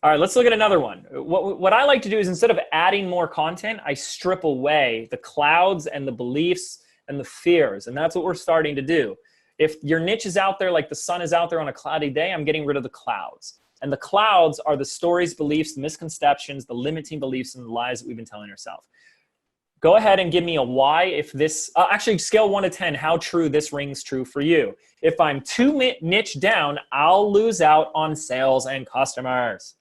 All right, let's look at another one. What I like to do is instead of adding more content, I strip away the clouds and the beliefs and the fears. And that's what we're starting to do. If your niche is out there like the sun is out there on a cloudy day, I'm getting rid of the clouds. And the clouds are the stories, beliefs, the misconceptions, the limiting beliefs, and the lies that we've been telling ourselves. Go ahead and give me a why if this, actually scale 1 to 10, how true this rings true for you. If I'm too niche down, I'll lose out on sales and customers.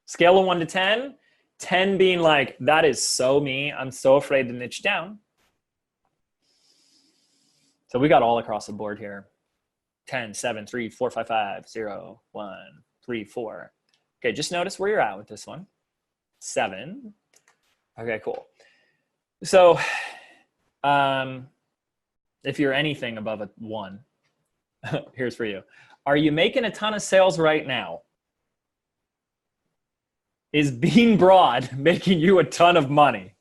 Scale of 1 to 10, 10 being like, that is so me, I'm so afraid to niche down. So we got all across the board here. 10, 7, 3, 4, 5, 5, 0, 1, 3, 4. Okay, just notice where you're at with this one. 7. Okay, cool. So if you're anything above a 1, here's for you. Are you making a ton of sales right now? Is being broad making you a ton of money?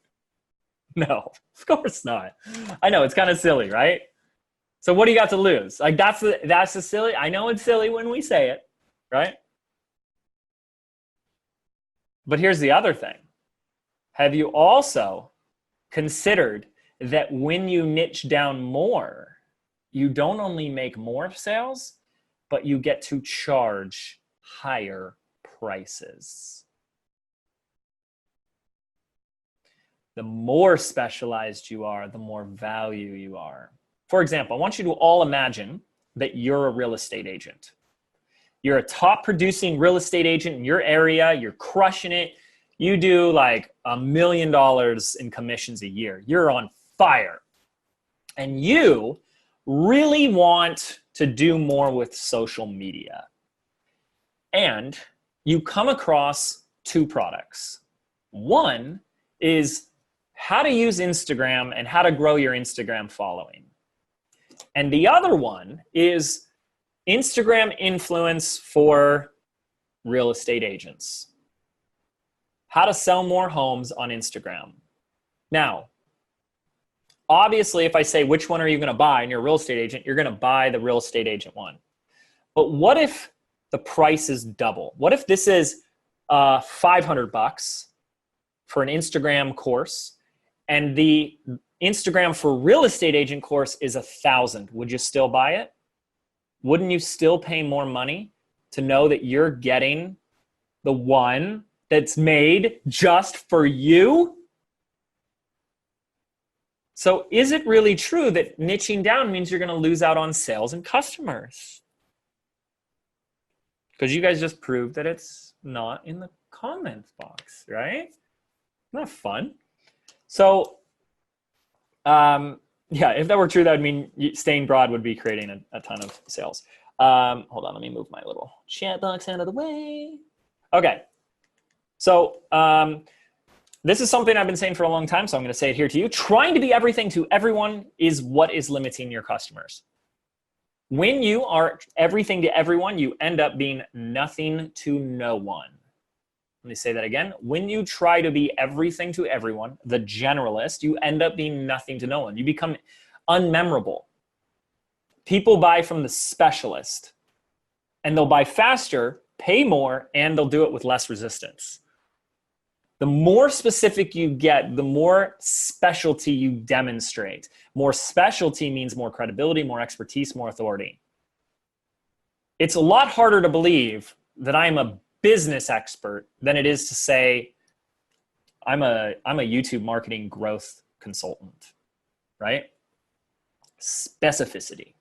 No, of course not. I know, it's kind of silly, right? So what do you got to lose? Like that's the silly. I know it's silly when we say it, right? But here's the other thing. Have you also considered that when you niche down more, you don't only make more sales, but you get to charge higher prices? The more specialized you are, the more value you are. For example, I want you to all imagine that you're a real estate agent. You're a top producing real estate agent in your area. You're crushing it. You do like $1 million in commissions a year. You're on fire. And you really want to do more with social media. And you come across 2 products. One is how to use Instagram and how to grow your Instagram following. And the other one is Instagram influence for real estate agents. How to sell more homes on Instagram. Now, obviously, if I say which one are you going to buy and you're a real estate agent, you're going to buy the real estate agent one. But what if the price is double? What if this is $500 for an Instagram course and the Instagram for real estate agent course is $1,000? Would you still buy it? Wouldn't you still pay more money to know that you're getting the one that's made just for you? So is it really true that niching down means you're going to lose out on sales and customers? Because you guys just proved that it's not in the comments box, right? Isn't that fun? So yeah, if that were true, that would mean staying broad would be creating a ton of sales. Hold on, let me move my little chat box out of the way. Okay, so this is something I've been saying for a long time, so I'm going to say it here to you. Trying to be everything to everyone is what is limiting your customers. When you are everything to everyone, you end up being nothing to no one. Let me say that again. When you try to be everything to everyone, the generalist, you end up being nothing to no one. You become unmemorable. People buy from the specialist, and they'll buy faster, pay more, and they'll do it with less resistance. The more specific you get, the more specialty you demonstrate. More specialty means more credibility, more expertise, more authority. It's a lot harder to believe that I'm a business expert than it is to say I'm a YouTube marketing growth consultant, right? Specificity.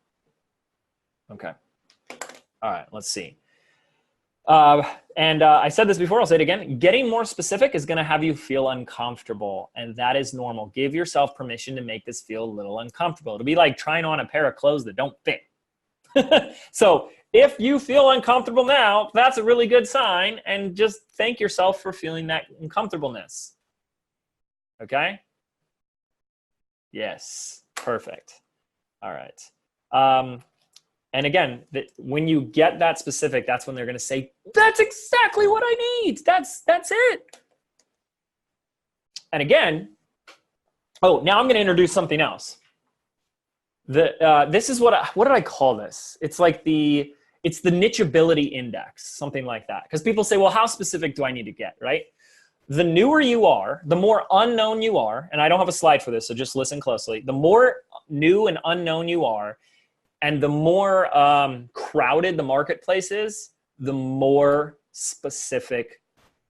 Okay. All right, let's see. I said this before, I'll say it again. Getting more specific is going to have you feel uncomfortable, and that is normal. Give yourself permission to make this feel a little uncomfortable. It'll be like trying on a pair of clothes that don't fit. So if you feel uncomfortable now, that's a really good sign, and just thank yourself for feeling that uncomfortableness. Okay? Yes, perfect. All right. And again, when you get that specific, that's when they're going to say, that's exactly what I need. That's it. And again, oh, now I'm going to introduce something else. This is what did I call this? It's like It's the nicheability index, something like that. Because people say, well, how specific do I need to get, right? The newer you are, the more unknown you are, and I don't have a slide for this, so just listen closely. The more new and unknown you are, and the more crowded the marketplace is, the more specific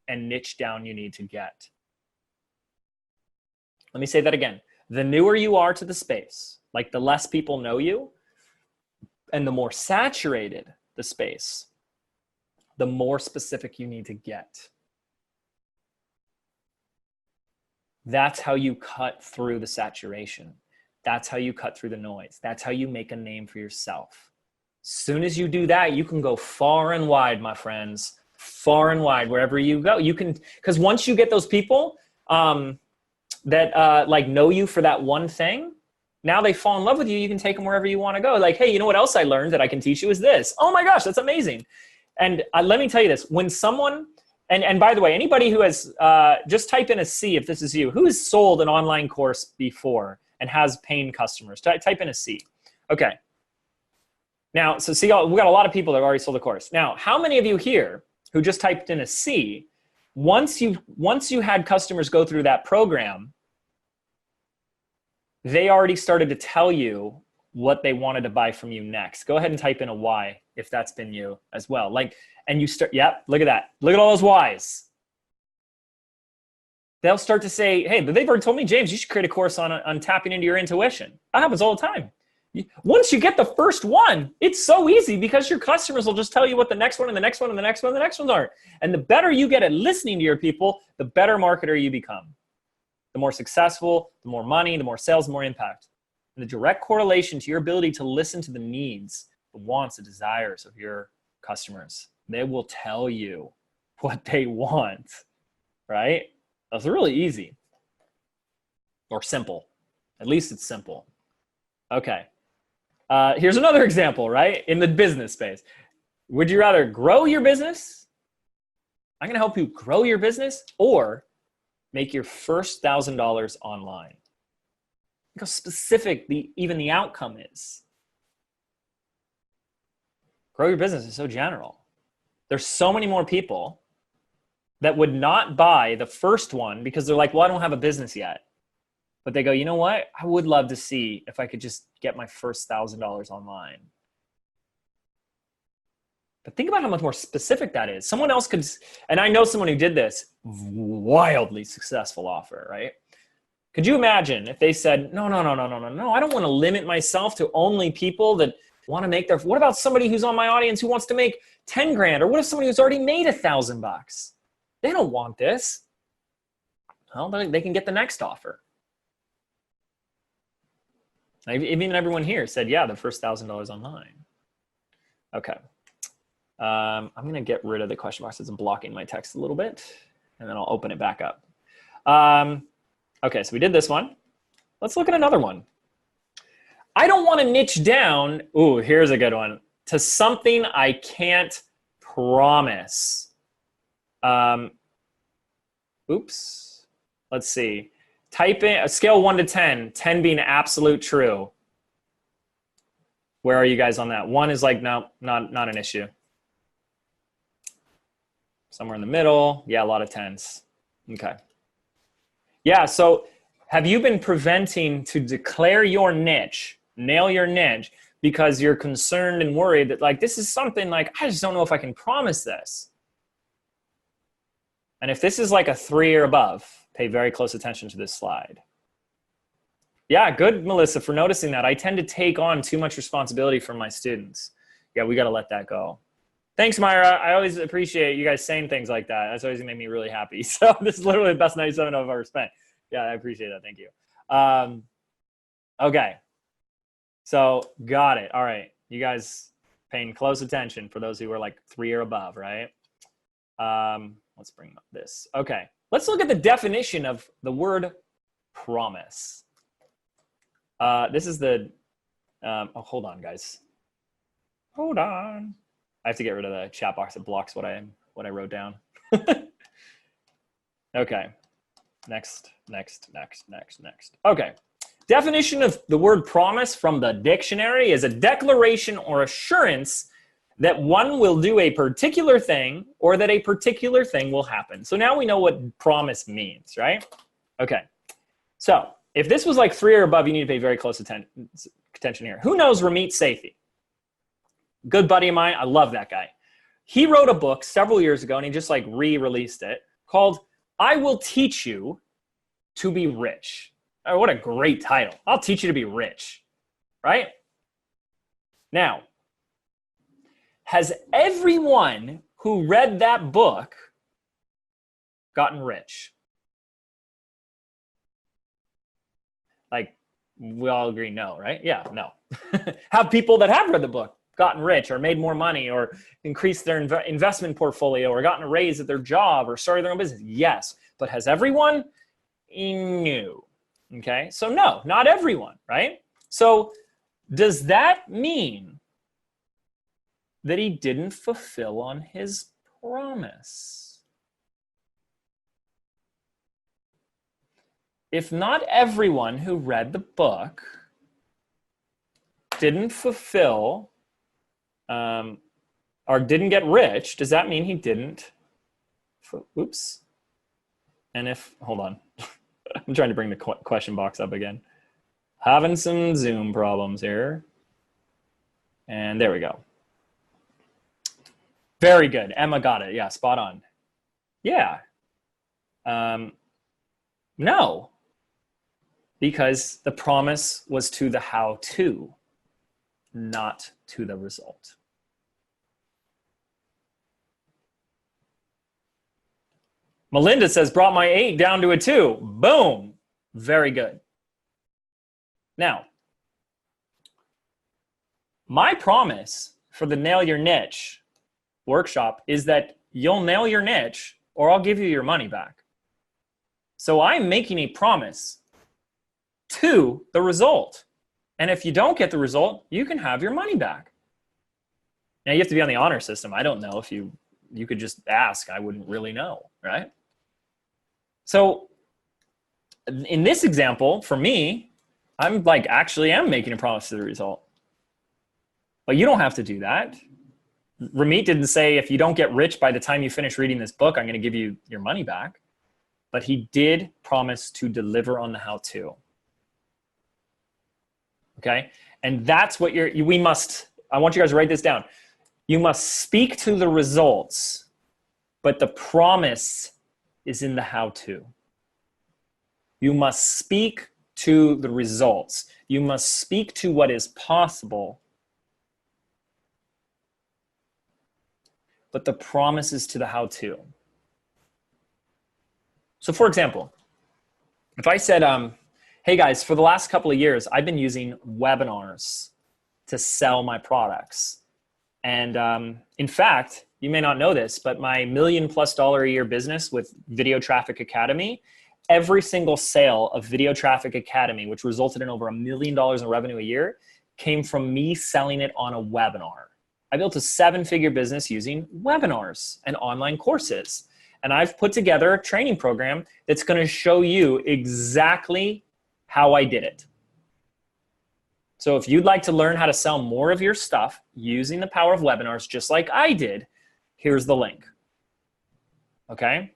and niche down you need to get. Let me say that again. The newer you are to the space, like the less people know you, and the more saturated the space, the more specific you need to get. That's how you cut through the saturation. That's how you cut through the noise. That's how you make a name for yourself. As soon as you do that, you can go far and wide, my friends, far and wide, wherever you go. You can, because once you get those people that like know you for that one thing, now they fall in love with you. You can take them wherever you want to go. Like, hey, you know what else I learned that I can teach you is this. Oh my gosh, that's amazing. And let me tell you this, when someone, and by the way, anybody who has, just type in a C if this is you, who has sold an online course before and has paying customers? Type in a C. Okay. Now, so see, we got a lot of people that have already sold a course. Now, how many of you here who just typed in a C, once you had customers go through that program, they already started to tell you what they wanted to buy from you next? Go ahead and type in a Y if that's been you as well. Like, and you start, yep, look at that. Look at all those Ys. They'll start to say, hey, they've already told me, James, you should create a course on tapping into your intuition. That happens all the time. Once you get the first one, it's so easy because your customers will just tell you what the next one and the next one and the next one and the next ones are. And the better you get at listening to your people, the better marketer you become. The more successful, the more money, the more sales, the more impact. And the direct correlation to your ability to listen to the needs, the wants, the desires of your customers. They will tell you what they want, right? That's really easy or simple. At least it's simple. Okay. Here's another example, right? In the business space. Would you rather grow your business? I'm going to help you grow your business or make your first $1,000 online. Look how specific even the outcome is. Grow your business is so general. There's so many more people that would not buy the first one because they're like, well, I don't have a business yet. But they go, you know what? I would love to see if I could just get my first $1,000 online. But think about how much more specific that is. Someone else could, and I know someone who did this, wildly successful offer, right? Could you imagine if they said, no, I don't want to limit myself to only people that want to make their, what about somebody who's on my audience who wants to make 10 grand? Or what if somebody who's already made $1,000? They don't want this. Well, they can get the next offer. Even everyone here said, yeah, the first $1,000 online. Okay. I'm going to get rid of the question box that's blocking my text a little bit, and then I'll open it back up. Okay, so we did this one. Let's look at another one. I don't want to niche down, ooh, here's a good one, to something I can't promise. Oops. Let's see. Type in a scale 1 to 10, 10 being absolute true. Where are you guys on that? 1 is like, no, not an issue. Somewhere in the middle. Yeah, a lot of 10s. Okay. Yeah, so have you been preventing to declare your niche, nail your niche, because you're concerned and worried that like, this is something like, I just don't know if I can promise this. And if this is like a 3 or above, pay very close attention to this slide. Yeah, good, Melissa, for noticing that. I tend to take on too much responsibility from my students. Yeah, we got to let that go. Thanks, Myra. I always appreciate you guys saying things like that. That's always made me really happy. So this is literally the best 97 I've ever spent. Yeah, I appreciate that. Thank you. Okay. So got it. All right. You guys paying close attention for those who are like 3 or above, right? Let's bring up this. Okay. Let's look at the definition of the word promise. This is the, oh, hold on, guys. Hold on. I have to get rid of the chat box that blocks what I wrote down. Okay. Next. Okay. Definition of the word promise from the dictionary is a declaration or assurance that one will do a particular thing or that a particular thing will happen. So now we know what promise means, right? Okay. So if this was like 3 or above, you need to pay very close attention here. Who knows Ramit Sethi? Good buddy of mine. I love that guy. He wrote a book several years ago and he just like re-released it called I Will Teach You to Be Rich. Oh, what a great title. I'll teach you to be rich, right? Now, has everyone who read that book gotten rich? Like, we all agree no, right? Yeah, no. Have people that have read the book gotten rich or made more money or increased their investment portfolio or gotten a raise at their job or started their own business? Yes. But has everyone? No. Okay, so no, not everyone, right? So does that mean that he didn't fulfill on his promise? If not everyone who read the book didn't fulfill or didn't get rich, does that mean he didn't? Oops. And if, hold on. I'm trying to bring the question box up again. Having some Zoom problems here. And there we go. Very good. Emma got it. Yeah, spot on. Yeah. No. Because the promise was to the how-to, not to the result. Melinda says, brought my 8 down to a 2. Boom. Very good. Now, my promise for the Nail Your Niche workshop is that you'll nail your niche or I'll give you your money back. So I'm making a promise to the result. And if you don't get the result, you can have your money back. Now you have to be on the honor system. I don't know if you could just ask. I wouldn't really know, right? So in this example, for me, I'm like actually am making a promise to the result. But you don't have to do that. Ramit didn't say if you don't get rich by the time you finish reading this book, I'm going to give you your money back. But he did promise to deliver on the how-to. Okay? And that's what I want you guys to write this down. You must speak to the results, but the promise is in the how-to. You must speak to the results. You must speak to what is possible, but the promise is to the how-to. So for example, if I said, hey guys, for the last couple of years, I've been using webinars to sell my products. And in fact, you may not know this, but my $1 million+ a year business with Video Traffic Academy, every single sale of Video Traffic Academy, which resulted in over $1 million in revenue a year, came from me selling it on a webinar. I built a 7-figure business using webinars and online courses. And I've put together a training program that's going to show you exactly how I did it. So if you'd like to learn how to sell more of your stuff using the power of webinars, just like I did, here's the link. Okay?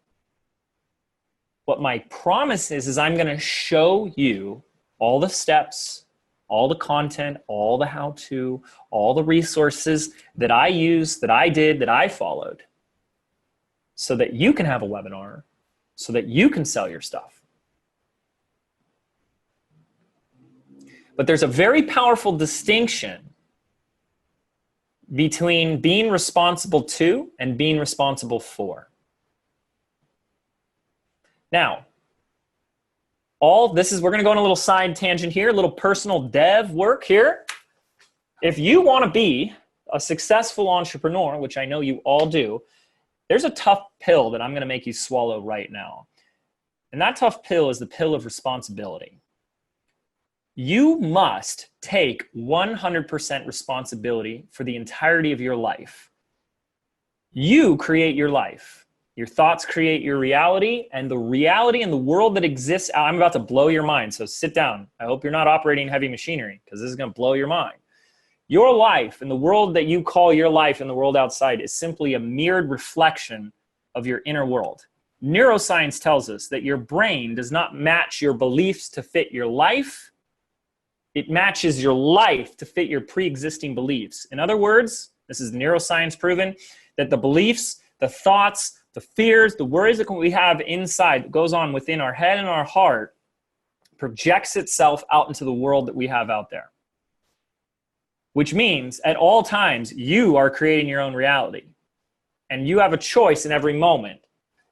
What my promise is I'm going to show you all the steps, all the content, all the how-to, all the resources that I used, that I did, that I followed, so that you can have a webinar, so that you can sell your stuff. But there's a very powerful distinction between being responsible to and being responsible for. Now, we're going to go on a little side tangent here, a little personal dev work here. If you want to be a successful entrepreneur, which I know you all do, there's a tough pill that I'm going to make you swallow right now. And that tough pill is the pill of responsibility. You must take 100% responsibility for the entirety of your life. You create your life. Your thoughts create your reality, and the reality in the world that exists, I'm about to blow your mind, so sit down. I hope you're not operating heavy machinery, because this is going to blow your mind. Your life and the world that you call your life and the world outside is simply a mirrored reflection of your inner world. Neuroscience tells us that your brain does not match your beliefs to fit your life. It matches your life to fit your pre-existing beliefs. In other words, this is neuroscience proven, that the beliefs, the thoughts, the fears, the worries that we have inside that goes on within our head and our heart projects itself out into the world that we have out there. Which means at all times, you are creating your own reality. And you have a choice in every moment.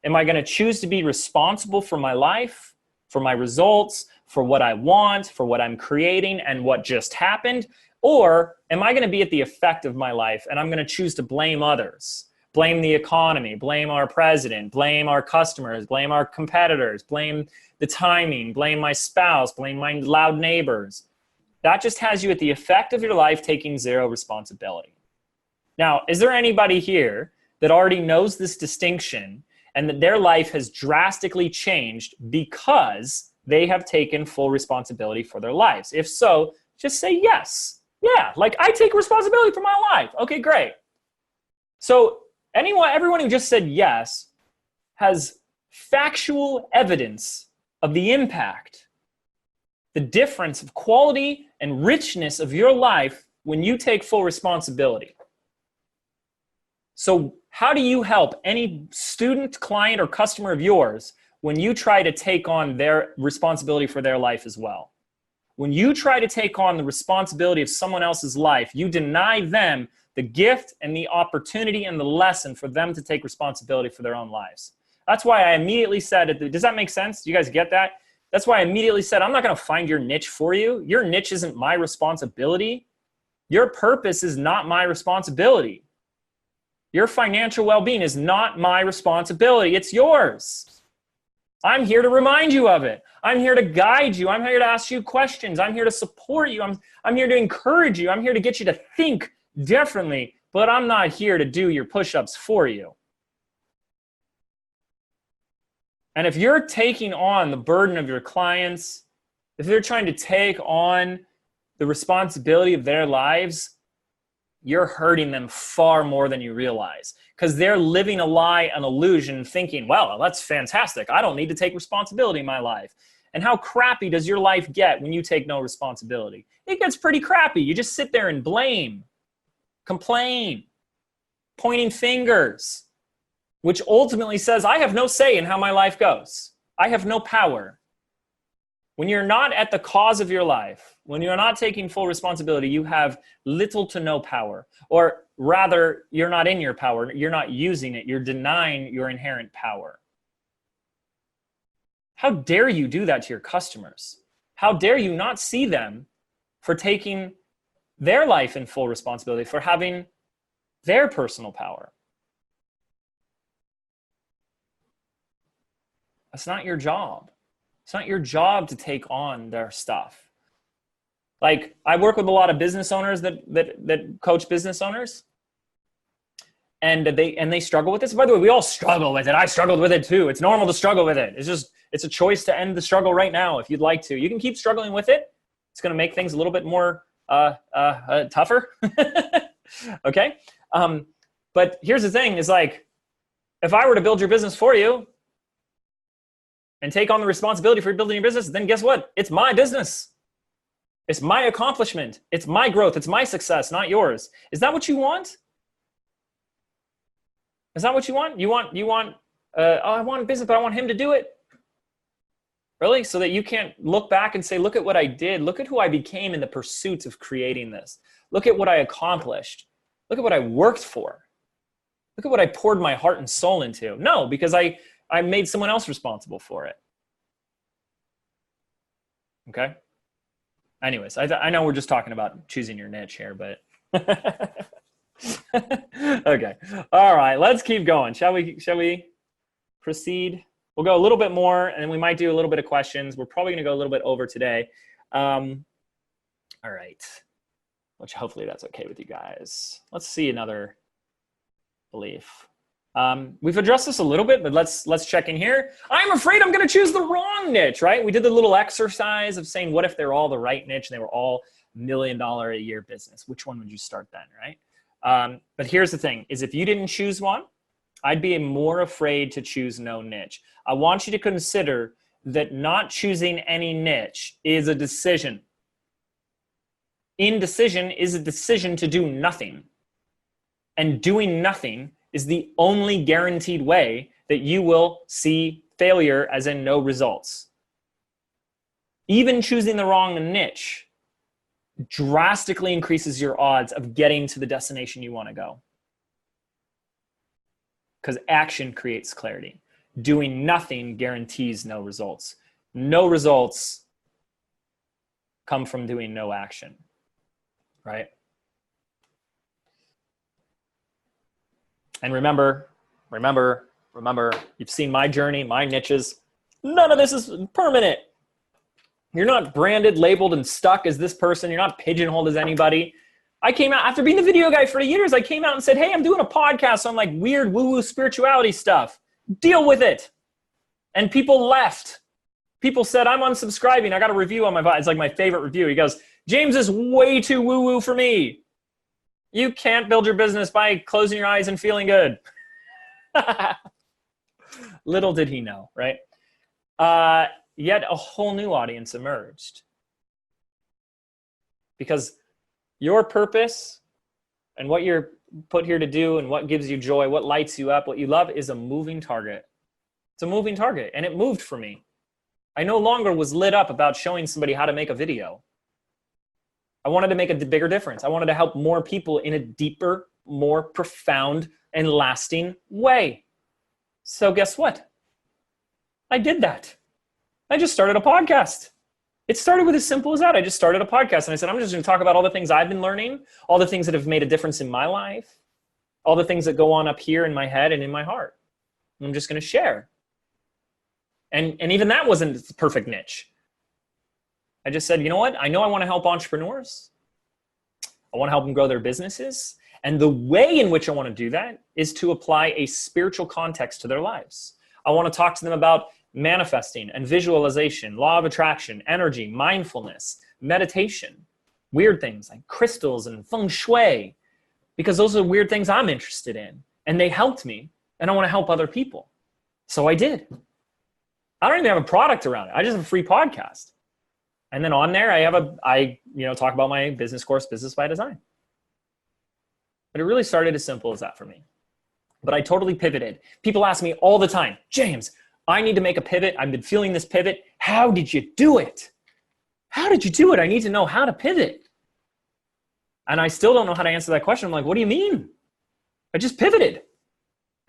Am I going to choose to be responsible for my life, for my results, for what I want, for what I'm creating and what just happened? Or am I going to be at the effect of my life and I'm going to choose to blame others? Blame the economy, blame our president, blame our customers, blame our competitors, blame the timing, blame my spouse, blame my loud neighbors. That just has you at the effect of your life taking zero responsibility. Now, is there anybody here that already knows this distinction and that their life has drastically changed because they have taken full responsibility for their lives? If so, just say yes. Yeah, like I take responsibility for my life. Okay, great. So everyone who just said yes has factual evidence of the impact, the difference of quality and richness of your life when you take full responsibility. So how do you help any student, client, or customer of yours when you try to take on their responsibility for their life as well? When you try to take on the responsibility of someone else's life, you deny them the gift and the opportunity and the lesson for them to take responsibility for their own lives. That's why I immediately said, does that make sense? Do you guys get that? That's why I immediately said, I'm not going to find your niche for you. Your niche isn't my responsibility. Your purpose is not my responsibility. Your financial well-being is not my responsibility. It's yours. I'm here to remind you of it. I'm here to guide you. I'm here to ask you questions. I'm here to support you. I'm here to encourage you. I'm here to get you to think differently, but I'm not here to do your push-ups for you. And if you're taking on the burden of your clients, if they're trying to take on the responsibility of their lives, you're hurting them far more than you realize, because they're living a lie, an illusion, thinking, well, that's fantastic. I don't need to take responsibility in my life. And how crappy does your life get when you take no responsibility? It gets pretty crappy. You just sit there and blame, complain, pointing fingers, which ultimately says, I have no say in how my life goes. I have no power. When you're not at the cause of your life, when you're not taking full responsibility, you have little to no power. Or rather, you're not in your power. You're not using it. You're denying your inherent power. How dare you do that to your customers? How dare you not see them for taking their life in full responsibility, for having their personal power? That's not your job. It's not your job to take on their stuff. Like, I work with a lot of business owners that coach business owners, and they struggle with this. By the way, we all struggle with it. I struggled with it too. It's normal to struggle with it. It's a choice to end the struggle right now if you'd like to. You can keep struggling with it. It's going to make things a little bit more tougher. Okay? But here's the thing, is like, if I were to build your business for you and take on the responsibility for building your business, then guess what? It's my business. It's my accomplishment. It's my growth. It's my success, not yours. Is that what you want? Is that what you want? I want a business, but I want him to do it. Really? So that you can't look back and say, look at what I did. Look at who I became in the pursuit of creating this. Look at what I accomplished. Look at what I worked for. Look at what I poured my heart and soul into. No, because I made someone else responsible for it. Okay? Anyways, I know we're just talking about choosing your niche here, but okay. All right, let's keep going. Shall we proceed? We'll go a little bit more, and we might do a little bit of questions. We're probably going to go a little bit over today. All right, which hopefully that's okay with you guys. Let's see another belief. We've addressed this a little bit, but let's check in here. I'm afraid I'm going to choose the wrong niche, right? We did the little exercise of saying, what if they're all the right niche and they were all $1 million a year business. Which one would you start then, right? But here's the thing, is if you didn't choose one, I'd be more afraid to choose no niche. I want you to consider that not choosing any niche is a decision. Indecision is a decision to do nothing. And doing nothing is the only guaranteed way that you will see failure, as in no results. Even choosing the wrong niche drastically increases your odds of getting to the destination you want to go. Because action creates clarity. Doing nothing guarantees no results. No results come from doing no action, right? And remember, you've seen my journey, my niches. None of this is permanent. You're not branded, labeled, and stuck as this person. You're not pigeonholed as anybody. I came out, after being the video guy for years, I came out and said, hey, I'm doing a podcast on like weird woo-woo spirituality stuff. Deal with it. And people left. People said, I'm unsubscribing. I got a review on my podcast. It's like my favorite review. He goes, James is way too woo-woo for me. You can't build your business by closing your eyes and feeling good. Little did he know, right? Yet a whole new audience emerged. Because your purpose and what you're put here to do and what gives you joy, what lights you up, what you love is a moving target. It's a moving target, and it moved for me. I no longer was lit up about showing somebody how to make a video. I wanted to make a bigger difference. I wanted to help more people in a deeper, more profound, and lasting way. So guess what? I did that. I just started a podcast. It started with as simple as that. I just started a podcast and I said, I'm just going to talk about all the things I've been learning, all the things that have made a difference in my life, all the things that go on up here in my head and in my heart. And I'm just going to share. And even that wasn't the perfect niche. I just said, you know what? I know I want to help entrepreneurs. I want to help them grow their businesses. And the way in which I want to do that is to apply a spiritual context to their lives. I want to talk to them about manifesting and visualization, law of attraction, energy, mindfulness, meditation, weird things like crystals and feng shui, because those are weird things I'm interested in. And they helped me, and I want to help other people. So I did. I don't even have a product around it. I just have a free podcast. And then on there, I talk about my business course, Business by Design. But it really started as simple as that for me. But I totally pivoted. People ask me all the time, James, I need to make a pivot. I've been feeling this pivot. How did you do it? How did you do it? I need to know how to pivot. And I still don't know how to answer that question. I'm like, what do you mean? I just pivoted.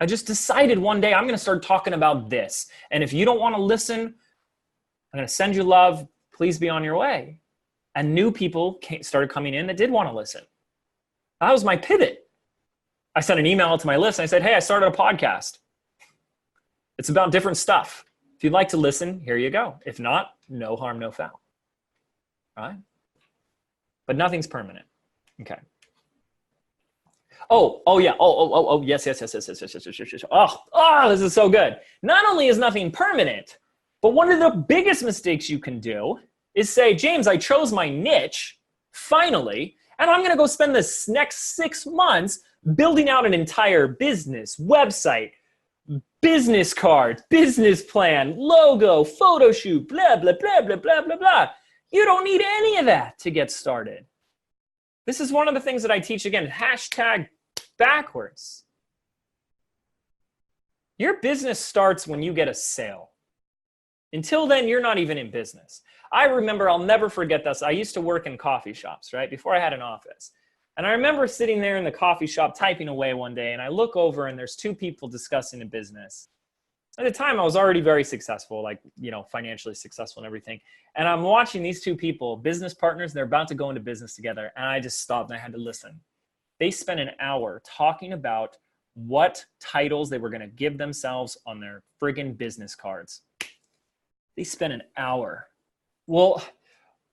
I just decided one day I'm going to start talking about this. And if you don't want to listen, I'm going to send you love. Please be on your way. And new people started coming in that did want to listen. That was my pivot. I sent an email to my list and I said, hey, I started a podcast. It's about different stuff. If you'd like to listen, here you go. If not, no harm, no foul. All right? But nothing's permanent. Okay. Yes. Oh, this is so good. Not only is nothing permanent, but one of the biggest mistakes you can do is say, James, I chose my niche, finally, and I'm going to go spend this next 6 months building out an entire business, website, business card, business plan, logo, photo shoot, blah, blah, blah, blah, blah, blah, blah. You don't need any of that to get started. This is one of the things that I teach, again, hashtag backwards. Your business starts when you get a sale. Until then, you're not even in business. I remember, I'll never forget this. I used to work in coffee shops, right? Before I had an office. And I remember sitting there in the coffee shop typing away one day, and I look over and there's two people discussing a business. At the time, I was already very successful, like, financially successful and everything. And I'm watching these two people, business partners, they're about to go into business together. And I just stopped and I had to listen. They spent an hour talking about what titles they were going to give themselves on their friggin' business cards. They spent an hour. Well,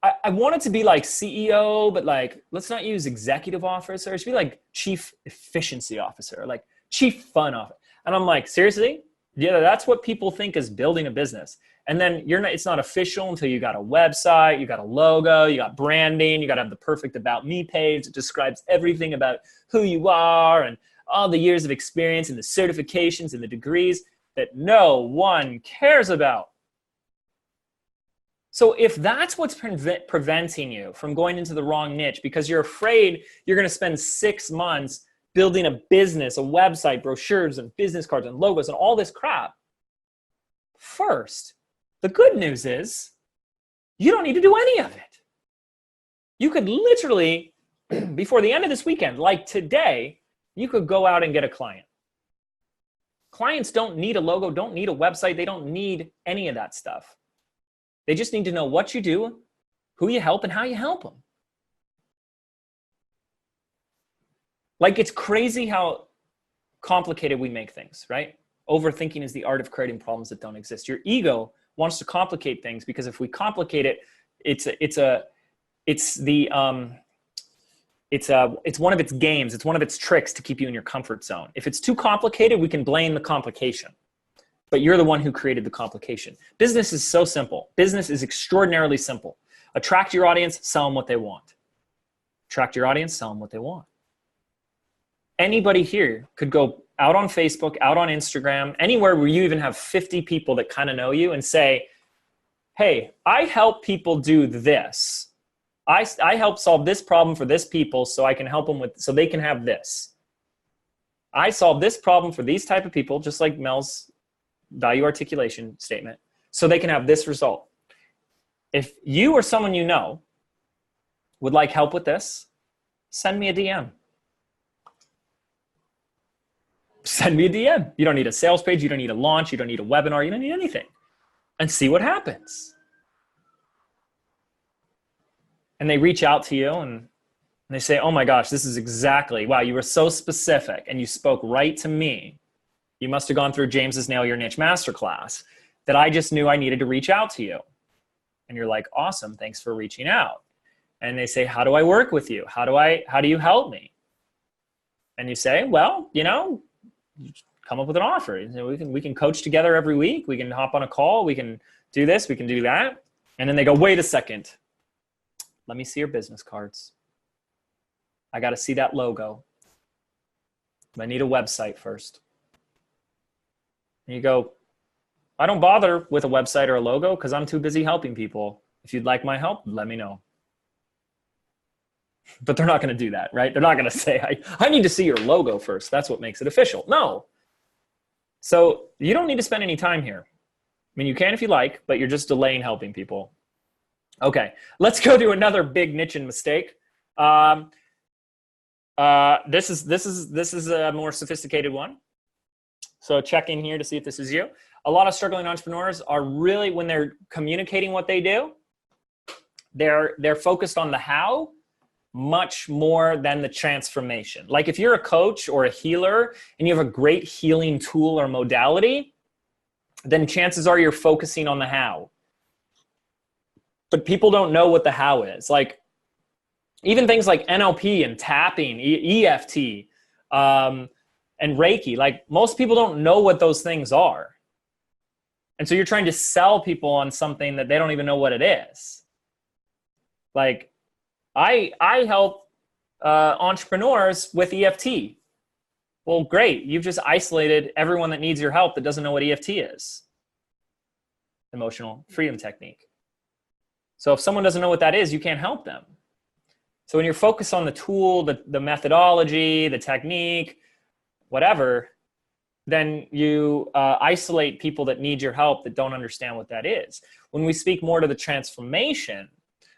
I wanted to be like CEO, but like, let's not use executive officer. It should be like chief efficiency officer, like chief fun officer. And I'm like, seriously? Yeah, that's what people think is building a business. And then it's not official until you got a website, you got a logo, you got branding, you got to have the perfect About Me page that describes everything about who you are and all the years of experience and the certifications and the degrees that no one cares about. So if that's what's preventing you from going into the wrong niche because you're afraid you're going to spend 6 months building a business, a website, brochures and business cards and logos and all this crap, first, the good news is you don't need to do any of it. You could literally, before the end of this weekend, like today, you could go out and get a client. Clients don't need a logo, don't need a website, they don't need any of that stuff. They just need to know what you do, who you help, and how you help them. Like, it's crazy how complicated we make things, right? Overthinking is the art of creating problems that don't exist. Your ego wants to complicate things because if we complicate it, it's one of its games. It's one of its tricks to keep you in your comfort zone. If it's too complicated, we can blame the complication. But you're the one who created the complication. Business is so simple. Business is extraordinarily simple. Attract your audience, sell them what they want. Attract your audience, sell them what they want. Anybody here could go out on Facebook, out on Instagram, anywhere where you even have 50 people that kind of know you and say, hey, I help people do this. I help solve this problem for this people so I can help them with, so they can have this. I solve this problem for these type of people, just like Mel's value articulation statement, so they can have this result. If you or someone you know would like help with this, send me a DM. Send me a DM. You don't need a sales page. You don't need a launch. You don't need a webinar. You don't need anything. And see what happens. And they reach out to you and they say, oh my gosh, this is exactly, wow, you were so specific and you spoke right to me. You must have gone through James's Nail Your Niche Masterclass that I just knew I needed to reach out to you. And you're like, awesome, thanks for reaching out. And they say, how do I work with you? How do you help me? And you say, well, you know, come up with an offer. We can coach together every week. We can hop on a call. We can do this. We can do that. And then they go, wait a second. Let me see your business cards. I got to see that logo. I need a website first. And you go, I don't bother with a website or a logo because I'm too busy helping people. If you'd like my help, let me know. But they're not going to do that, right? They're not going to say, I need to see your logo first. That's what makes it official. No. So you don't need to spend any time here. I mean, you can if you like, but you're just delaying helping people. Okay, let's go to another big niche and mistake. This is a more sophisticated one. So check in here to see if this is you. A lot of struggling entrepreneurs are really, when they're communicating what they do, they're focused on the how much more than the transformation. Like if you're a coach or a healer and you have a great healing tool or modality, then chances are you're focusing on the how. But people don't know what the how is. Like even things like NLP and tapping, EFT, and Reiki, like most people don't know what those things are. And so you're trying to sell people on something that they don't even know what it is. Like I help entrepreneurs with EFT. Well, great. You've just isolated everyone that needs your help that doesn't know what EFT is. Emotional freedom technique. So if someone doesn't know what that is, you can't help them. So when you're focused on the tool, the methodology, the technique, whatever, then you isolate people that need your help that don't understand what that is. When we speak more to the transformation,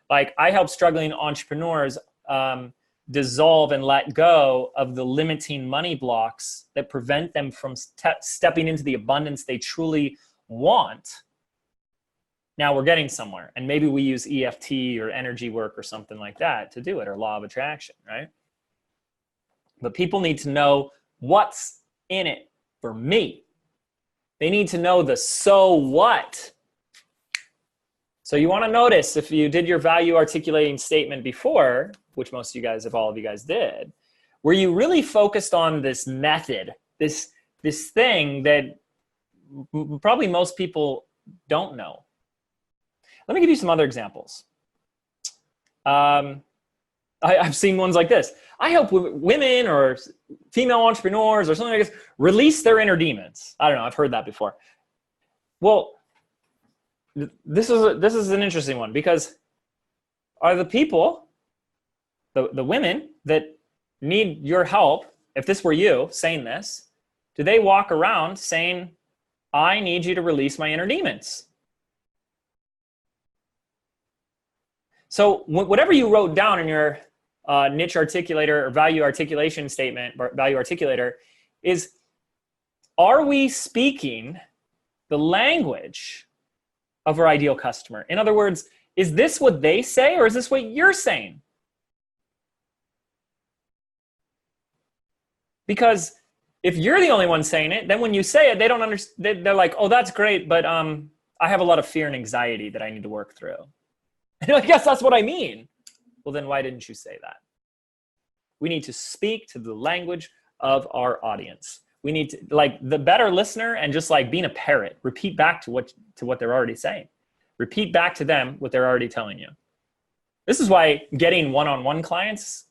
like I help struggling entrepreneurs dissolve and let go of the limiting money blocks that prevent them from stepping into the abundance they truly want. Now we're getting somewhere, and maybe we use EFT or energy work or something like that to do it, or law of attraction, right? But people need to know what's in it for me. They need to know the so what. So you want to notice, if you did your value articulating statement before, which most of you guys, if all of you guys did, were you really focused on this method, this thing that probably most people don't know. Let me give you some other examples. I've seen ones like this. I help women or female entrepreneurs or something like this release their inner demons. I don't know. I've heard that before. Well, this is an interesting one, because are the people, the women that need your help, if this were you saying this, do they walk around saying, I need you to release my inner demons? So whatever you wrote down in your niche articulator or value articulation statement, value articulator, is, are we speaking the language of our ideal customer? In other words, is this what they say, or is this what you're saying? Because if you're the only one saying it, then when you say it, they don't understand. They're like, oh, that's great, but I have a lot of fear and anxiety that I need to work through. And you're like, yes, that's what I mean. Well, then why didn't you say that? We need to speak to the language of our audience. We need to, like, the better listener, and just like being a parrot, repeat back to what they're already saying. Repeat back to them what they're already telling you. This is why getting one-on-one clients,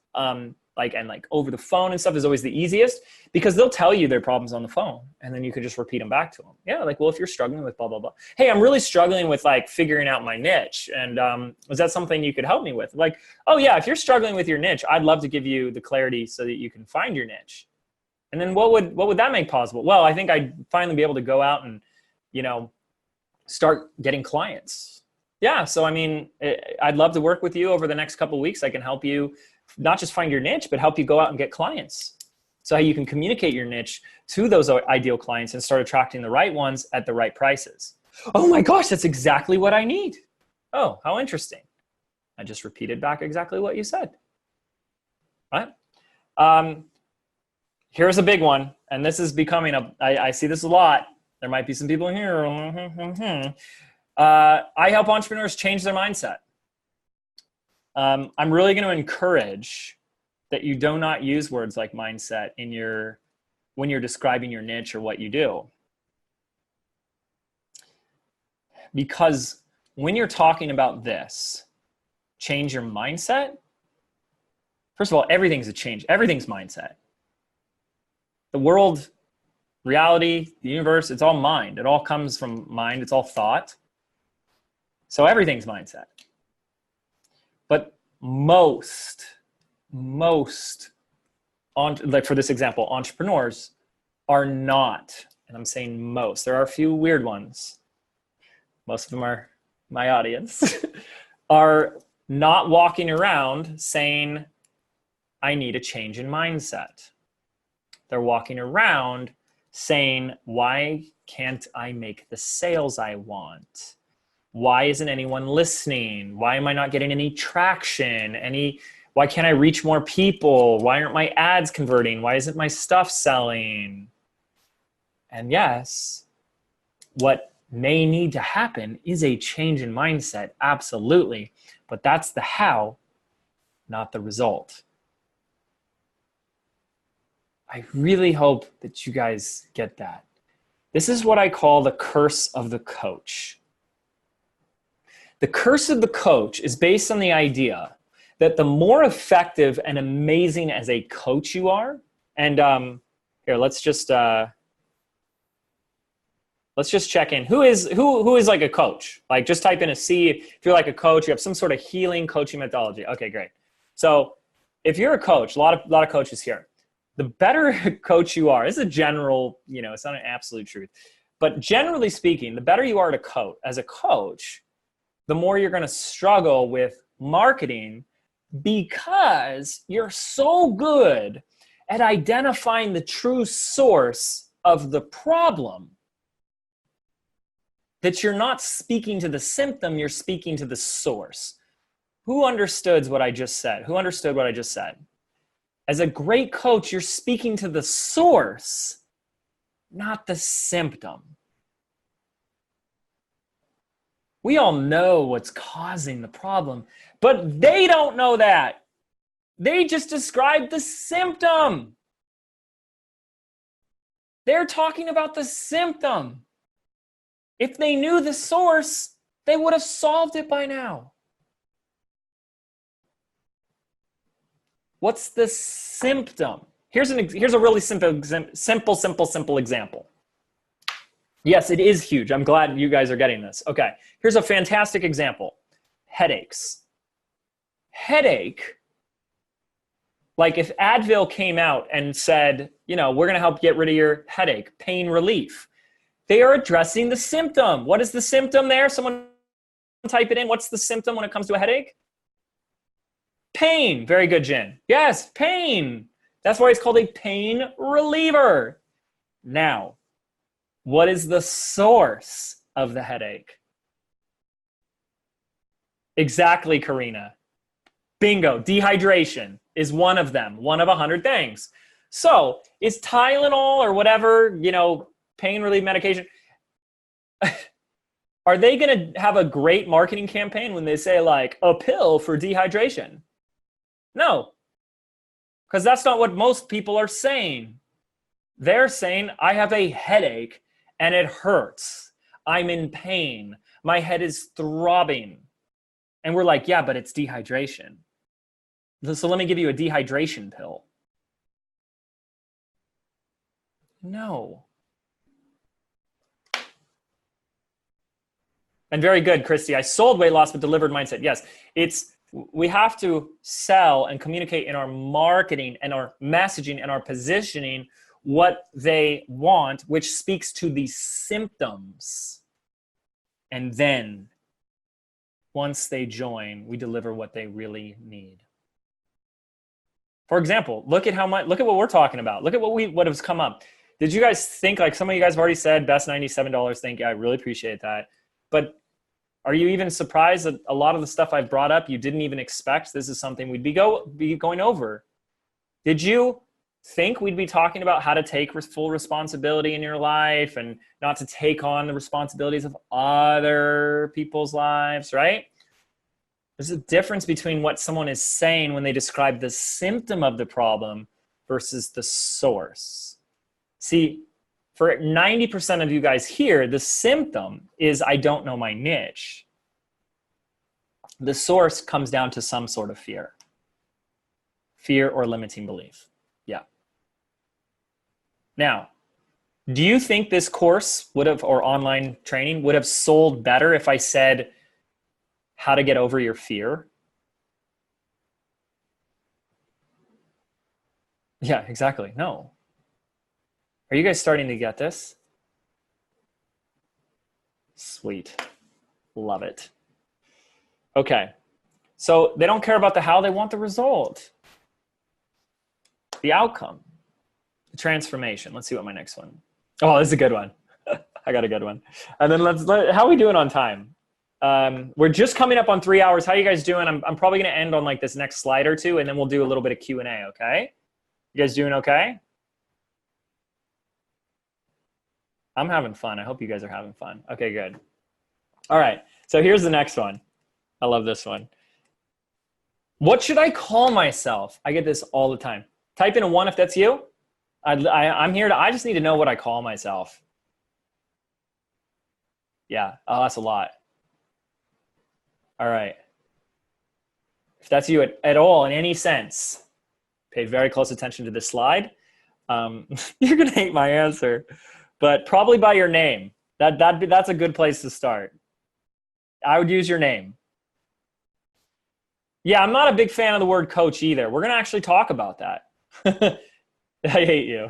like over the phone and stuff, is always the easiest, because they'll tell you their problems on the phone, and then you could just repeat them back to them. Yeah, like, well, if you're struggling with blah, blah, blah. Hey, I'm really struggling with like figuring out my niche. And was that something you could help me with? Like, oh yeah, if you're struggling with your niche, I'd love to give you the clarity so that you can find your niche. And then what would that make possible? Well, I think I'd finally be able to go out and, start getting clients. Yeah, so I mean, I'd love to work with you over the next couple of weeks. I can help you not just find your niche, but help you go out and get clients. So how you can communicate your niche to those ideal clients and start attracting the right ones at the right prices. Oh my gosh, that's exactly what I need. Oh, how interesting. I just repeated back exactly what you said. Right? Here's a big one, and this is becoming I see this a lot. There might be some people in here. I help entrepreneurs change their mindset. I'm really going to encourage that you do not use words like mindset when you're describing your niche or what you do. Because when you're talking about this, change your mindset, first of all, everything's a change. Everything's mindset. The world, reality, the universe, it's all mind. It all comes from mind. It's all thought. So everything's mindset. But most, like for this example, entrepreneurs are not, and I'm saying most, there are a few weird ones. Most of them are my audience, are not walking around saying, I need a change in mindset. They're walking around saying, why can't I make the sales I want? Why isn't anyone listening? Why am I not getting any traction? Why can't I reach more people? Why aren't my ads converting? Why isn't my stuff selling? And yes, what may need to happen is a change in mindset, absolutely. But that's the how, not the result. I really hope that you guys get that. This is what I call the curse of the coach. The curse of the coach is based on the idea that the more effective and amazing as a coach you are, and here, let's just check in. Who is like a coach? Like, just type in a C. If you're like a coach, you have some sort of healing coaching methodology. Okay, great. So if you're a coach, a lot of coaches here. The better coach you are, this is a general, it's not an absolute truth, but generally speaking, the better you are as a coach, the more you're going to struggle with marketing, because you're so good at identifying the true source of the problem that you're not speaking to the symptom, you're speaking to the source. Who understood what I just said? Who understood what I just said? As a great coach, you're speaking to the source, not the symptom. We all know what's causing the problem, but they don't know that. They just described the symptom. They're talking about the symptom. If they knew the source, they would have solved it by now. What's the symptom? Here's a really simple example. Yes, it is huge. I'm glad you guys are getting this. Okay, here's a fantastic example. Headaches. Headache, like if Advil came out and said, you know, we're going to help get rid of your headache, pain relief. They are addressing the symptom. What is the symptom there? Someone type it in. What's the symptom when it comes to a headache? Pain. Very good, Jen. Yes, pain. That's why it's called a pain reliever. Now, what is the source of the headache? Exactly, Karina. Bingo. Dehydration is one of them, one of 100 things. So is Tylenol or whatever, you know, pain relief medication, are they going to have a great marketing campaign when they say like a pill for dehydration? No, because that's not what most people are saying. They're saying, I have a headache and it hurts. I'm in pain. My head is throbbing. And we're like, yeah, but it's dehydration. So let me give you a dehydration pill. No. And very good, Christy. I sold weight loss but delivered mindset. Yes, we have to sell and communicate in our marketing and our messaging and our positioning what they want, which speaks to the symptoms. And then once they join, we deliver what they really need. For example, look at what we're talking about. Look at what has come up. Did you guys think, like some of you guys have already said, best $97, thank you. I really appreciate that. But are you even surprised that a lot of the stuff I've brought up, you didn't even expect this is something we'd be going over? Did you think we'd be talking about how to take full responsibility in your life and not to take on the responsibilities of other people's lives, right? There's a difference between what someone is saying when they describe the symptom of the problem versus the source. See, for 90% of you guys here, the symptom is I don't know my niche. The source comes down to some sort of fear. Fear or limiting belief. Yeah. Now, do you think this course or online training would have sold better if I said how to get over your fear? Yeah, exactly. No. Are you guys starting to get this? Sweet. Love it. Okay. So they don't care about the how, they want the result. The outcome. The transformation. Let's see what my next one. Oh, this is a good one. I got a good one. And then how are we doing on time? We're just coming up on 3 hours. How are you guys doing? I'm probably going to end on like this next slide or two, and then we'll do a little bit of Q&A, okay? You guys doing okay? I'm having fun. I hope you guys are having fun. Okay, good. All right. So here's the next one. I love this one. What should I call myself? I get this all the time. Type in a 1 if that's you. I'm here I just need to know what I call myself. Yeah. Oh, that's a lot. All right. If that's you at all, in any sense, pay very close attention to this slide. You're going to hate my answer, but probably by your name. That's a good place to start. I would use your name. Yeah, I'm not a big fan of the word coach either. We're going to actually talk about that. I hate you.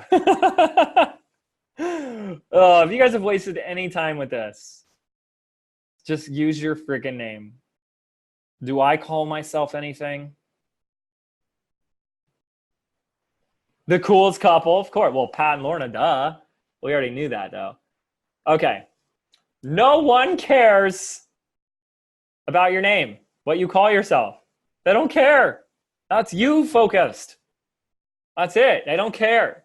Oh, if you guys have wasted any time with this, just use your freaking name. Do I call myself anything? The coolest couple, of course. Well, Pat and Lorna, duh. We already knew that, though. Okay. No one cares about your name, what you call yourself. They don't care. That's you focused. That's it. They don't care.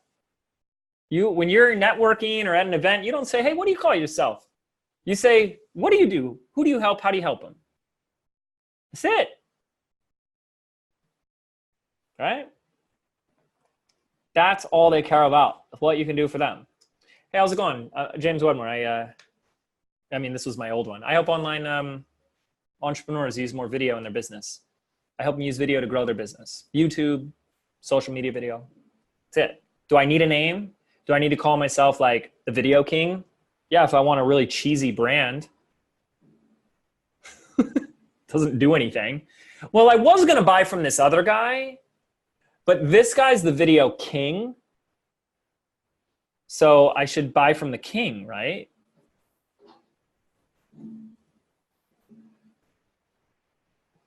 When you're networking or at an event, you don't say, hey, what do you call yourself? You say, what do you do? Who do you help? How do you help them? That's it. Right? That's all they care about, what you can do for them. Hey, how's it going? James Wedmore, I mean, this was my old one. I help online entrepreneurs use more video in their business. I help them use video to grow their business. YouTube, social media video. That's it. Do I need a name? Do I need to call myself like the Video King? Yeah, if I want a really cheesy brand. Doesn't do anything. Well, I was going to buy from this other guy, but this guy's the Video King. So I should buy from the king, right?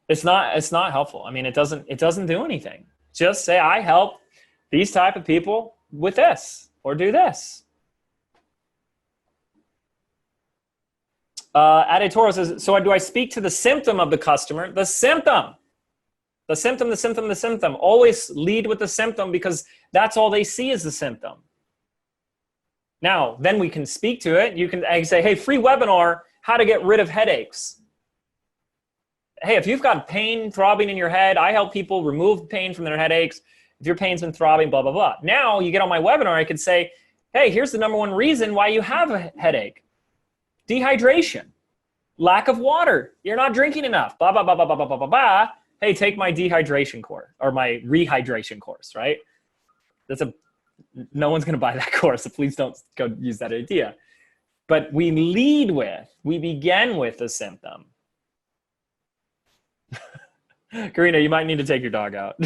It's not helpful. I mean, it doesn't do anything. Just say, I help these type of people with this or do this. Adetoro says, so do I speak to the symptom of the customer? The symptom. The symptom, the symptom, the symptom. Always lead with the symptom because that's all they see is the symptom. Now, then we can speak to it. You can say, hey, free webinar, how to get rid of headaches. Hey, if you've got pain throbbing in your head, I help people remove pain from their headaches. If your pain's been throbbing, blah, blah, blah. Now you get on my webinar, I could say, hey, here's the #1 reason why you have a headache. Dehydration, lack of water. You're not drinking enough, blah, blah, blah, blah, blah, blah, blah, blah, blah. Hey, take my dehydration course or my rehydration course, right? No one's going to buy that course, so please don't go use that idea. But we begin with a symptom. Karina, you might need to take your dog out.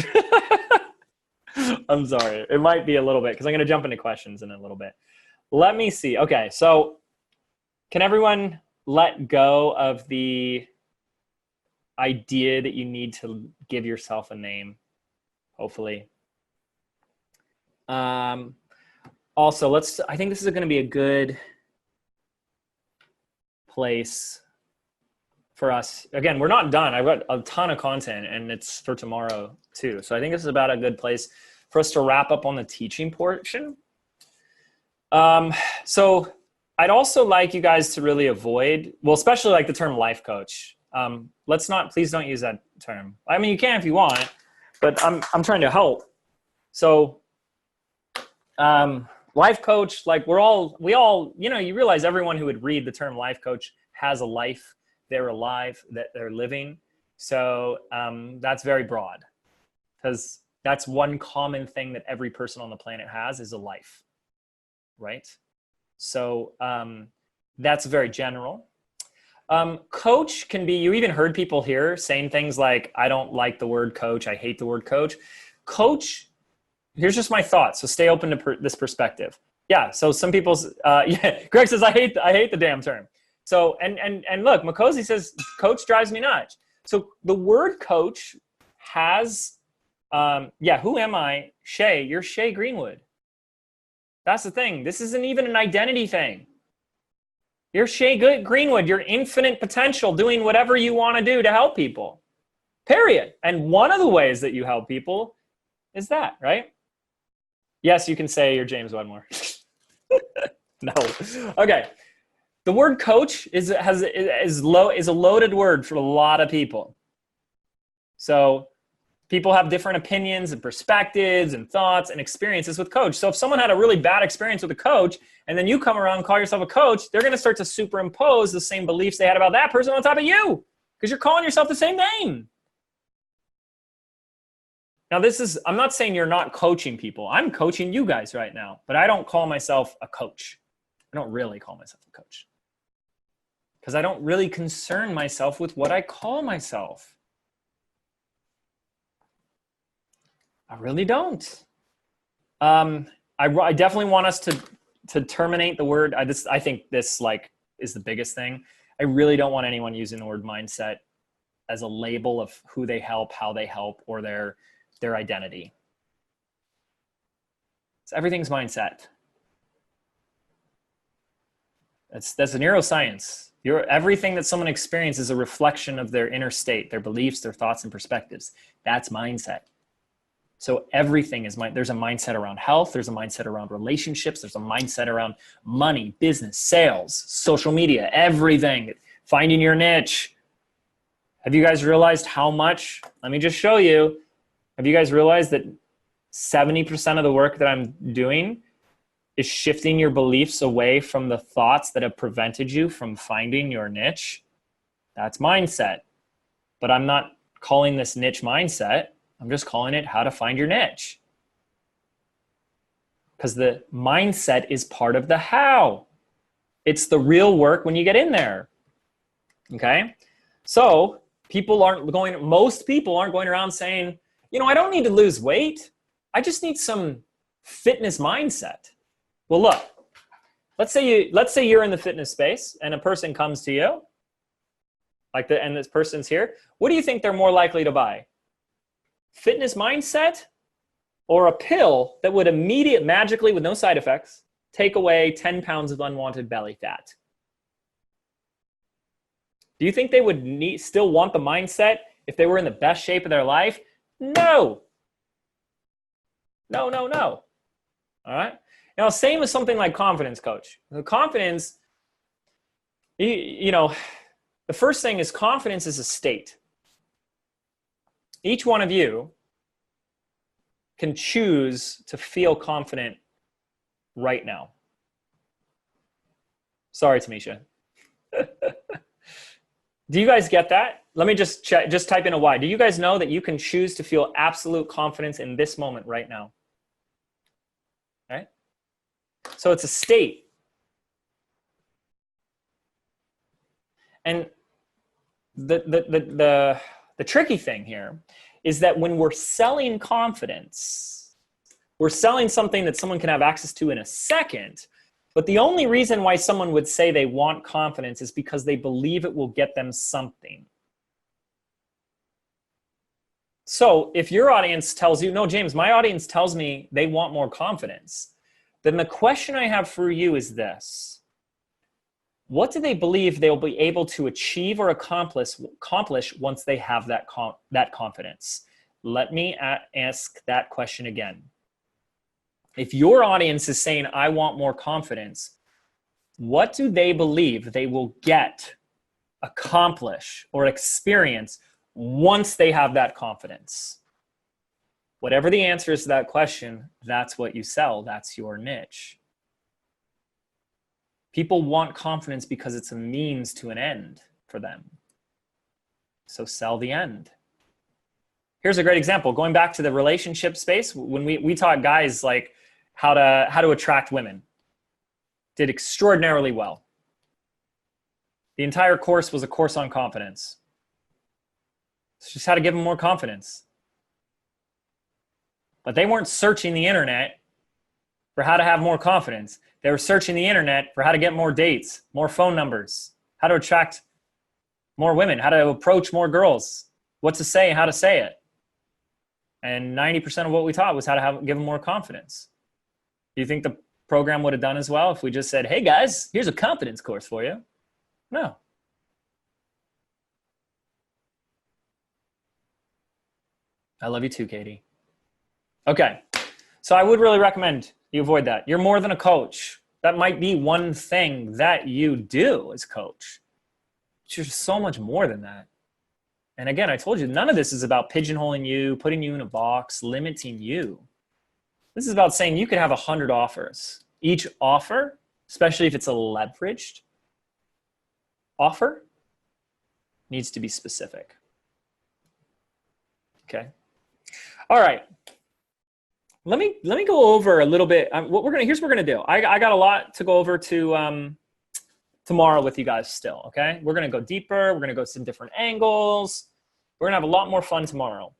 I'm sorry. It might be a little bit because I'm going to jump into questions in a little bit. Let me see. Okay, so can everyone let go of the idea that you need to give yourself a name, hopefully? Also, I think this is going to be a good place for us. Again, we're not done. I've got a ton of content and it's for tomorrow too. So I think this is about a good place for us to wrap up on the teaching portion. So I'd also like you guys to really avoid, well, especially like the term life coach. Please don't use that term. I mean, you can if you want, but I'm trying to help. So, life coach, like we all, you realize everyone who would read the term life coach has a life, they're alive, that they're living. So, that's very broad because that's one common thing that every person on the planet has is a life, right? So, that's very general. Coach can be, you even heard people here saying things like, I don't like the word coach. I hate the word coach. Coach, here's just my thoughts. So stay open to this perspective. Yeah. So some people's, Greg says, I hate the damn term. So, and look, Makosi says, coach drives me nuts. So the word coach has, who am I? Shay, you're Shay Greenwood. That's the thing. This isn't even an identity thing. You're Shay Greenwood. You're infinite potential doing whatever you want to do to help people, period. And one of the ways that you help people is that, right? Yes, you can say you're James Wedmore. No. Okay. The word coach is a loaded word for a lot of people. So people have different opinions and perspectives and thoughts and experiences with coach. So if someone had a really bad experience with a coach and then you come around and call yourself a coach, they're going to start to superimpose the same beliefs they had about that person on top of you because you're calling yourself the same name. Now I'm not saying you're not coaching people. I'm coaching you guys right now, but I don't call myself a coach. I don't really call myself a coach because I don't really concern myself with what I call myself. I really don't. I definitely want us to terminate the word. I think this is the biggest thing. I really don't want anyone using the word mindset as a label of who they help, how they help, or their identity. So everything's mindset. That's a neuroscience. Everything that someone experiences is a reflection of their inner state, their beliefs, their thoughts, and perspectives. That's mindset. So everything is there's a mindset around health. There's a mindset around relationships. There's a mindset around money, business, sales, social media, everything. Finding your niche. Have you guys realized how much? Let me just show you. Have you guys realized that 70% of the work that I'm doing is shifting your beliefs away from the thoughts that have prevented you from finding your niche. That's mindset. But I'm not calling this niche mindset. I'm just calling it how to find your niche. Because the mindset is part of the how. It's the real work when you get in there. Okay? So most people aren't going around saying, I don't need to lose weight. I just need some fitness mindset. Well, look, let's say you're in the fitness space and a person comes to you, and this person's here. What do you think they're more likely to buy? Fitness mindset or a pill that would magically, with no side effects, take away 10 pounds of unwanted belly fat? Do you think they would still want the mindset if they were in the best shape of their life? No. No. All right. Now, same with something like confidence coach. The confidence, the first thing is confidence is a state. Each one of you can choose to feel confident right now. Sorry, Tamisha. Do you guys get that? Let me just type in a Y. Do you guys know that you can choose to feel absolute confidence in this moment right now? Okay? So it's a state. And the tricky thing here is that when we're selling confidence, we're selling something that someone can have access to in a second. But the only reason why someone would say they want confidence is because they believe it will get them something. So if your audience tells you, no, James, my audience tells me they want more confidence, then the question I have for you is this. What do they believe they'll be able to achieve or accomplish once they have that confidence? Let me ask that question again. If your audience is saying, I want more confidence, what do they believe they will get, accomplish, or experience once they have that confidence? Whatever the answer is to that question, that's what you sell. That's your niche. People want confidence because it's a means to an end for them. So sell the end. Here's a great example. Going back to the relationship space, when we taught guys like how to attract women, did extraordinarily well. The entire course was a course on confidence. It's just how to give them more confidence. But they weren't searching the internet for how to have more confidence. They were searching the internet for how to get more dates, more phone numbers, how to attract more women, how to approach more girls, what to say, how to say it. And 90% of what we taught was how to give them more confidence. Do you think the program would have done as well if we just said, hey guys, here's a confidence course for you? No. I love you too, Katie. Okay, so I would really recommend you avoid that. You're more than a coach. That might be one thing that you do as coach. But you're so much more than that. And again, I told you, none of this is about pigeonholing you, putting you in a box, limiting you. This is about saying you could have 100 offers. Each offer, especially if it's a leveraged offer, needs to be specific. Okay. All right. Let me go over a little bit. Here's what we're gonna do. I got a lot to go over to tomorrow with you guys still. Okay. We're gonna go deeper. We're gonna go some different angles. We're gonna have a lot more fun tomorrow.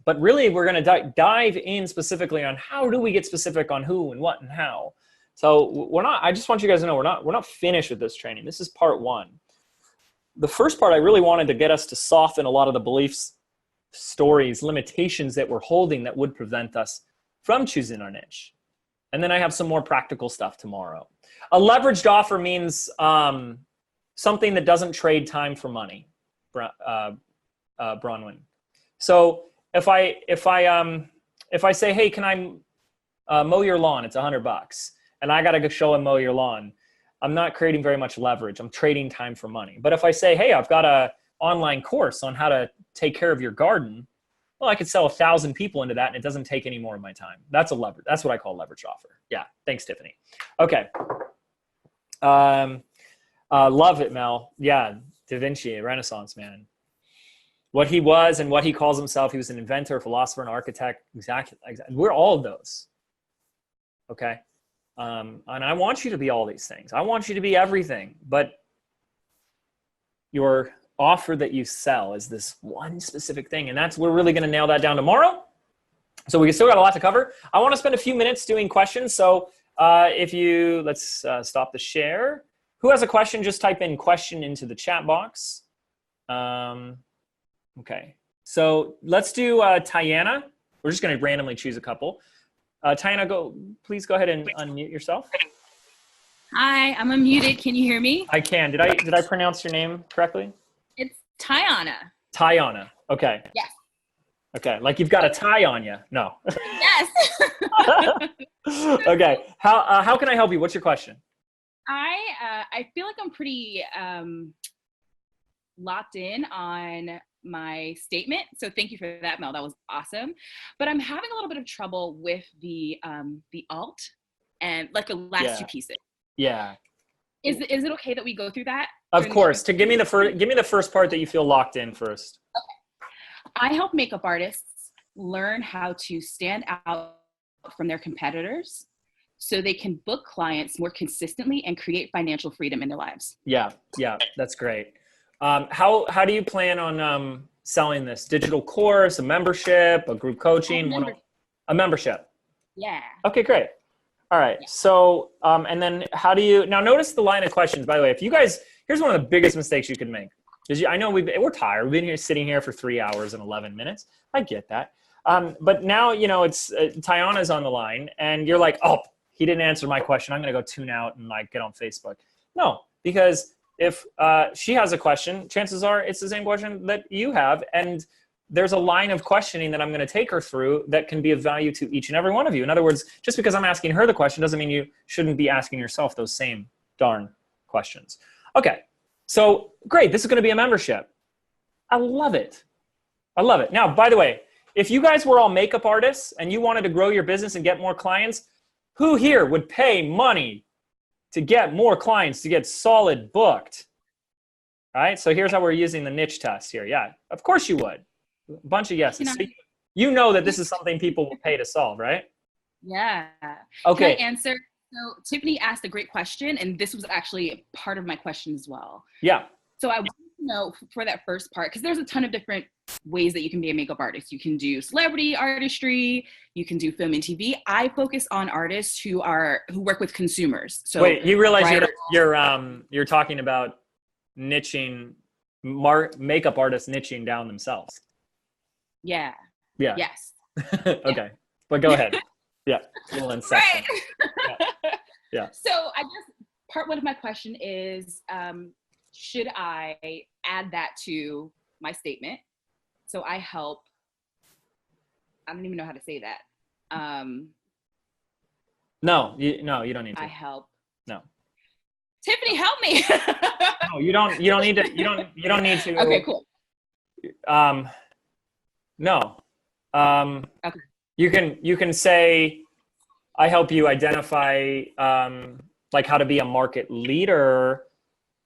But really, we're going to dive in specifically on how do we get specific on who and what and how. So I just want you guys to know we're not finished with this training. This is part one. The first part, I really wanted to get us to soften a lot of the beliefs, stories, limitations that we're holding that would prevent us from choosing our niche. And then I have some more practical stuff tomorrow. A leveraged offer means something that doesn't trade time for money, Bronwyn. So if I say, hey, can I mow your lawn? It's $100, and I got to go show and mow your lawn. I'm not creating very much leverage. I'm trading time for money. But if I say, hey, I've got an online course on how to take care of your garden, well, I could sell 1,000 people into that and it doesn't take any more of my time. That's a leverage. That's what I call leverage offer. Yeah. Thanks, Tiffany. Okay. Love it, Mel. Yeah. Da Vinci, Renaissance man. What he was and what he calls himself. He was an inventor, philosopher, and architect. Exactly. We're all of those. Okay. And I want you to be all these things. I want you to be everything, but your offer that you sell is this one specific thing. And we're really going to nail that down tomorrow. So we still got a lot to cover. I want to spend a few minutes doing questions. So let's stop the share. Who has a question? Just type in question into the chat box. Okay. So let's do Tiana. We're just going to randomly choose a couple. Tiana, please go ahead and unmute yourself. Hi, I'm unmuted. Can you hear me? I can. Did I pronounce your name correctly? It's Tiana. Tiana. Okay. Yes. Okay. Like you've got a tie on you. No. Yes. Okay. How can I help you? What's your question? I feel like I'm pretty locked in on my statement. So thank you for that, Mel. That was awesome. But I'm having a little bit of trouble with the alt and like the last two pieces. Yeah. Is it okay that we go through that? Of course. Give me the first part that you feel locked in first. Okay. I help makeup artists learn how to stand out from their competitors so they can book clients more consistently and create financial freedom in their lives. Yeah, that's great. How do you plan on selling this? Digital course, a membership, a group coaching? A membership. Yeah. Okay, great. All right. Yeah. So, and then how do you, now notice the line of questions, by the way, if you guys, here's one of the biggest mistakes you could make. Because I know we're tired. We've been sitting here for 3 hours and 11 minutes. I get that. But now, it's Tiana's on the line and you're like, oh, he didn't answer my question. I'm going to go tune out and like get on Facebook. No, because if she has a question, chances are it's the same question that you have. And there's a line of questioning that I'm going to take her through that can be of value to each and every one of you. In other words, just because I'm asking her the question doesn't mean you shouldn't be asking yourself those same darn questions. Okay, so great. This is going to be a membership. I love it. I love it. Now, by the way, if you guys were all makeup artists and you wanted to grow your business and get more clients, who here would pay money to get more clients, to get solid booked? All right, so here's how we're using the niche test here. Yeah, of course you would. A bunch of yeses. So you know that this is something people will pay to solve, right? Yeah. Okay. Can I answer? So Tiffany asked a great question, and this was actually part of my question as well. Yeah. So I want to know for that first part, because there's a ton of different ways that you can be a makeup artist. You can do celebrity artistry, you can do film and TV. I focus on artists who work with consumers. So wait, you realize you're talking about niching, makeup artists niching down themselves. Yeah. Yeah. Yes. Okay. Yeah. But go ahead. Yeah. Right. Yeah. So I guess part one of my question is, should I add that to my statement? So I don't even know how to say that. No, you don't need to. I help. No. Tiffany, help me. No, you don't need to. You don't need to. Okay, cool. No. Okay. You can say, I help you identify like how to be a market leader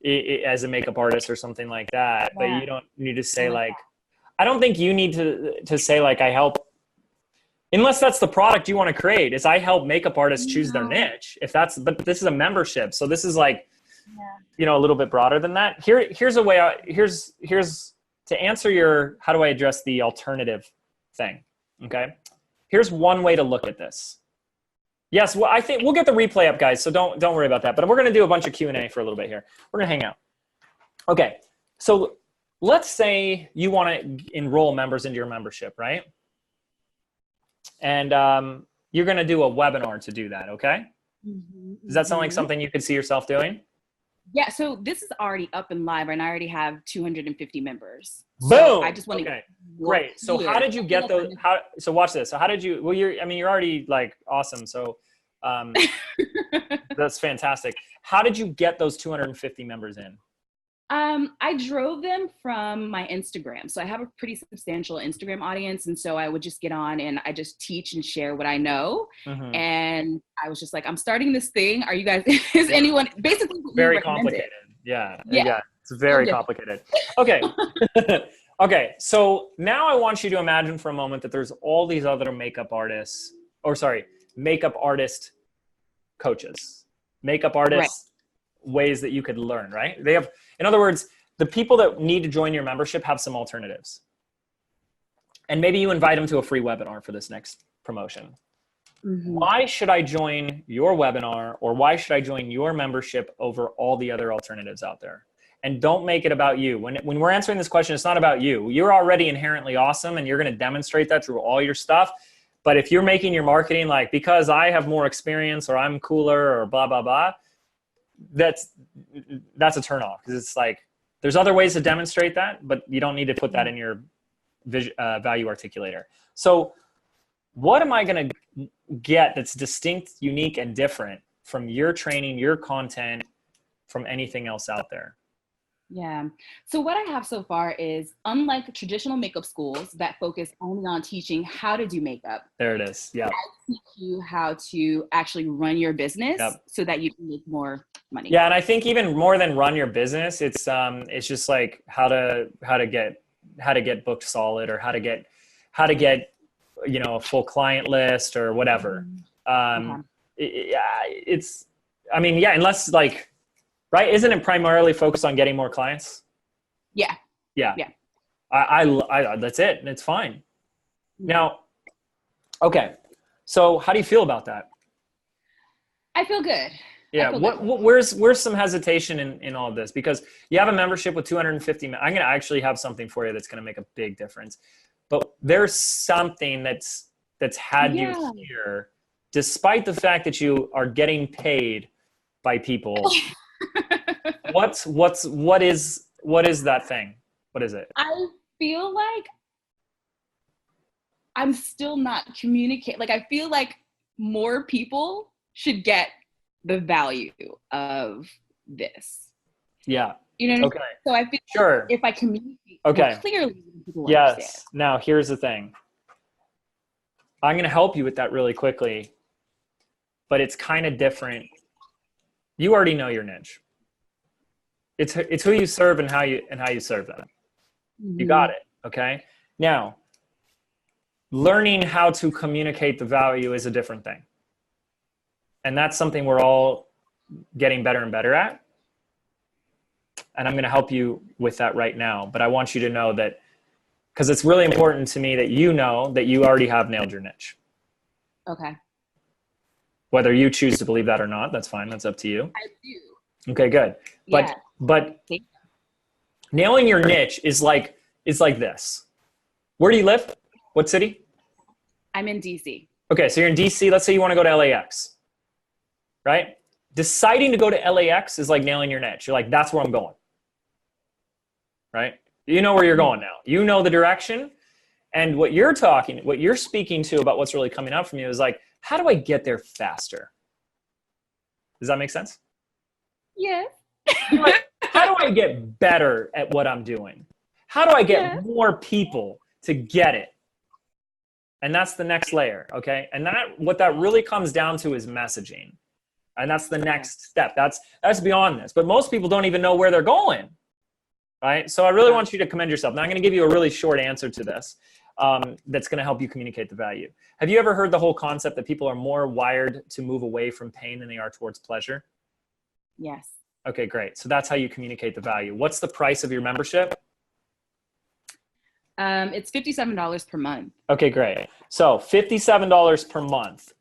as a makeup artist or something like that. Yeah. But you don't need to say like, I don't think you need to say like, I help, unless that's the product you want to create, is I help makeup artists choose their niche. But this is a membership. So this is like, a little bit broader than that. Here's a way, here's to answer your, how do I address the alternative thing? Okay. Here's one way to look at this. Yes. Well, I think we'll get the replay up, guys. So don't worry about that, but we're going to do a bunch of Q&A for a little bit here. We're going to hang out. Okay. So let's say you want to enroll members into your membership, right? And you're going to do a webinar to do that. Okay. Mm-hmm. Does that sound like something you could see yourself doing? Yeah, so this is already up and live, and I already have 250 members. Boom! So I just want to. Okay, great. So how did you get those? So watch this. So how did you? Well, you're already like awesome. So that's fantastic. How did you get those 250 members in? I drove them from my Instagram. So I have a pretty substantial Instagram audience. And so I would just get on and I just teach and share what I know. Mm-hmm. And I was just like, I'm starting this thing. Are you guys, is anyone basically Very complicated? Yeah. It's very complicated. Okay. Okay. So now I want you to imagine for a moment that there's all these other makeup artists, makeup artist coaches, makeup artists ways that you could learn, right? They have, in other words, the people that need to join your membership have some alternatives. And maybe you invite them to a free webinar for this next promotion. Mm-hmm. Why should I join your webinar, or why should I join your membership over all the other alternatives out there? And don't make it about you. When we're answering this question, it's not about you. You're already inherently awesome, and you're going to demonstrate that through all your stuff. But if you're making your marketing like, because I have more experience, or I'm cooler, or blah, blah, blah, that's a turnoff, because it's like, there's other ways to demonstrate that, but you don't need to put that in your value articulator. So what am I going to get that's distinct, unique, and different from your training, your content, from anything else out there? Yeah. So what I have so far is, unlike traditional makeup schools that focus only on teaching how to do makeup. There it is. Yeah. I teach you how to actually run your business so that you can make more money. Yeah. And I think even more than run your business, it's just like how to get booked solid, or how to get, a full client list or whatever. Unless like, right? Isn't it primarily focused on getting more clients? Yeah. I that's it. It's fine. Now, okay. So how do you feel about that? I feel good. Yeah. Where's some hesitation in all of this? Because you have a membership with 250. I'm going to actually have something for you that's going to make a big difference. But there's something that's had you here, despite the fact that you are getting paid by people. What is that thing? What is it? I feel like I'm still not communicating. Like, I feel like more people should get the value of this. Yeah. You know what I mean? So I feel like if I communicate more clearly, people understand. Now here's the thing. I'm going to help you with that really quickly, but it's kind of different. You already know your niche. It's who you serve and how you serve them. Mm-hmm. You got it. Okay. Now, learning how to communicate the value is a different thing. And that's something we're all getting better and better at. And I'm going to help you with that right now. But I want you to know that, because it's really important to me that you know that you already have nailed your niche. Okay. Whether you choose to believe that or not, that's fine. That's up to you. I do. Okay, good. But nailing your niche is like this. Where do you live? What city? I'm in DC. Okay, so you're in DC. Let's say you want to go to LAX, right? Deciding to go to LAX is like nailing your niche. You're like, that's where I'm going, right? You know where you're going now. You know the direction. And what you're speaking to about what's really coming up from you is like, how do I get there faster? Does that make sense? Yes. How do I get better at what I'm doing? How do I get more people to get it? And that's the next layer, okay? And what that really comes down to is messaging. And that's the next step. That's beyond this. But most people don't even know where they're going, right? So I really want you to commend yourself. Now I'm going to give you a really short answer to this that's going to help you communicate the value. Have you ever heard the whole concept that people are more wired to move away from pain than they are towards pleasure? Yes. Okay, great. So that's how you communicate the value. What's the price of your membership? It's $57 per month. Okay, great. So $57 per month.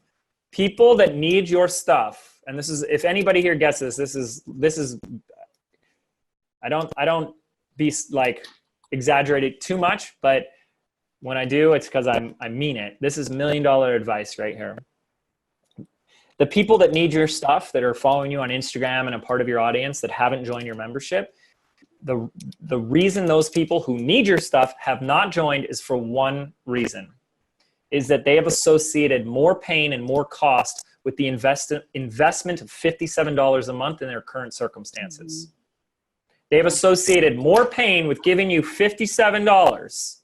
People that need your stuff, and this is, if anybody here gets this is, I don't be like exaggerated too much, but when I do, it's because I mean it. This is $1 million advice right here. The people that need your stuff, that are following you on Instagram and a part of your audience that haven't joined your membership, the reason those people who need your stuff have not joined is for one reason, is that they have associated more pain and more cost with the investment of $57 a month in their current circumstances. Mm-hmm. They've associated more pain with giving you $57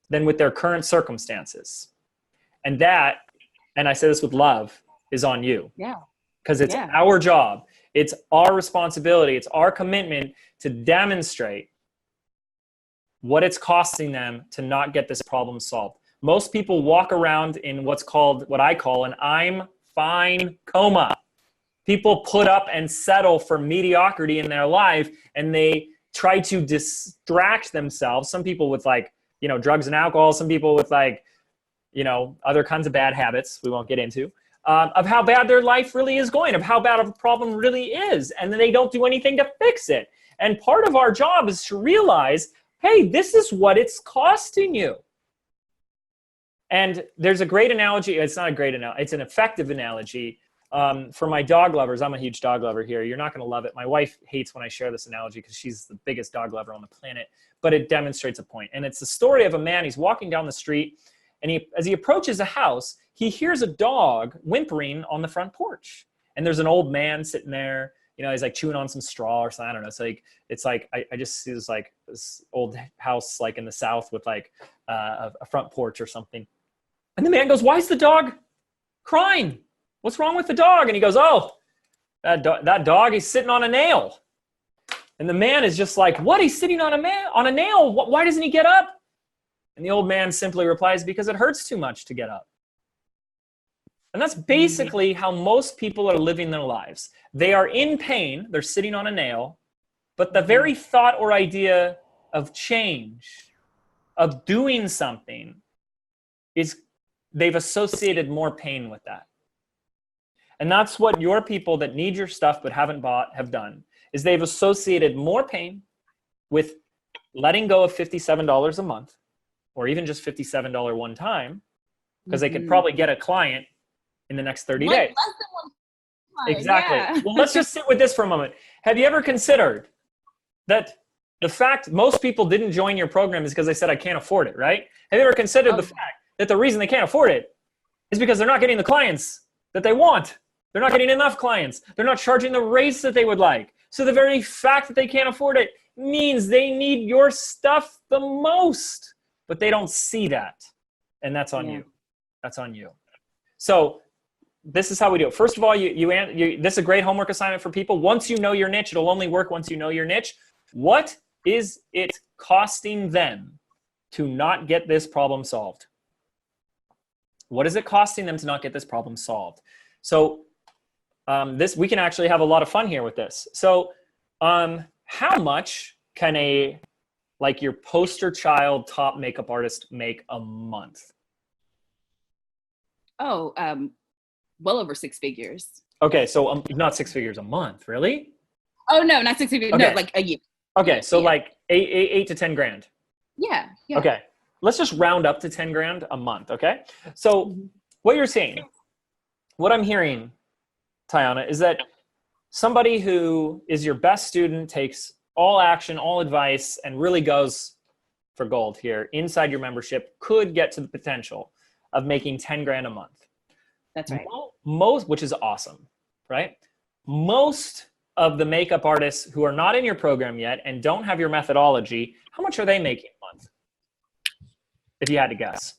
than with their current circumstances. And that, and I say this with love, is on you. Yeah. Because it's our job. It's our responsibility. It's our commitment to demonstrate what it's costing them to not get this problem solved. Most people walk around in what I call an I'm fine coma. People put up and settle for mediocrity in their life, and they try to distract themselves. Some people with drugs and alcohol, some people with other kinds of bad habits we won't get into, of how bad their life really is going, of how bad of a problem really is, and then they don't do anything to fix it. And part of our job is to realize, hey, this is what it's costing you. And there's a great analogy. It's not a great analogy. It's an effective analogy. For my dog lovers, I'm a huge dog lover here. You're not going to love it. My wife hates when I share this analogy because she's the biggest dog lover on the planet, but it demonstrates a point. And it's the story of a man. He's walking down the street, and as he approaches a house, he hears a dog whimpering on the front porch. And there's an old man sitting there. He's like chewing on some straw or something. I don't know. It's like I just see this old house in the South with a front porch or something. And the man goes, "Why is the dog crying? What's wrong with the dog?" And he goes, "Oh, that dog, he's sitting on a nail." And the man is just like, "What? He's sitting on a nail? Why doesn't he get up?" And the old man simply replies, "Because it hurts too much to get up." And that's basically how most people are living their lives. They are in pain. They're sitting on a nail. But the very thought or idea of change, of doing something, they've associated more pain with that. And that's what your people that need your stuff but haven't bought have done, is they've associated more pain with letting go of $57 a month, or even just $57 one time, because they could probably get a client in the next 30 days. Less than one time. Exactly. Yeah. Well, let's just sit with this for a moment. Have you ever considered that the fact most people didn't join your program is because they said, "I can't afford it," right? Have you ever considered the fact that the reason they can't afford it is because they're not getting the clients that they want? They're not getting enough clients. They're not charging the rates that they would like. So the very fact that they can't afford it means they need your stuff the most, but they don't see that. And that's on you. That's on you. So this is how we do it. First of all, this is a great homework assignment for people. Once you know your niche, it'll only work once you know your niche. What is it costing them to not get this problem solved? What is it costing them to not get this problem solved? So we can actually have a lot of fun here with this. So how much can your poster child top makeup artist make a month? Oh, well over 6 figures. Okay, so not 6 figures a month, really? Oh no, not 6 figures. Okay. No, like a year. Okay, so eight to 10 grand. Yeah. Okay, let's just round up to 10 grand a month. Okay, so what you're saying, what I'm hearing, Tiana, is that somebody who is your best student takes all action, all advice, and really goes for gold here inside your membership could get to the potential of making 10 grand a month. That's right. Which is awesome, right? Most of the makeup artists who are not in your program yet and don't have your methodology, how much are they making a month? If you had to guess.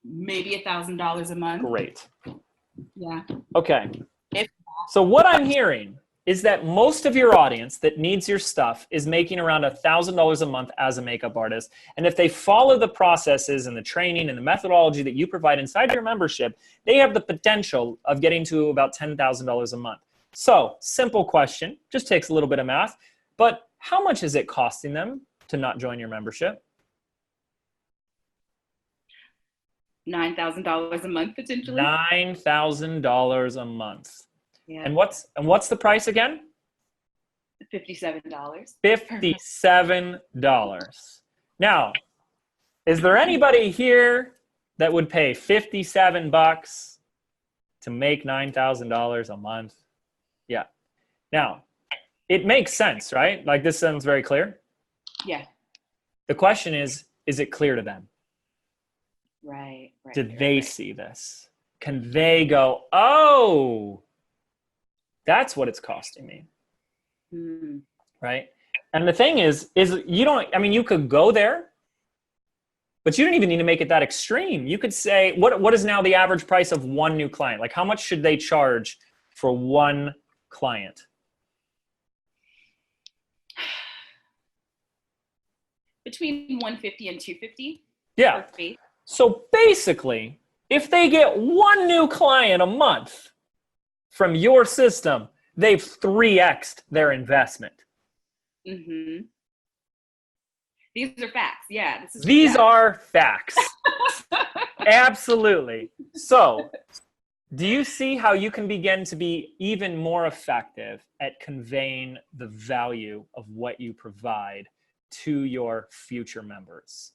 Maybe $1,000 a month. Great. Yeah. Okay. So what I'm hearing is that most of your audience that needs your stuff is making around $1,000 a month as a makeup artist. And if they follow the processes and the training and the methodology that you provide inside your membership, they have the potential of getting to about $10,000 a month. So simple question, just takes a little bit of math, but how much is it costing them to not join your membership? $9,000 a month potentially. $9,000 a month. Yeah. And what's the price again? $57. $57. Now, is there anybody here that would pay $57 to make $9,000 a month? Yeah. Now, it makes sense, right? Like this sounds very clear. Yeah. The question is it clear to them? Right. Did they see this? Can they go, "Oh, That's what it's costing me. Mm. Right. And the thing is you don't, I mean, you could go there, but you don't even need to make it that extreme. You could say, what is now the average price of one new client? Like, how much should they charge for one client? Between 150 and 250. Yeah. So basically, if they get one new client a month from your system, they've 3x'd their investment. Mm-hmm. These are facts. Yeah. These are facts. Absolutely. So, do you see how you can begin to be even more effective at conveying the value of what you provide to your future members?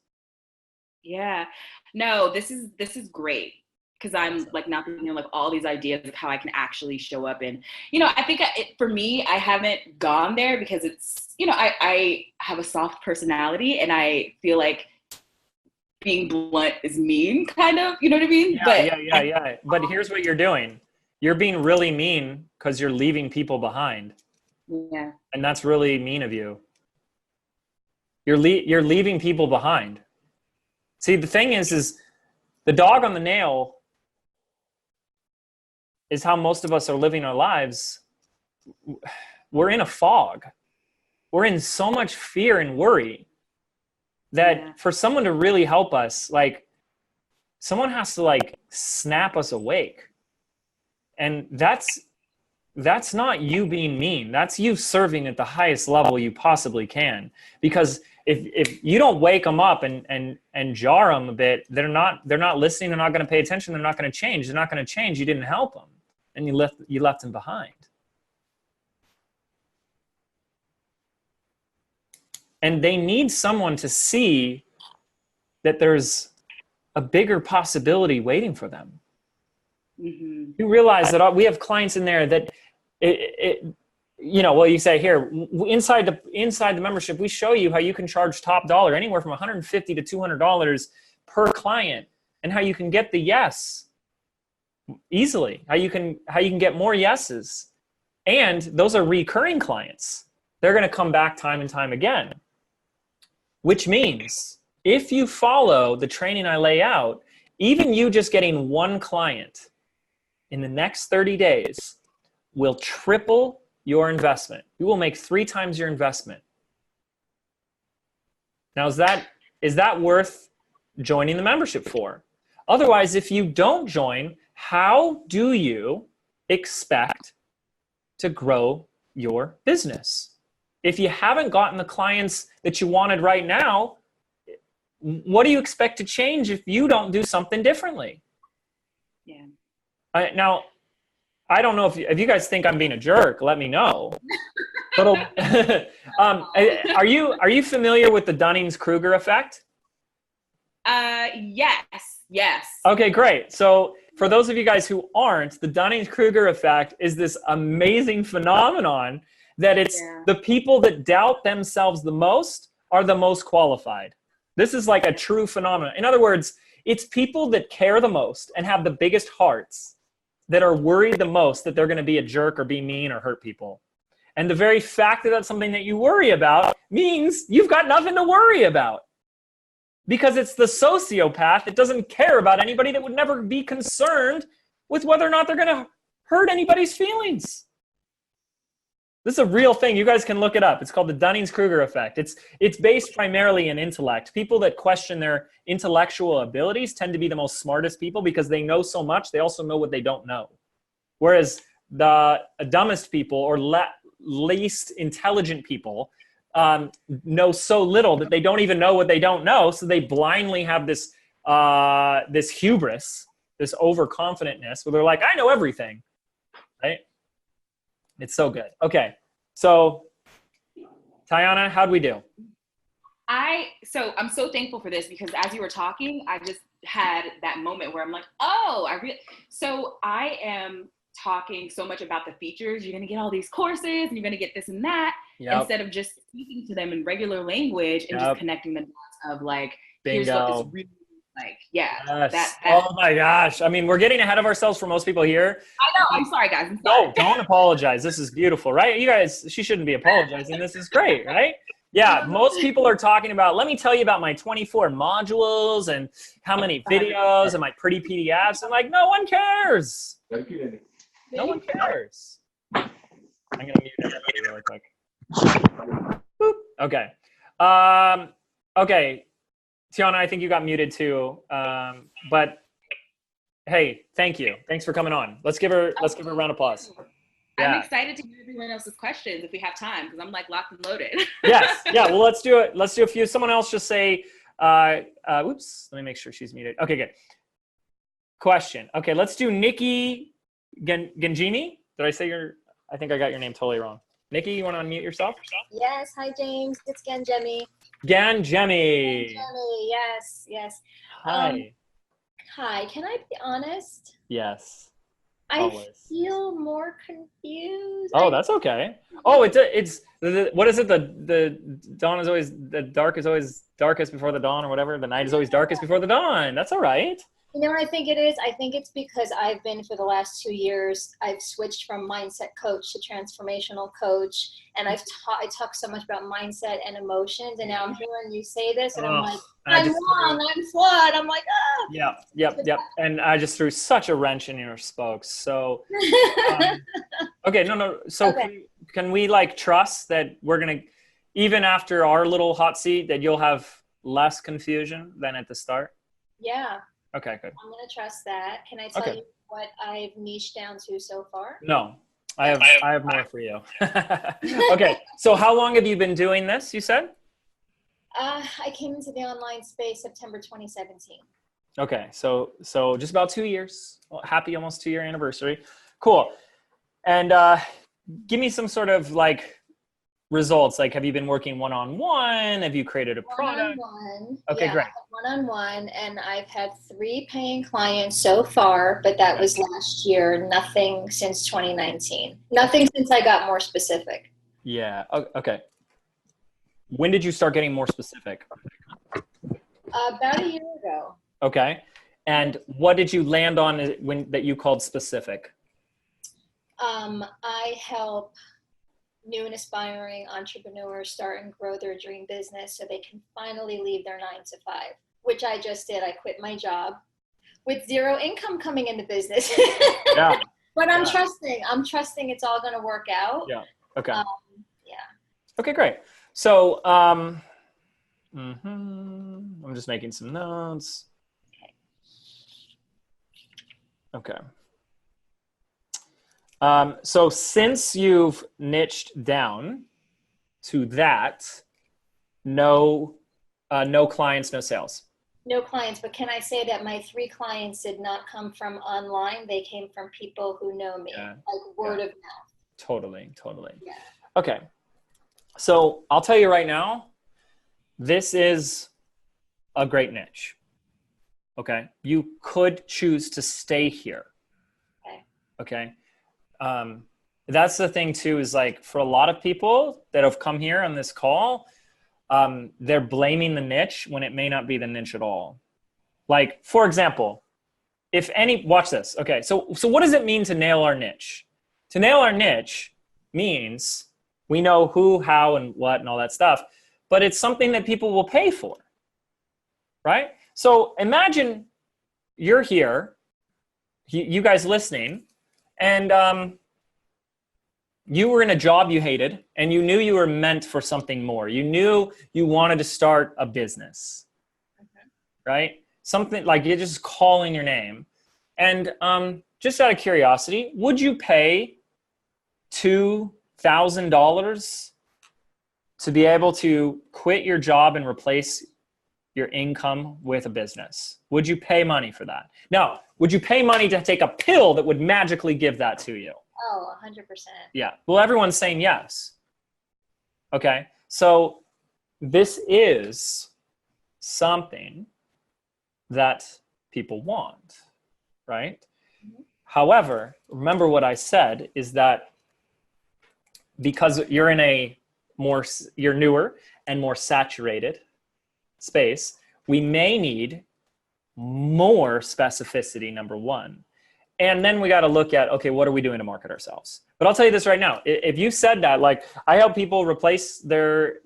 Yeah. No, this is great, because I'm like now thinking of like all these ideas of how I can actually show up. And, I think for me, I haven't gone there because it's, I have a soft personality, and I feel like being blunt is mean, kind of, you know what I mean? Yeah. But here's what you're doing. You're being really mean because you're leaving people behind. Yeah. And that's really mean of you. You're leaving people behind. See, the thing is the dog on the nail is how most of us are living our lives. We're in a fog. We're in so much fear and worry that for someone to really help us, like, someone has to like snap us awake. And that's not you being mean. That's you serving at the highest level you possibly can. Because if you don't wake them up and jar them a bit, they're not listening. They're not going to pay attention. They're not going to change. They're not going to change. You didn't help them, and you left them behind. And they need someone to see that there's a bigger possibility waiting for them. Mm-hmm. You realize that we have clients in there that you say here, inside the membership, we show you how you can charge top dollar, anywhere from $150 to $200 per client, and how you can get the yes easily, how you can get more yeses. And those are recurring clients. They're going to come back time and time again, which means if you follow the training I lay out, even you just getting one client in the next 30 days will triple your investment. You will make 3 times your investment. Now, is that worth joining the membership for? Otherwise, if you don't join, how do you expect to grow your business? If you haven't gotten the clients that you wanted right now, what do you expect to change if you don't do something differently? Yeah. Now, I don't know if you guys think I'm being a jerk. Let me know. But are you familiar with the Dunning-Kruger effect? Yes. Okay, great. So for those of you guys who aren't, the Dunning-Kruger effect is this amazing phenomenon that it's the people that doubt themselves the most are the most qualified. This is like a true phenomenon. In other words, it's people that care the most and have the biggest hearts that are worried the most that they're going to be a jerk or be mean or hurt people. And the very fact that that's something that you worry about means you've got nothing to worry about. Because it's the sociopath that doesn't care about anybody, that would never be concerned with whether or not they're going to hurt anybody's feelings. This is a real thing. You guys can look it up. It's called the Dunning-Kruger effect. It's based primarily in intellect. People that question their intellectual abilities tend to be the most smartest people because they know so much. They also know what they don't know. Whereas the dumbest people or least intelligent people know so little that they don't even know what they don't know. So they blindly have this hubris, this overconfidentness where they're like, I know everything, right? It's so good. Okay. So Tayana, how'd we do? So I'm so thankful for this, because as you were talking, I just had that moment where I'm like, oh, so I am talking so much about the features. You're going to get all these courses and you're going to get this and that, instead of just speaking to them in regular language and just connecting the dots of like, Bingo. here's what this really looks Like, yeah, Yes. that. Oh my gosh. I mean, we're getting ahead of ourselves for most people here. I know. I'm sorry, guys. I'm sorry. No, don't apologize. This is beautiful, right? You guys, she shouldn't be apologizing. This is great, right? Yeah, most people are talking about, let me tell you about my 24 modules and how many videos and my pretty PDFs. And like, no one cares. No one cares. I'm going to mute everybody really quick. Boop. Okay. Okay. Tiana, I think you got muted too. But hey, thank you. Thanks for coming on. Let's give her a round of applause. I'm Yeah. excited to hear everyone else's questions if we have time, because I'm like locked and loaded. Yes. Yeah. Well, let's do it. Let's do a few. Someone else just say, whoops, let me make sure she's muted. Okay, good. Question. Okay, let's do Nikki Gangini. Did I say I think I got your name totally wrong. Nikki, you want to unmute yourself? Yes, hi James, it's Ganjemi. Ganjemi. Yes. Hi. Hi, can I be honest? Yes. I Always. feel more confused. Oh, that's okay. Oh, it's what is it? The dawn is always, the dark is always darkest before the dawn, or whatever. The night is always darkest before the dawn. That's all right. You know what I think it is? I think it's because I've been, for the last 2 years, I've switched from mindset coach to transformational coach, and I talk so much about mindset and emotions, and now I'm hearing you say this, and I'm like, I'm wrong, I'm flawed. I'm like, ah. Yep. And I just threw such a wrench in your spokes. So, okay, no. So Okay. can we like trust that we're gonna, even after our little hot seat, that you'll have less confusion than at the start? Yeah, Okay, good. I'm gonna trust that. Can I tell you what I've niched down to so far? No, I have more for you. Okay, so how long have you been doing this, you said? I came into the online space September 2017. Okay, so just about 2 years. Well, happy almost 2 year anniversary. Cool. And give me some sort of like results. Like, have you been working one-on-one? Have you created a product? One-on-one. Okay, Yeah, great. one-on-one, and I've had 3 paying clients so far, but that was last year. Nothing since 2019. Nothing since I got more specific. Yeah. Okay. When did you start getting more specific? About a year ago. Okay. And what did you land on that you called specific? I help new and aspiring entrepreneurs start and grow their dream business so they can finally leave their 9-to-5, which I just did. I quit my job with 0 income coming into business. Yeah. But I'm trusting it's all going to work out. Yeah. Okay. Yeah. Okay, great. So, I'm just making some notes. Okay. So since you've niched down to that, no clients, no sales. No clients, but can I say that my 3 clients did not come from online? They came from people who know me, like word of mouth. Totally. Yeah. Okay. So I'll tell you right now, this is a great niche. Okay. You could choose to stay here. Okay. That's the thing too, is like, for a lot of people that have come here on this call, they're blaming the niche when it may not be the niche at all. Like, for example, watch this. Okay. So what does it mean to nail our niche? To nail our niche means we know who, how, and what, and all that stuff, but it's something that people will pay for, right? So imagine you're here, you guys listening, and you were in a job you hated, and you knew you were meant for something more. You knew you wanted to start a business, right? Something like you're just calling your name. And just out of curiosity, would you pay $2,000 to be able to quit your job and replace your income with a business? Would you pay money for that? Now, would you pay money to take a pill that would magically give that to you? Oh, 100%. Yeah. Well, everyone's saying yes. Okay. So this is something that people want, right? Mm-hmm. However, remember what I said is that because you're in you're newer and more saturated space, we may need more specificity, number one. And then we got to look at, okay, what are we doing to market ourselves? But I'll tell you this right now. If you said that, like, I help people replace their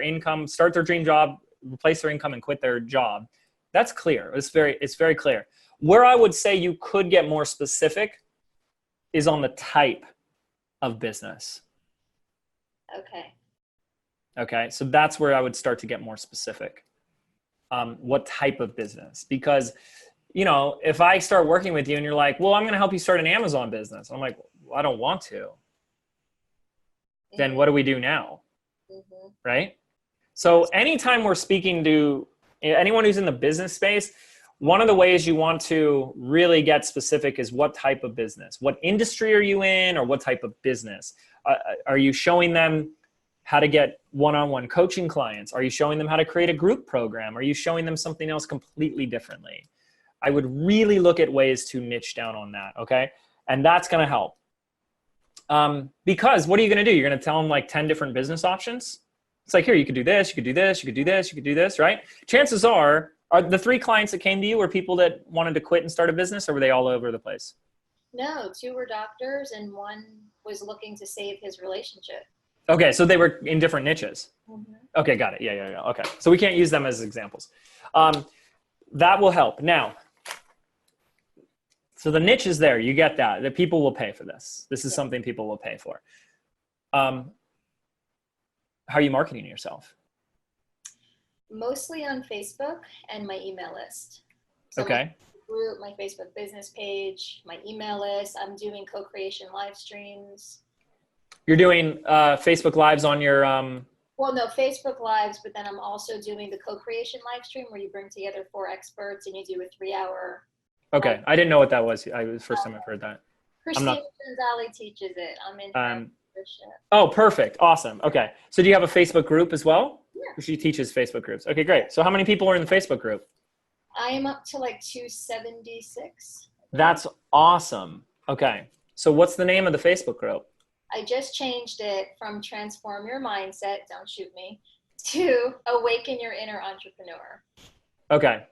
income, start their dream job, replace their income and quit their job. That's clear. It's very clear. Where I would say you could get more specific is on the type of business. Okay. So that's where I would start to get more specific. What type of business? Because, you know, if I start working with you and you're like, well, I'm going to help you start an Amazon business. I'm like, well, I don't want to. Then what do we do now? Right? So anytime we're speaking to anyone who's in the business space, one of the ways you want to really get specific is what type of business. What industry are you in, or what type of business? Are you showing them how to get one-on-one coaching clients? Are you showing them how to create a group program? Are you showing them something else completely differently? I would really look at ways to niche down on that, okay? And that's going to help. Because what are you going to do? You're going to tell them like 10 different business options? It's like, here, you could do this, you could do this, you could do this, you could do this, right? Chances are the 3 clients that came to you were people that wanted to quit and start a business, or were they all over the place? No, 2 were doctors and 1 was looking to save his relationship. Okay, so they were in different niches. Okay, got it. Yeah. Okay, so we can't use them as examples. That will help. Now, so the niche is there. You get that. The people will pay for this. This is something people will pay for. How are you marketing yourself? Mostly on Facebook and my email list. So Okay. My group, my Facebook business page, my email list. I'm doing co-creation live streams. You're doing Facebook Lives on your... Well, no, Facebook Lives, but then I'm also doing the co-creation live stream where you bring together 4 experts and you do a 3-hour. Okay, I didn't know what that was. It was the first time I've heard that. Christine Gonzalez teaches it. I'm in membership. Oh, perfect. Awesome. Okay. So do you have a Facebook group as well? Yeah. She teaches Facebook groups. Okay, great. So how many people are in the Facebook group? I am up to like 276. That's awesome. Okay. So what's the name of the Facebook group? I just changed it from Transform Your Mindset, don't shoot me, to Awaken Your Inner Entrepreneur. Okay.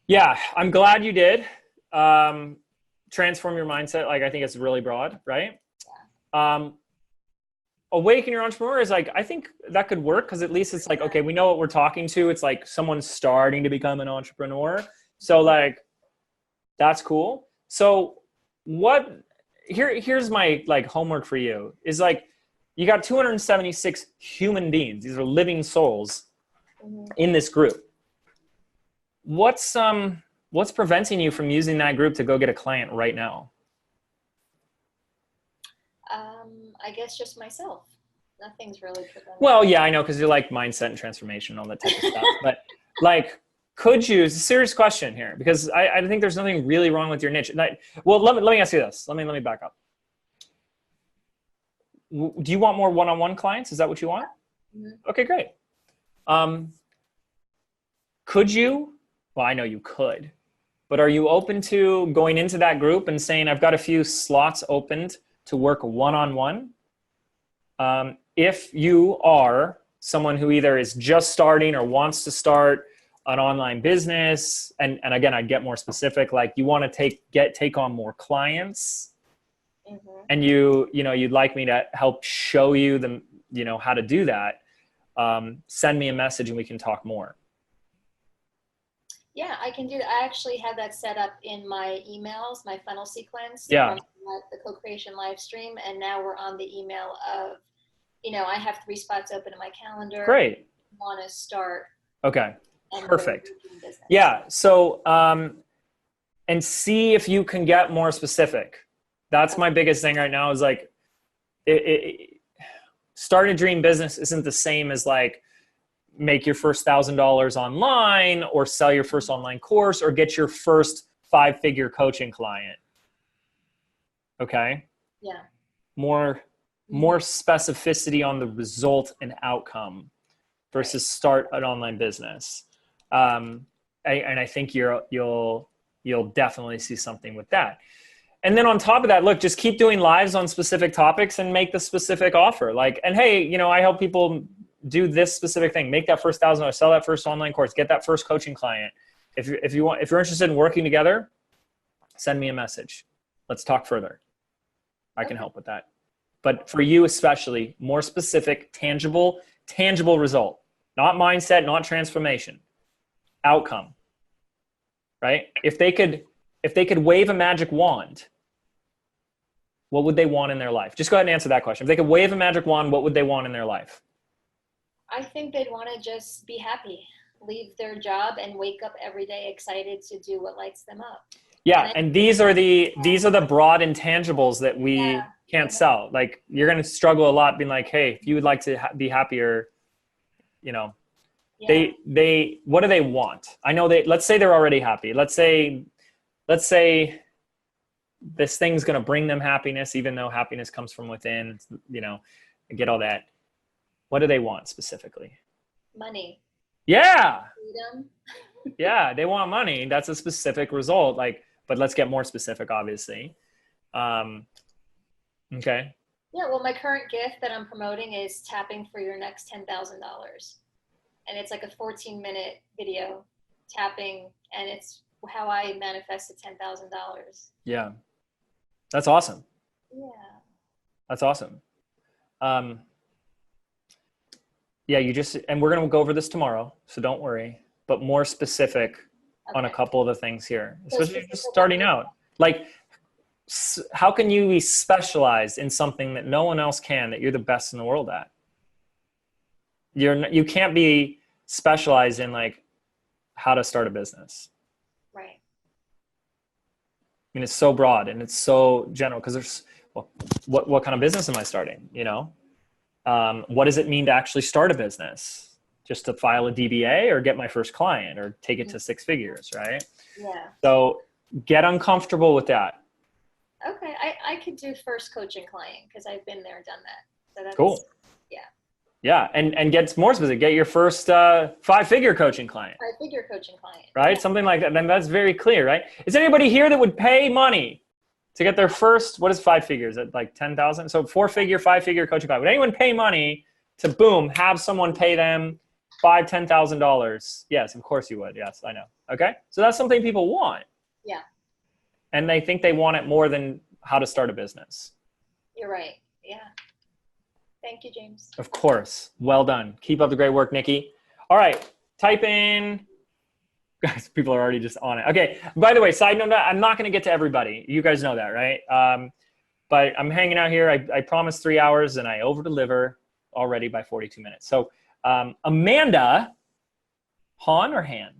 Yeah, I'm glad you did. Transform Your Mindset. Like, I think it's really broad, right? Yeah. Awaken Your Entrepreneur is like, I think that could work, because at least it's like, okay, we know what we're talking to. It's like someone starting to become an entrepreneur. So like, that's cool. So here's my like homework for you is like, you got 276 human beings. These are living souls in this group. What's preventing you from using that group to go get a client right now? I guess just myself. Nothing's really preventing. Well, yeah, I know, because you like mindset and transformation and all that type of stuff. But like, could you, it's a serious question here, because I think there's nothing really wrong with your niche. Well, let me ask you this. Let me back up. Do you want more one-on-one clients? Is that what you want? Mm-hmm. Okay, great. Could you, well, I know you could, but are you open to going into that group and saying, I've got a few slots opened to work one-on-one? If you are someone who either is just starting or wants to start an online business, and again, I'd get more specific, like you want to take on more clients, and you'd like me to help show you them, how to do that, send me a message and we can talk more. Yeah, I can do that. I actually have that set up in my emails, my funnel sequence. Yeah. From the co-creation live stream, and now we're on the email of, I have 3 spots open in my calendar. Great. Want to start. Okay. Perfect. Yeah. So, and see if you can get more specific. That's my biggest thing right now is like, start a dream business isn't the same as like make your first $1,000 online or sell your first online course or get your first 5-figure coaching client. Okay. Yeah. More specificity on the result and outcome versus start an online business. And I think you'll definitely see something with that. And then on top of that, look, just keep doing lives on specific topics and make the specific offer. Like, and hey, I help people do this specific thing, make that first $1,000, sell that first online course, get that first coaching client. If you're interested in working together, send me a message. Let's talk further. I can help with that. But for you especially, more specific, tangible result, not mindset, not transformation, outcome, right? If they could wave a magic wand, what would they want in their life? Just go ahead and answer that question. If they could wave a magic wand, what would they want in their life? I think they'd want to just be happy, leave their job and wake up every day excited to do what lights them up. Yeah, and these are the broad intangibles that we can't sell. Like, you're going to struggle a lot being like, hey, if you would like to be happier, you know, they what do they want? I know let's say they're already happy. Let's say this thing's going to bring them happiness, even though happiness comes from within, you know, I get all that. What do they want specifically? Money. Yeah. Freedom. Yeah, they want money. That's a specific result. Like, but let's get more specific, obviously. Okay. Yeah, well, my current gift that I'm promoting is tapping for your next $10,000. And it's like a 14-minute video tapping, and it's how I manifested $10,000. Yeah. That's awesome. Yeah. That's awesome. Yeah, and we're going to go over this tomorrow, so don't worry, but more specific on a couple of the things here, especially just starting out. Like, how can you be specialized in something that no one else can, that you're the best in the world at? You can't be specialized in like how to start a business. Right. I mean, it's so broad and it's so general, because there's, well, what kind of business am I starting? You know, what does it mean to actually start a business? Just to file a DBA or get my first client or take it to 6 figures, right? Yeah. So get uncomfortable with that. Okay, I could do first coaching client because I've been there, done that. So that's Cool. Yeah. Yeah, and get more specific. Get your first 5-figure coaching client. 5-figure coaching client. Right? Yeah. Something like that. Then that's very clear, right? Is anybody here that would pay money to get their first, what is 5 figures? At like 10,000? So 4-figure, 5-figure coaching client. Would anyone pay money to, boom, have someone pay them $5,000, $10,000? Yes, of course you would. Yes, I know. Okay? So that's something people want. Yeah. And they think they want it more than how to start a business. You're right. Yeah. Thank you, James. Of course. Well done. Keep up the great work, Nikki. All right. Type in. Guys, people are already just on it. Okay. By the way, side note, I'm not going to get to everybody. You guys know that, right? But I'm hanging out here. I promised 3 hours and I over-deliver already by 42 minutes. So Amanda, Han or Han?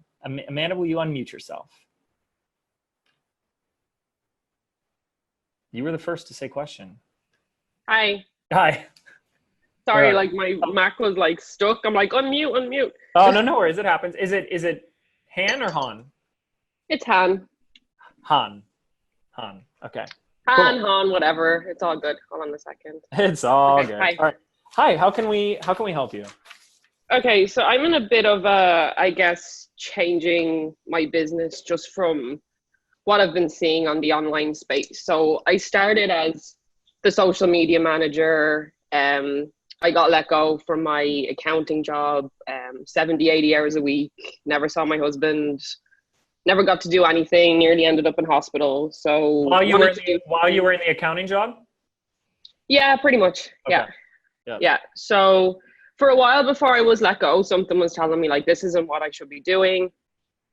Amanda, will you unmute yourself? You were the first to say question. Hi. Hi. Sorry, like my Mac was like stuck. I'm like, unmute. Oh, no worries. It happens. Is it Han or Han? It's Han. Han. Okay. Han, Cool. Han, whatever. It's all good. Hold on a second. It's all Okay, good. hi. All right. Hi. How can we help you? Okay, so I'm in a bit of I guess, changing my business just from what I've been seeing on the online space. So I started as the social media manager. I got let go from my accounting job, 70, 80 hours a week, never saw my husband, never got to do anything, nearly ended up in hospital. So While you were in the accounting job? Yeah, pretty much. Okay. Yeah. So for a while before I was let go, something was telling me like, this isn't what I should be doing.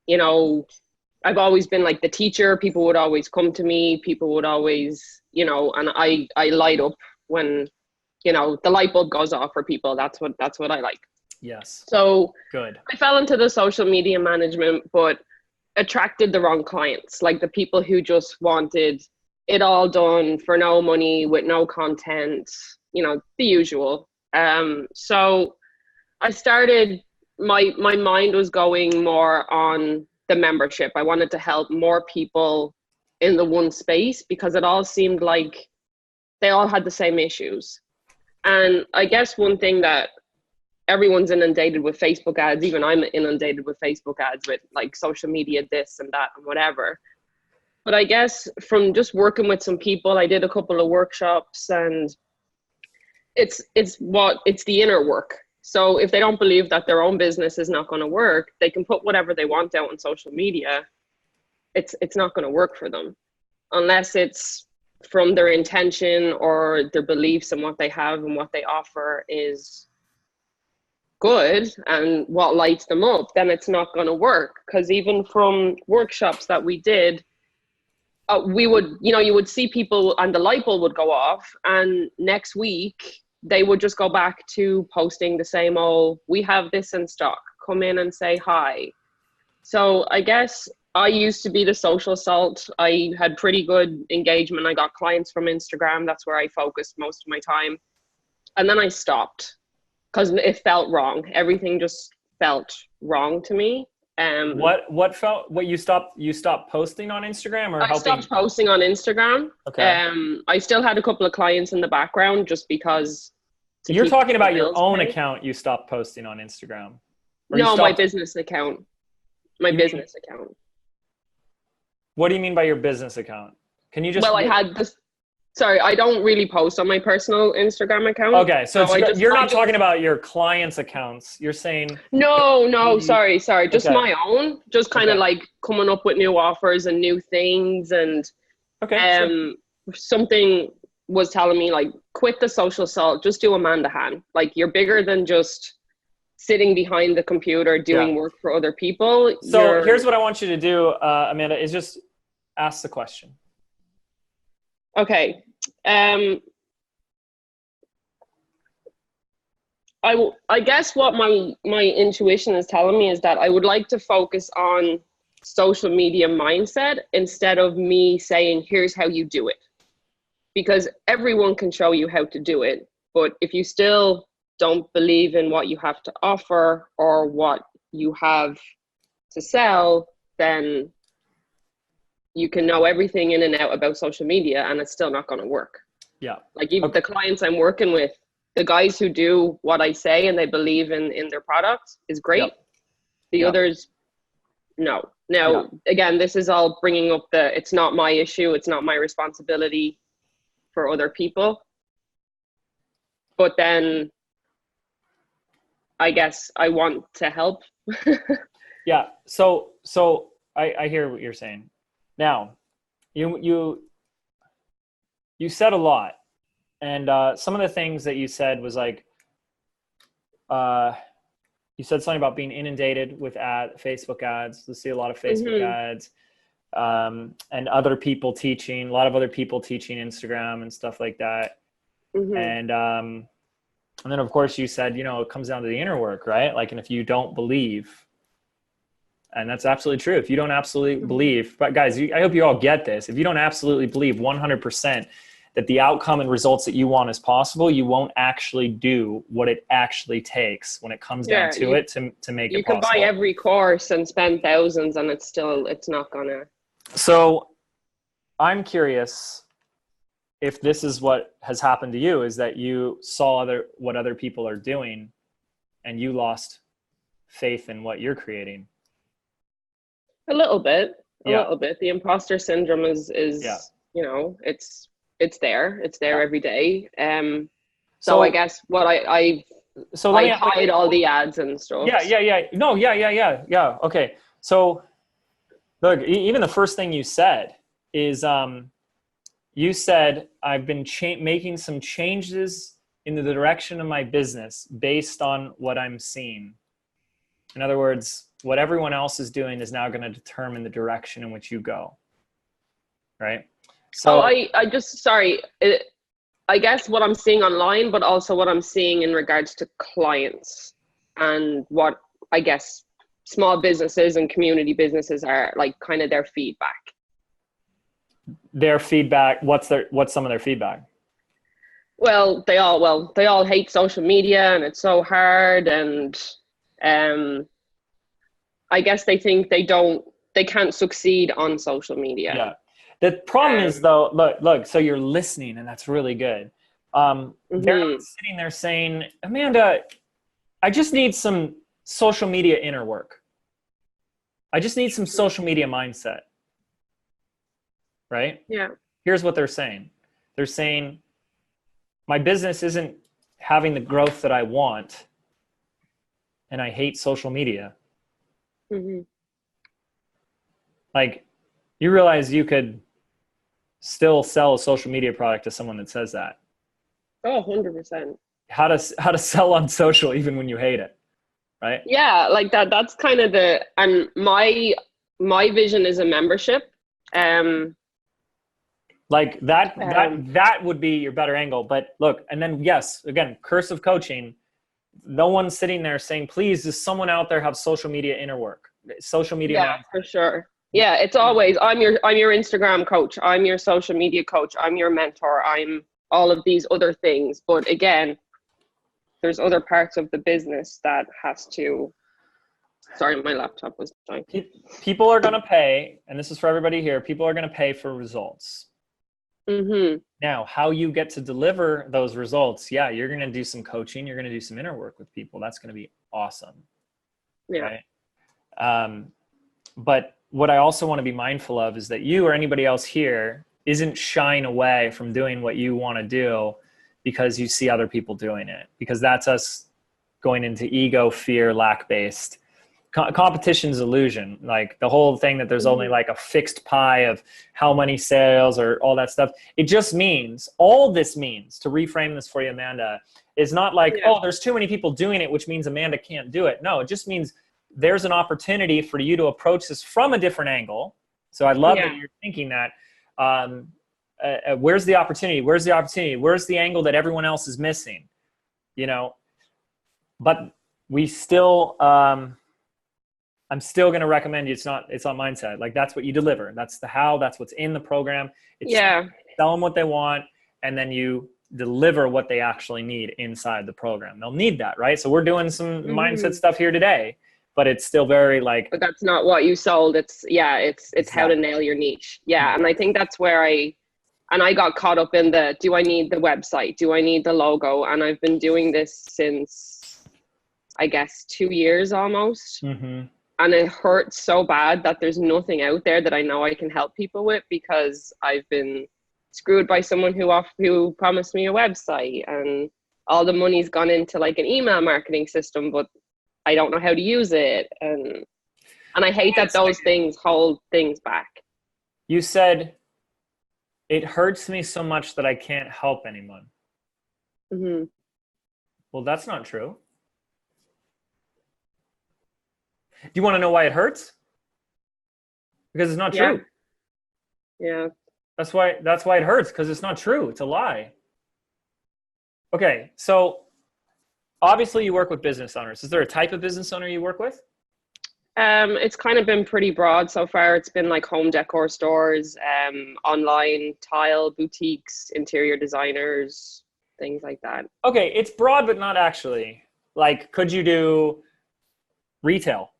You know, I've always been like the teacher. People would always come to me. People would always, you know, and I light up when, you know, the light bulb goes off for people. That's what I like. Yes. So Good. I fell into the social media management, but attracted the wrong clients, like the people who just wanted it all done for no money, with no content, you know, the usual. So I started, my mind was going more on the membership. I wanted to help more people in the one space because it all seemed like they all had the same issues. And I guess one thing that everyone's inundated with Facebook ads, even I'm inundated with Facebook ads with like social media, this and that and whatever. But I guess from just working with some people, I did a couple of workshops, and it's the inner work. So if they don't believe that their own business is not going to work, they can put whatever they want out on social media. It's not going to work for them unless it's from their intention or their beliefs and what they have and what they offer is good and what lights them up. Then it's not going to work. Because even from workshops that we did, we would, you would see people and the light bulb would go off, and next week they would just go back to posting the same old, we have this in stock, come in and say hi. So I guess I used to be the social salt. I had pretty good engagement. I got clients from Instagram. That's where I focused most of my time. And then I stopped because it felt wrong. Everything just felt wrong to me. What you stopped posting on Instagram, or I stopped posting on Instagram. Okay. I still had a couple of clients in the background just because. You're talking about your own account. You stopped posting on Instagram. No, my business account. My business account. What do you mean by your business account? Can you just? Well, I had this. Sorry, I don't really post on my personal Instagram account. Okay, so you're not talking about your clients' accounts. You're saying no. Sorry. Just okay. my own. Just kind of Okay. like coming up with new offers and new things, and sure. something was telling me like, quit the social salt. Just do Amanda Han. Like, you're bigger than just sitting behind the computer doing work for other people. So here's what I want you to do, Amanda, is just ask the question. Okay. I guess what my intuition is telling me is that I would like to focus on social media mindset instead of me saying, here's how you do it. Because everyone can show you how to do it. But if you still don't believe in what you have to offer or what you have to sell, then you can know everything in and out about social media and it's still not going to work. Yeah. Like even the clients I'm working with, the guys who do what I say and they believe in their product is great. Yep. The others, no. Now, again, this is all bringing up it's not my issue. It's not my responsibility for other people. But then I guess I want to help. Yeah. So I hear what you're saying. Now, you said a lot, and some of the things that you said was like, you said something about being inundated with Facebook ads. You see a lot of Facebook ads, and other people teaching, a lot of other people teaching Instagram and stuff like that. And then of course you said, it comes down to the inner work, right? Like, and if you don't believe, and that's absolutely true. If you don't absolutely believe, but guys, I hope you all get this. If you don't absolutely believe 100% that the outcome and results that you want is possible, you won't actually do what it actually takes when it comes down to it to make it possible. You can buy every course and spend thousands and it's not gonna. So I'm curious if this is what has happened to you, is that you saw what other people are doing and you lost faith in what you're creating. A little bit. The imposter syndrome is it's there. It's there every day. So I guess what I hide all the ads and stuff. Yeah. Okay. So look, even the first thing you said is, you said, I've been making some changes in the direction of my business based on what I'm seeing. In other words, what everyone else is doing is now going to determine the direction in which you go. Right? So I guess what I'm seeing online, but also what I'm seeing in regards to clients and what I guess small businesses and community businesses are like, kind of their feedback. Their feedback, what's some of their feedback? Well, they all hate social media and it's so hard, and I guess they think they can't succeed on social media. Yeah. The problem is though, look, so you're listening and that's really good. They're not sitting there saying, Amanda, I just need some social media inner work. I just need some social media mindset. Right? Yeah. Here's what they're saying. They're saying, my business isn't having the growth that I want and I hate social media. Mm-hmm. Like, you realize you could still sell a social media product to someone that says that. Oh, 100%. How to sell on social even when you hate it, right? Yeah, like that's kind of and my vision is a membership. Like that would be your better angle. But look, and then yes, again, curse of coaching. No one's sitting there saying, please, does someone out there have social media inner work? Social media. Yeah, for sure. Yeah, it's always I'm your Instagram coach, I'm your social media coach, I'm your mentor, I'm all of these other things. But again, there's other parts of the business that has to. Sorry, my laptop was dying. People are going to pay, and this is for everybody here. People are going to pay for results. Mm-hmm. Now, how you get to deliver those results, yeah, you're going to do some coaching. You're going to do some inner work with people. That's going to be awesome. Yeah. Right? But what I also want to be mindful of is that you or anybody else here isn't shying away from doing what you want to do because you see other people doing it. Because that's us going into ego, fear, lack-based. Competition's illusion. Like the whole thing that there's only like a fixed pie of how many sales or all that stuff. It just means, all this means, to reframe this for you, Amanda, is not like, oh, there's too many people doing it, which means Amanda can't do it. No, it just means there's an opportunity for you to approach this from a different angle. So I love that you're thinking that. Where's the opportunity? Where's the opportunity? Where's the angle that everyone else is missing? You know, but we still, I'm still going to recommend you. It's on mindset. Like that's what you deliver. That's the how, that's what's in the program. It's tell them what they want. And then you deliver what they actually need inside the program. They'll need that, right? So we're doing some mindset stuff here today, but it's still very like, but that's not what you sold. It's exactly. How to nail your niche. Yeah. And I think that's where I got caught up in do I need the website? Do I need the logo? And I've been doing this since, I guess, 2 years almost. Mm-hmm. And it hurts so bad that there's nothing out there that I know I can help people with because I've been screwed by someone who promised me a website, and all the money's gone into like an email marketing system, but I don't know how to use it. And I hate that those things hold things back. You said, it hurts me so much that I can't help anyone. Mm-hmm. Well, that's not true. Do you want to know why it hurts? Because it's not true. Yeah. That's why it hurts, because it's not true. It's a lie. Okay, so obviously you work with business owners. Is there a type of business owner you work with? It's kind of been pretty broad so far. It's been like home decor stores, online tile boutiques, interior designers, things like that. Okay, it's broad, but not actually. Like, could you do retail?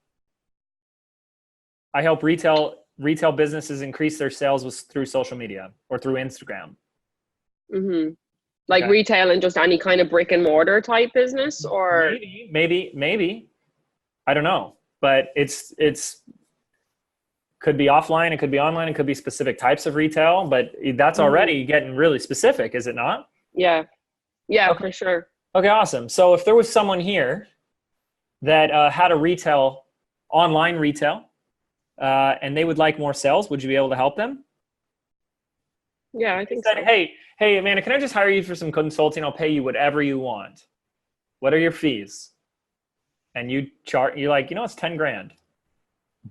I help retail businesses increase their sales through social media or through Instagram. Mm-hmm. Like retail and just any kind of brick and mortar type business, or maybe. I don't know, but it's could be offline, it could be online, it could be specific types of retail, but that's already getting really specific, is it not? Yeah, okay. For sure. Okay, awesome. So if there was someone here that had a online retail, and they would like more sales, would you be able to help them? Yeah, I think so. Hey, Amanda, can I just hire you for some consulting? I'll pay you whatever you want. What are your fees? And you're like, it's 10 grand.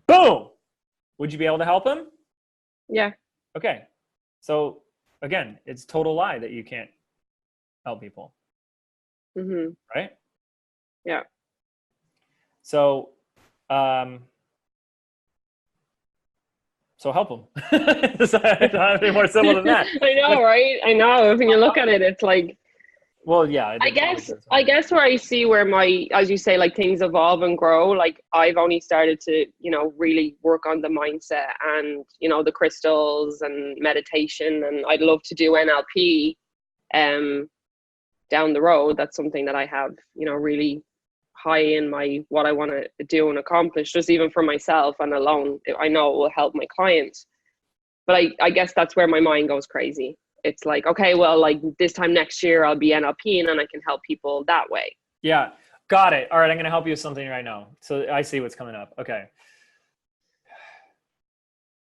Boom. Would you be able to help them? Yeah. Okay. So again, it's total lie that you can't help people. Mm-hmm. Right? Yeah. So help them. It's not any more simple than that. I know, right? I know. When you look at it, it's like, well, yeah. I guess where I see where as you say, like things evolve and grow, like I've only started to, really work on the mindset and, the crystals and meditation, and I'd love to do NLP down the road. That's something that I have, really high in what I want to do and accomplish, just even for myself and alone. I know it will help my clients, but I guess that's where my mind goes crazy. It's like, okay, well, like this time next year I'll be NLP and then I can help people that way. Yeah. Got it. All right, I'm going to help you with something right now. So I see what's coming up. Okay.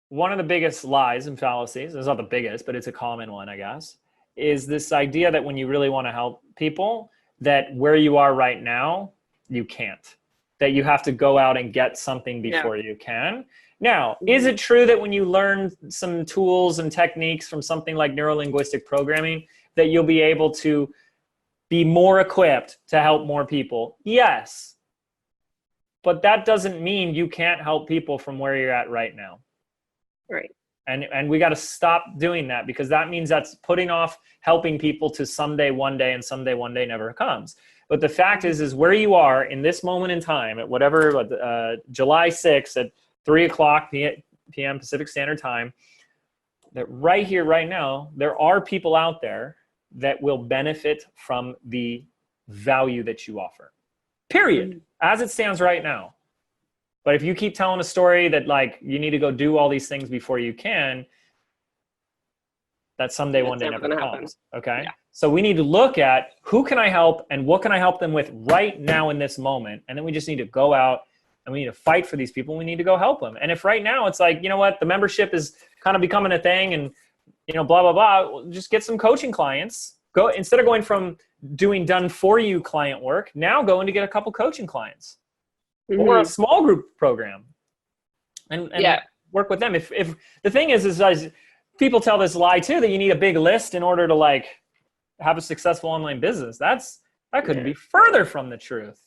One of the biggest lies and fallacies, it's not the biggest, but it's a common one, I guess, is this idea that when you really want to help people, that where you are right now, you can't. That you have to go out and get something before you can. Now, is it true that when you learn some tools and techniques from something like neuro-linguistic programming, that you'll be able to be more equipped to help more people? Yes. But that doesn't mean you can't help people from where you're at right now. Right. And we got to stop doing that, because that means that's putting off helping people to someday, one day, and someday, one day never comes. But the fact is where you are in this moment in time at whatever, July 6th at 3:00 p.m. Pacific Standard Time, that right here, right now, there are people out there that will benefit from the value that you offer. Period. As it stands right now. But if you keep telling a story that like you need to go do all these things before you can, that someday, one day never comes. Okay. Yeah. So we need to look at who can I help and what can I help them with right now in this moment. And then we just need to go out and we need to fight for these people. We need to go help them. And if right now it's like, you know what, the membership is kind of becoming a thing and, you know, blah, blah, blah, just get some coaching clients. Go, instead of going from doing done for you client work, now going to get a couple coaching clients. Or a small group program and work with them. If the thing is people tell this lie too, that you need a big list in order to like have a successful online business. That couldn't be further from the truth.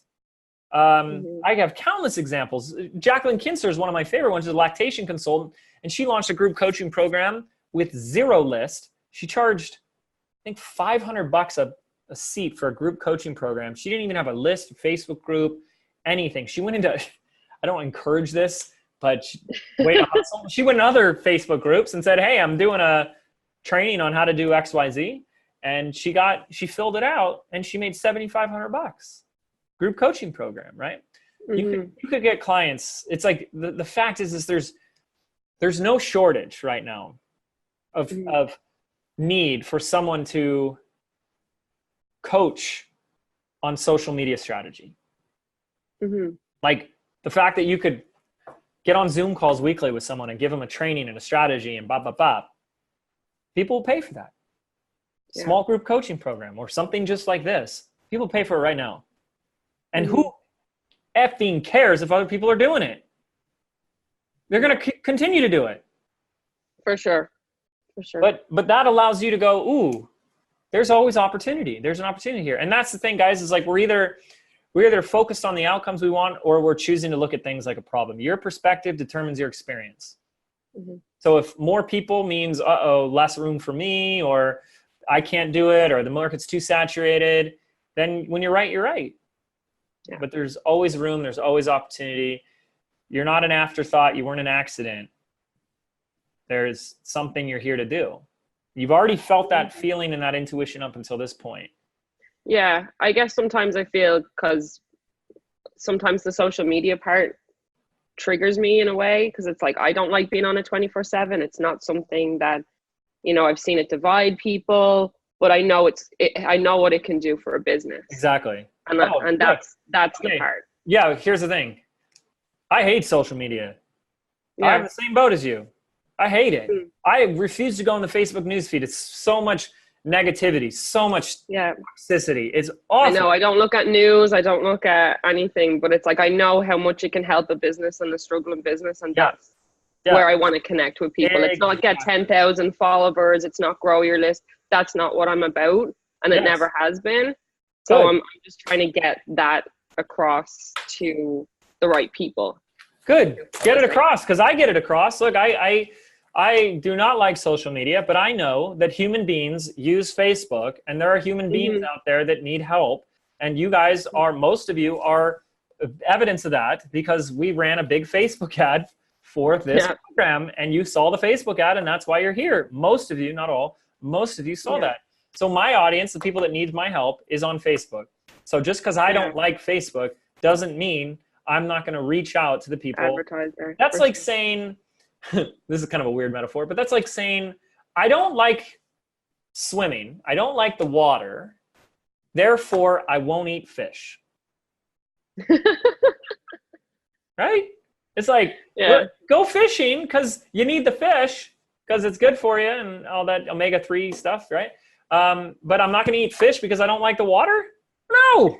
I have countless examples. Jacqueline Kinser is one of my favorite ones. She's a lactation consultant, and she launched a group coaching program with zero list. She charged, I think, $500 a seat for a group coaching program. She didn't even have a list, Facebook group, anything. She went into, I don't encourage this, but she went in other Facebook groups and said, hey, I'm doing a training on how to do XYZ. And she filled it out and she made $7,500 group coaching program, right? You could get clients. It's like, the fact is there's no shortage right now of need for someone to coach on social media strategy. Like the fact that you could get on Zoom calls weekly with someone and give them a training and a strategy and blah, blah, blah. People will pay for that. Small group coaching program or something just like this. People pay for it right now. And who effing cares if other people are doing it? They're going to continue to do it. For sure. But that allows you to go, ooh, there's always opportunity. There's an opportunity here. And that's the thing, guys, is like we're either focused on the outcomes we want, or we're choosing to look at things like a problem. Your perspective determines your experience. So if more people means, less room for me, or I can't do it, or the market's too saturated, then when you're right, you're right. Yeah. But there's always room. There's always opportunity. You're not an afterthought. You weren't an accident. There's something you're here to do. You've already felt that feeling and that intuition up until this point. Yeah, I guess sometimes I feel, because sometimes the social media part triggers me in a way, because it's like I don't like being on it 24/7. It's not something that, you know, I've seen it divide people, but I know I know what it can do for a business. Exactly. And that's the part. Yeah, here's the thing. I hate social media. Yeah. I have the same boat as you. I hate it. I refuse to go on the Facebook newsfeed. It's so much negativity, so much toxicity. It's awful. I know. I don't look at news. I don't look at anything, but it's like I know how much it can help a business and the struggling business, and that's where I want to connect with people. It's not get 10,000 followers. It's not grow your list. That's not what I'm about, and it never has been. So I'm just trying to get that across to the right people. Good. Get it across, because I get it across. Look, I do not like social media, but I know that human beings use Facebook, and there are human beings out there that need help. And you guys most of you are evidence of that, because we ran a big Facebook ad for this program, and you saw the Facebook ad, and that's why you're here. Most of you, not all, most of you saw that. So my audience, the people that need my help, is on Facebook. So just because I don't like Facebook doesn't mean I'm not going to reach out to the people. Advertiser. That's like saying, this is kind of a weird metaphor, but that's like saying, I don't like swimming. I don't like the water. Therefore, I won't eat fish. Right? It's like, Yeah. go fishing because you need the fish because it's good for you and all that omega-3 stuff, right? But I'm not going to eat fish because I don't like the water. No,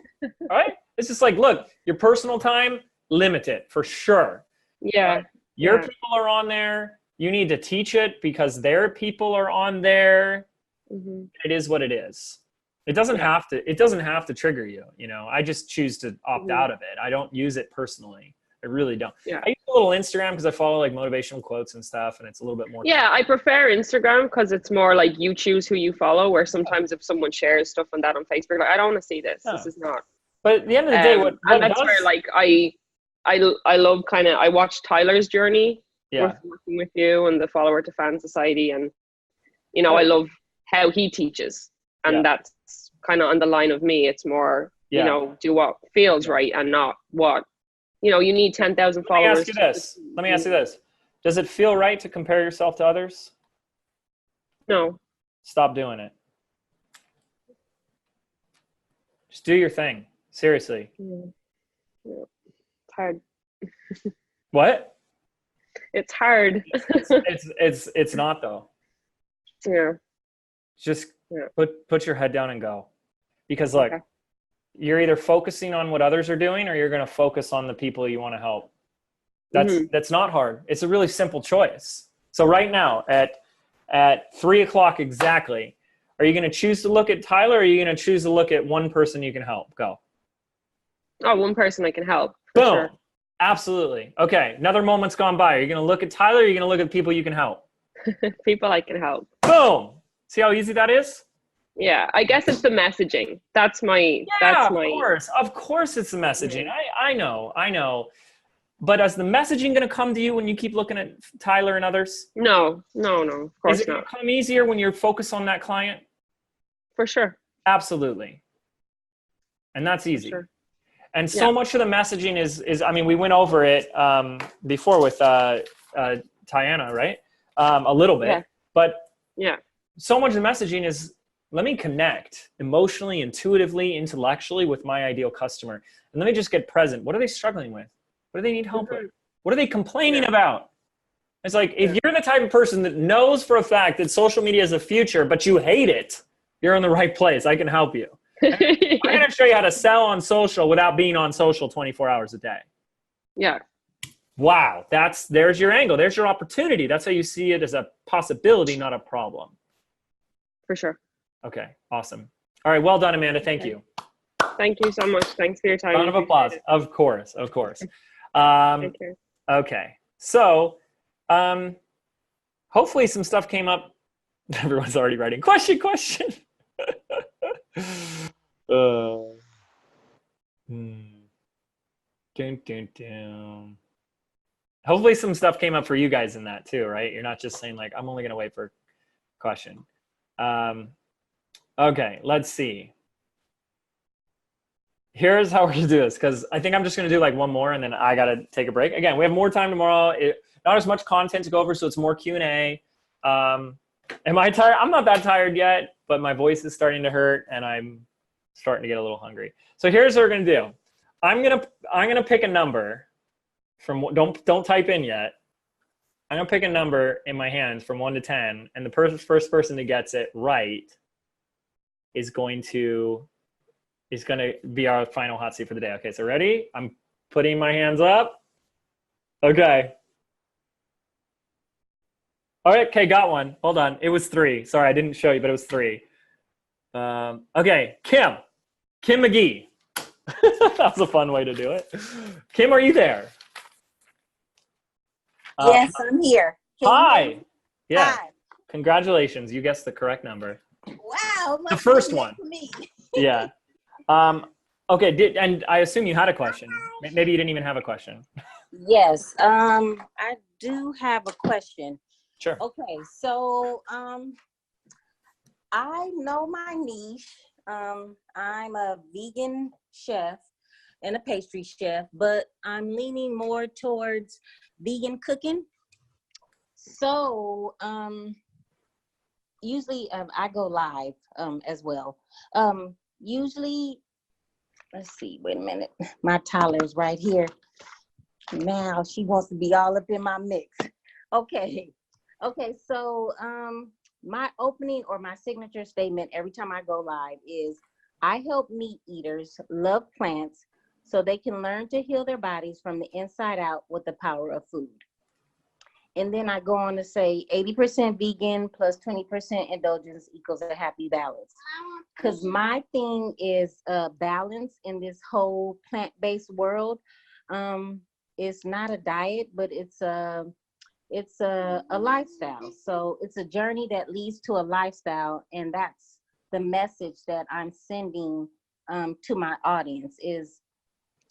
right? It's just like, look, your personal time, limit it for sure. Yeah. Your Yeah. people are on there. You need to teach it because their people are on there. Hmm. It is what it is. It doesn't have to. It doesn't have to trigger you. You know, I just choose to opt out of it. I don't use it personally. I really don't. Yeah. I use a little Instagram because I follow like motivational quotes and stuff, and it's a little bit more. Yeah, I prefer Instagram because it's more like you choose who you follow. Where sometimes if someone shares stuff on that on Facebook, like I don't want to see this. Yeah. This is not. But at the end of the day, what and it that's does, where like I love kind of I watched Tyler's journey yeah, working with you and the Follower to Fan Society, and you know Yeah. I love how he teaches, and Yeah. that's kind of on the line of me. It's more Yeah. you know do what feels right and not what you know. You need 10,000 Let me followers. ask you this. Let me ask you this. Does it feel right to compare yourself to others? No. Stop doing it. Just do your thing. Seriously. Yeah. It's hard. What? It's hard. It's not though. Yeah. Just Yeah. put your head down and go. Because look, Okay. you're either focusing on what others are doing or you're going to focus on the people you want to help. That's not hard. It's a really simple choice. So right now at 3:00 exactly, are you going to choose to look at Tyler or are you going to choose to look at one person you can help? Go. Oh, one person I can help. For Boom. sure. Absolutely. Okay. Another moment's gone by. Are you going to look at Tyler or are you going to look at people you can help? People I can help. Boom. See how easy that is? Yeah, I guess it's the messaging. That's my. Yeah, that's of my. course. Of course it's the messaging. I know. But is the messaging going to come to you when you keep looking at Tyler and others? No. Of course Is it going not. to come easier when you're focused on that client? For sure. Absolutely. And that's easy. Sure. And so much of the messaging is I mean, we went over it before with Tiana, right? A little bit. Yeah. But Yeah. so much of the messaging is, let me connect emotionally, intuitively, intellectually with my ideal customer. And let me just get present. What are they struggling with? What do they need help with? What are they complaining about? It's like, if you're the type of person that knows for a fact that social media is the future, but you hate it, you're in the right place. I can help you. I'm going to show you how to sell on social without being on social 24 hours a day. Yeah. Wow. There's your angle. There's your opportunity. That's how you see it, as a possibility, not a problem. For sure. Okay. Awesome. All right. Well done, Amanda. Thank you. Thank you so much. Thanks for your time. Round of applause. Of course. Thank you. Okay. So, hopefully some stuff came up. Everyone's already writing question. Dun. Hopefully some stuff came up for you guys in that too, right? You're not just saying like, I'm only going to wait for question. Okay, let's see. Here's how we're going to do this, because I think I'm just going to do like one more and then I got to take a break. Again, we have more time tomorrow. Not as much content to go over, so it's more Q&A. Am I tired? I'm not that tired yet, but my voice is starting to hurt and I'm starting to get a little hungry. So here's what we're going to do. I'm going to pick a number from, don't type in yet. I'm going to pick a number in my hands from 1 to 10, and the first person that gets it right is going to be our final hot seat for the day. Okay, so ready? I'm putting my hands up. Okay. All right, okay, got one. Hold on. It was 3. Sorry, I didn't show you, but it was 3. Okay, Kim McGee. That was a fun way to do it. Kim, are you there? Yes, I'm here. Can you hear Hi. me? Yeah. Hi. Congratulations. You guessed the correct number. Wow. The first must one. be for me. Yeah. Okay. And I assume you had a question. Maybe you didn't even have a question. Yes. I do have a question. Sure. Okay. So, I know my niche. I'm a vegan chef and a pastry chef, but I'm leaning more towards vegan cooking. So, usually I go live as well. Usually let's see, wait a minute. My Tyler's right here. Now she wants to be all up in my mix. Okay. Okay, so my opening or my signature statement every time I go live is I help meat eaters love plants so they can learn to heal their bodies from the inside out with the power of food. And then I go on to say 80% vegan plus 20% indulgence equals a happy balance. Because my thing is balance in this whole plant-based world. It's not a diet, but it's a lifestyle. So it's a journey that leads to a lifestyle. And that's the message that I'm sending to my audience is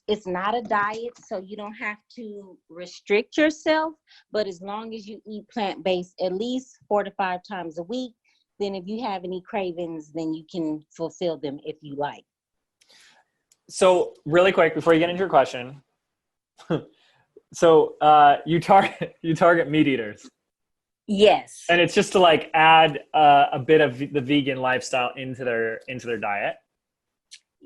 it's not a diet, so you don't have to restrict yourself. But as long as you eat plant-based at least 4 to 5 times a week, then if you have any cravings, then you can fulfill them if you like. So really quick, before you get into your question, so you target meat eaters. Yes. And it's just to like add a bit of the vegan lifestyle into their diet.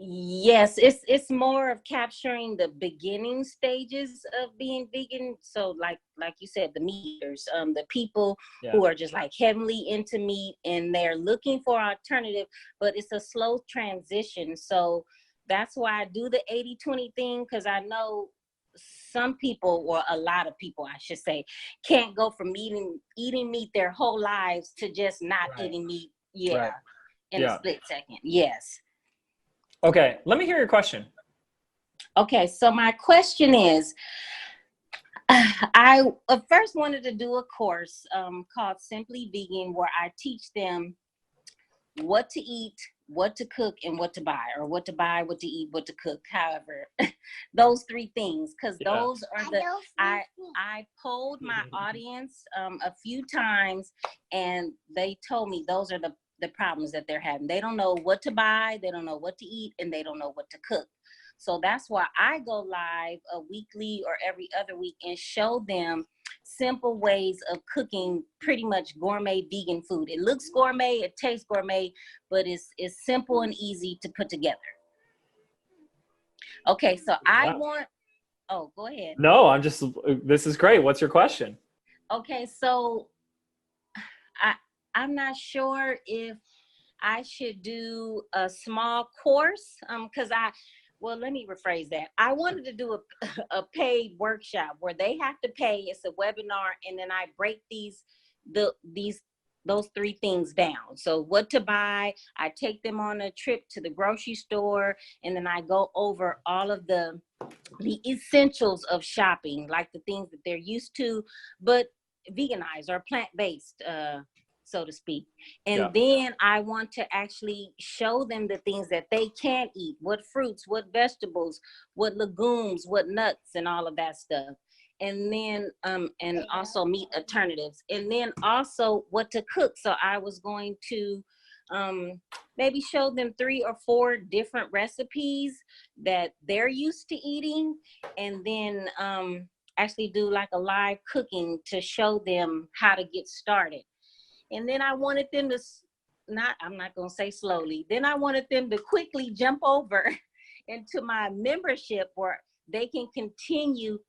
Yes, it's more of capturing the beginning stages of being vegan. So like you said, the meat eaters, the people who are just like heavily into meat and they're looking for alternative, but it's a slow transition. So that's why I do the 80-20 thing, because I know some people, or a lot of people I should say, can't go from eating meat their whole lives to just not eating meat in a split second. Yes. Okay, let me hear your question. Okay, so my question is, I first wanted to do a course called Simply Vegan, where I teach them what to eat, what to cook, and what to buy, or what to buy, what to eat, what to cook, however, those 3 things, because those are I polled my audience a few times, and they told me those are the problems that they're having. They don't know what to buy, they don't know what to eat, and they don't know what to cook. So that's why I go live a weekly or every other week and show them simple ways of cooking pretty much gourmet vegan food. It looks gourmet, it tastes gourmet, but it's simple and easy to put together. Okay, so go ahead. No, this is great. What's your question? Okay, so I'm not sure if I should do a small course, because let me rephrase that. I wanted to do a paid workshop where they have to pay. It's a webinar, and then I break those 3 things down. So what to buy, I take them on a trip to the grocery store, and then I go over all of the essentials of shopping, like the things that they're used to, but veganized or plant-based, so to speak. And then I want to actually show them the things that they can eat, what fruits, what vegetables, what legumes, what nuts, and all of that stuff. And then, and also meat alternatives. And then also what to cook. So I was going to maybe show them 3 or 4 different recipes that they're used to eating. And then actually do like a live cooking to show them how to get started. And then I wanted them to, I'm not going to say slowly, then I wanted them to quickly jump over into my membership where they can continue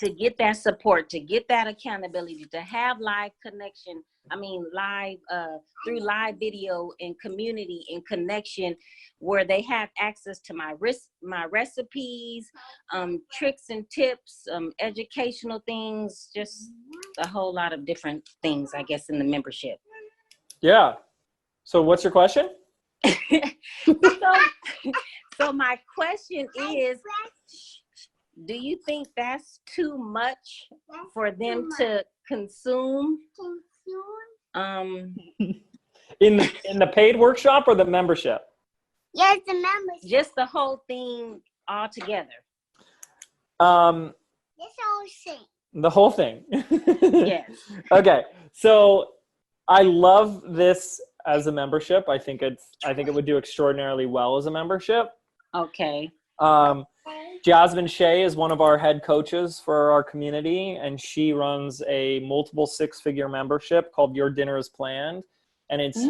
to get that support, to get that accountability, to have live connection. Through live video and community and connection, where they have access to my recipes, tricks and tips, educational things, just a whole lot of different things, I guess, in the membership. Yeah. So what's your question? So my question is, do you think that's too much for them to consume? In the paid workshop or the membership? Yes, the membership. Just the whole thing all together. This whole thing. The whole thing. Yes. Okay. So I love this as a membership. I think it would do extraordinarily well as a membership. Okay. Jasmine Shea is one of our head coaches for our community, and she runs a multiple 6-figure membership called Your Dinner is Planned. And it's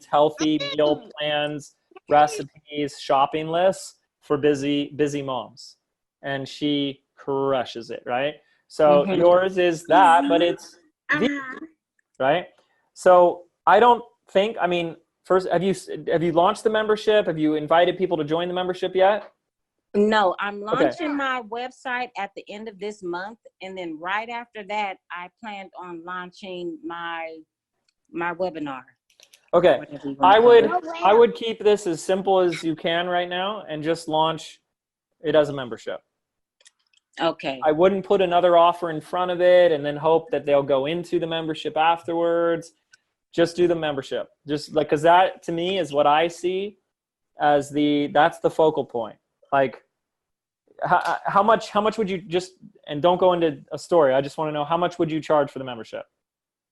healthy meal plans, recipes, shopping lists for busy moms, and she crushes it, right? So yours is that, but it's vegan, right? So I don't think, I mean, first, have you launched the membership? Have you invited people to join the membership yet? No, I'm Okay. launching my website at the end of this month, and then right after that, I planned on launching my webinar. Okay. Whatever you wanna call it. I would keep this as simple as you can right now and just launch it as a membership. Okay. I wouldn't put another offer in front of it and then hope that they'll go into the membership afterwards. Just do the membership. Just like, cause that to me is what I see as that's the focal point. Like how much would you just, and don't go into a story. I just want to know how much would you charge for the membership?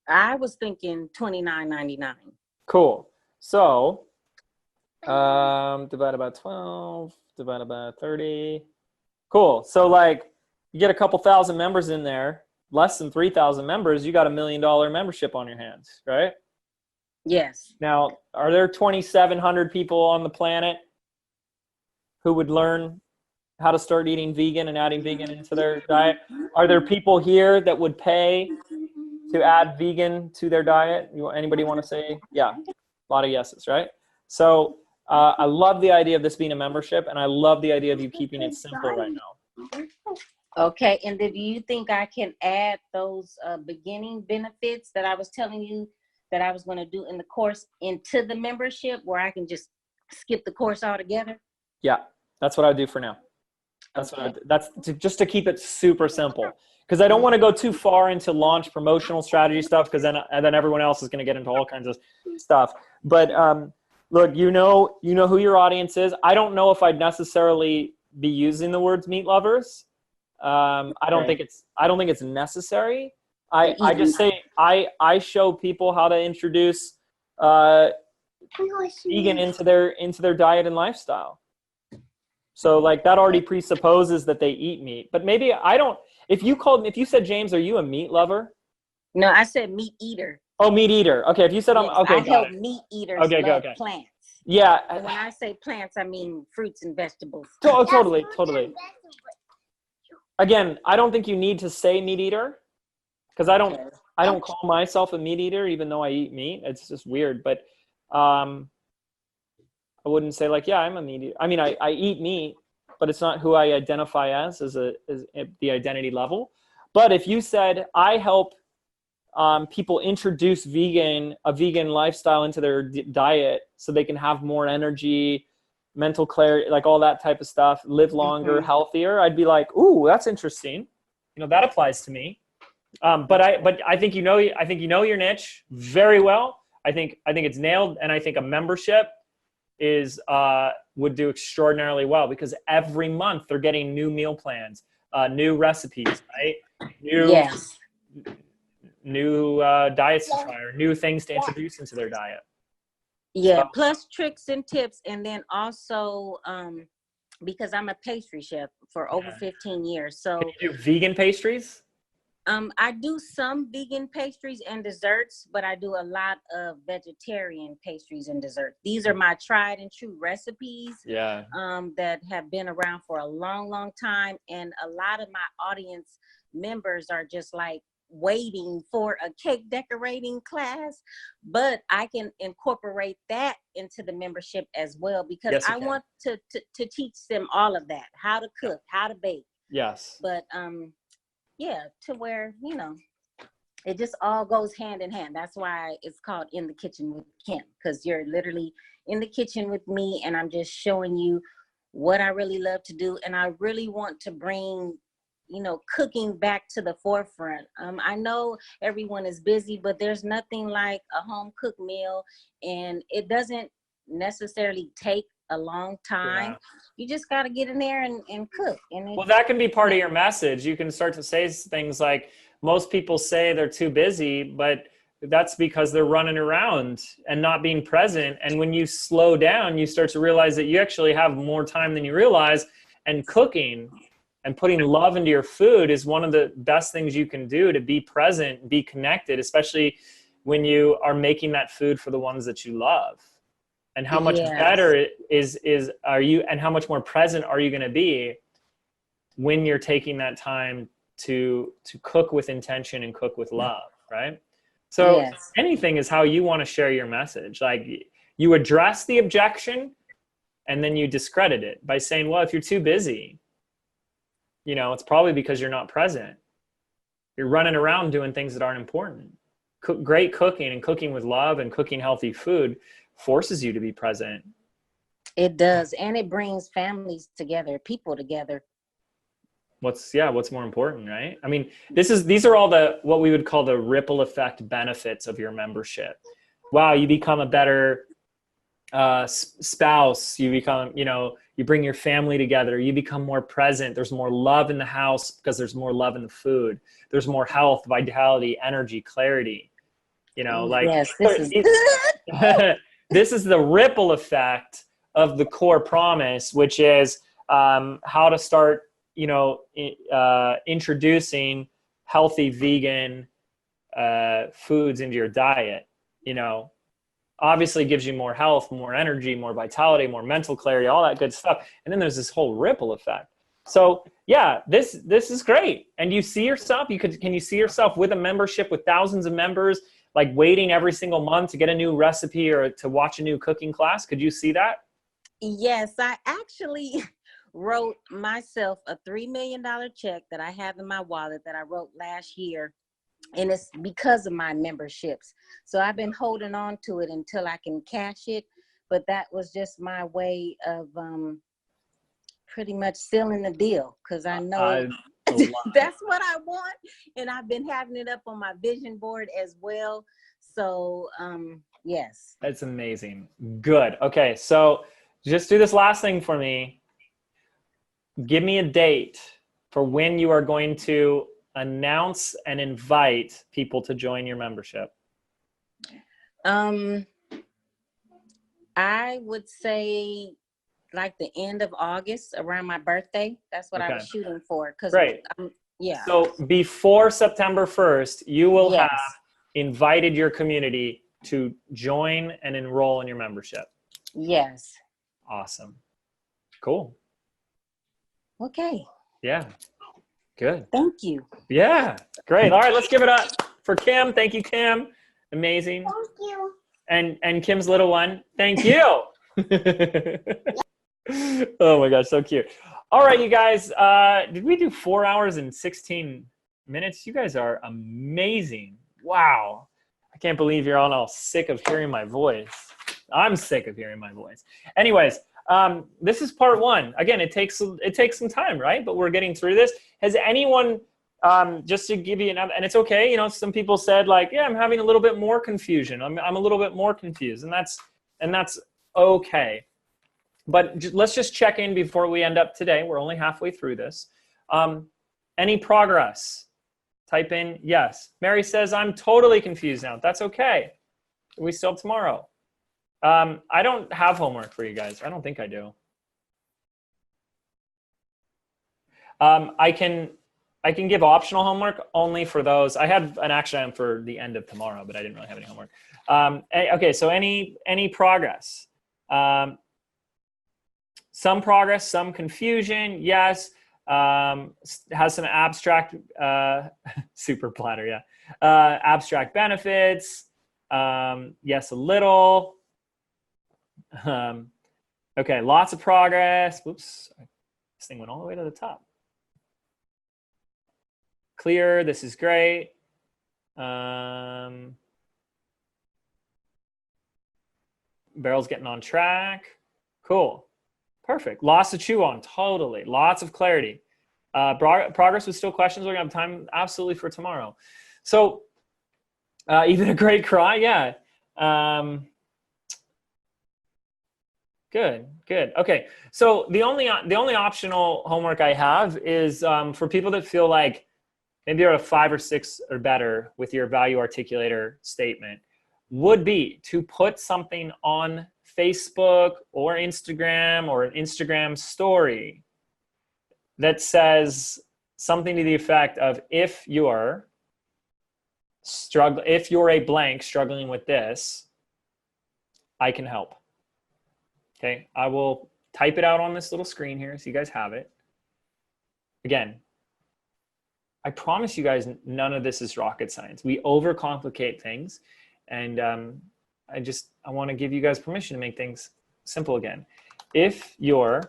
I was thinking $29.99. Cool. So, divided by 12, divided by 30. Cool. So like you get a couple thousand members in there, less than 3,000 members, you got $1 million membership on your hands, right? Yes. Now, are there 2,700 people on the planet who would learn how to start eating vegan and adding vegan into their diet? Are there people here that would pay to add vegan to their diet? Anybody want to say? Yeah, a lot of yeses, right? So I love the idea of this being a membership, and I love the idea of you keeping it simple right now. Okay. And then do you think I can add those beginning benefits that I was telling you that I was going to do in the course into the membership, where I can just skip the course altogether? Yeah, that's what I do for now. That's Okay. just to keep it super simple, because I don't want to go too far into launch promotional strategy stuff, because then everyone else is going to get into all kinds of stuff. But look, you know who your audience is. I don't know if I'd necessarily be using the words meat lovers. I don't think it's necessary. I just say I show people how to introduce vegan into their diet and lifestyle. So like that already presupposes that they eat meat. But maybe I don't. If you said, James, are you a meat lover? No, I said meat eater. Oh, meat eater. Okay, if you said Yes, I'm okay. I Got help it. meat eaters Okay, love okay. plants. Yeah. And when I say plants, I mean fruits and vegetables. Totally. Again, I don't think you need to say meat eater, because I don't call myself a meat eater, even though I eat meat. It's just weird. But I wouldn't say like, yeah, I'm a meat eater. I mean, I eat meat, but it's not who I identify as the identity level. But if you said, I help people introduce a vegan lifestyle into their diet so they can have more energy, mental clarity, like all that type of stuff, live longer, healthier, I'd be like, ooh, that's interesting. That applies to me. But I think you know your niche very well. I think it's nailed, and I think a membership would do extraordinarily well, because every month they're getting new meal plans, new recipes, right? New diets to try, or new things to introduce into their diet. Yeah, plus tricks and tips. And then also, because I'm a pastry chef for over 15 years. So can you do vegan pastries? I do some vegan pastries and desserts, but I do a lot of vegetarian pastries and desserts. These are my tried and true recipes. Yeah. That have been around for a long, long time. And a lot of my audience members are just like waiting for a cake decorating class, but I can incorporate that into the membership as well, because Yes, you I can. want to teach them all of that, how to cook, how to bake. Yes. But yeah, to where, it just all goes hand in hand. That's why it's called In the Kitchen with Kim, because you're literally in the kitchen with me, and I'm just showing you what I really love to do. And I really want to bring, cooking back to the forefront. I know everyone is busy, but there's nothing like a home cooked meal, and it doesn't necessarily take a long time. Yeah. You just got to get in there and cook. And Well, that can be part of your message. You can start to say things like, most people say they're too busy, but that's because they're running around and not being present. And when you slow down, you start to realize that you actually have more time than you realize. And cooking and putting love into your food is one of the best things you can do to be present, be connected, especially when you are making that food for the ones that you love. and how much Yes. better are you, and how much more present are you going to be when you're taking that time to cook with intention and cook with love, right? So Yes. anything is how you want to share your message. Like, you address the objection and then you discredit it by saying, well, if you're too busy, it's probably because you're not present. You're running around doing things that aren't important. Great cooking and cooking with love and cooking healthy food forces you to be present. It does. And it brings families together, people together. What's more important, right? I mean, these are all what we would call the ripple effect benefits of your membership. Wow, you become a better spouse. You become, you bring your family together. You become more present. There's more love in the house because there's more love in the food. There's more health, vitality, energy, clarity. Yes, this is good. This is the ripple effect of the core promise, which is how to start introducing healthy vegan foods into your diet. Obviously gives you more health, more energy, more vitality, more mental clarity, all that good stuff. And then there's this whole ripple effect. So yeah, this is great. And you see yourself, can you see yourself with a membership with thousands of members, like waiting every single month to get a new recipe or to watch a new cooking class? Could you see that? Yes, I actually wrote myself a $3 million check that I have in my wallet that I wrote last year. And it's because of my memberships. So I've been holding on to it until I can cash it. But that was just my way of pretty much sealing the deal, because I know that's what I want. And I've been having it up on my vision board as well. So yes. That's amazing. Good. Okay, so just do this last thing for me. Give me a date for when you are going to announce and invite people to join your membership. I would say like the end of August, around my birthday. That's what I was shooting for. Great. Yeah. So before September 1st, you will have invited your community to join and enroll in your membership. Yes. Awesome. Cool. Okay. Yeah. Good. Thank you. Yeah. Great. All right, let's give it up for Kim. Thank you, Kim. Amazing. Thank you. And Kim's little one. Thank you. Oh my gosh, so cute. All right, you guys. Did we do 4 hours and 16 minutes? You guys are amazing. Wow. I can't believe you're all sick of hearing my voice. I'm sick of hearing my voice. Anyways, this is part one. Again, it takes some time, right? But we're getting through this. Has anyone, just to give you and it's okay, some people said like, yeah, I'm having a little bit more confusion. I'm a little bit more confused, and that's okay. But let's just check in before we end up today. We're only halfway through this. Any progress? Type in yes. Mary says, I'm totally confused now. That's okay. We still have tomorrow. I don't have homework for you guys. I don't think I do. I can give optional homework only for those. I had an action item for the end of tomorrow, but I didn't really have any homework. Okay, so any progress? Some progress, some confusion, yes. Has some abstract, super platter, yeah. Abstract benefits, yes, a little. Okay, lots of progress. Whoops, this thing went all the way to the top. Clear, this is great. Barrel's getting on track. Cool. Perfect. Lots to chew on, totally. Lots of clarity. Progress with still questions. We're gonna have time absolutely for tomorrow. So even a great cry, yeah. Good. Okay, so the only optional homework I have is for people that feel like maybe you're a 5 or 6 or better with your value articulator statement, would be to put something on Facebook or Instagram or an Instagram story that says something to the effect of, if you're a blank struggling with this, I can help. Okay, I will type it out on this little screen here so you guys have it. Again, I promise you guys none of this is rocket science. We overcomplicate things, and I want to give you guys permission to make things simple again. If you're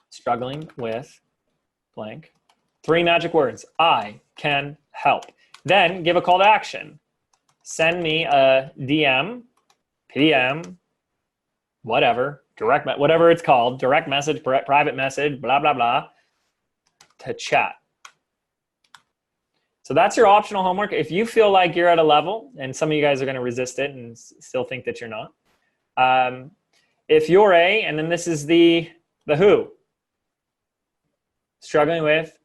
struggling with blank, 3 magic words, I can help. Then give a call to action. Send me a DM, PM, whatever, whatever it's called, direct message, private message, blah, blah, blah, to chat. So that's your optional homework. If you feel like you're at a level, and some of you guys are going to resist it and still think that you're not. If you're and then this is the who, struggling with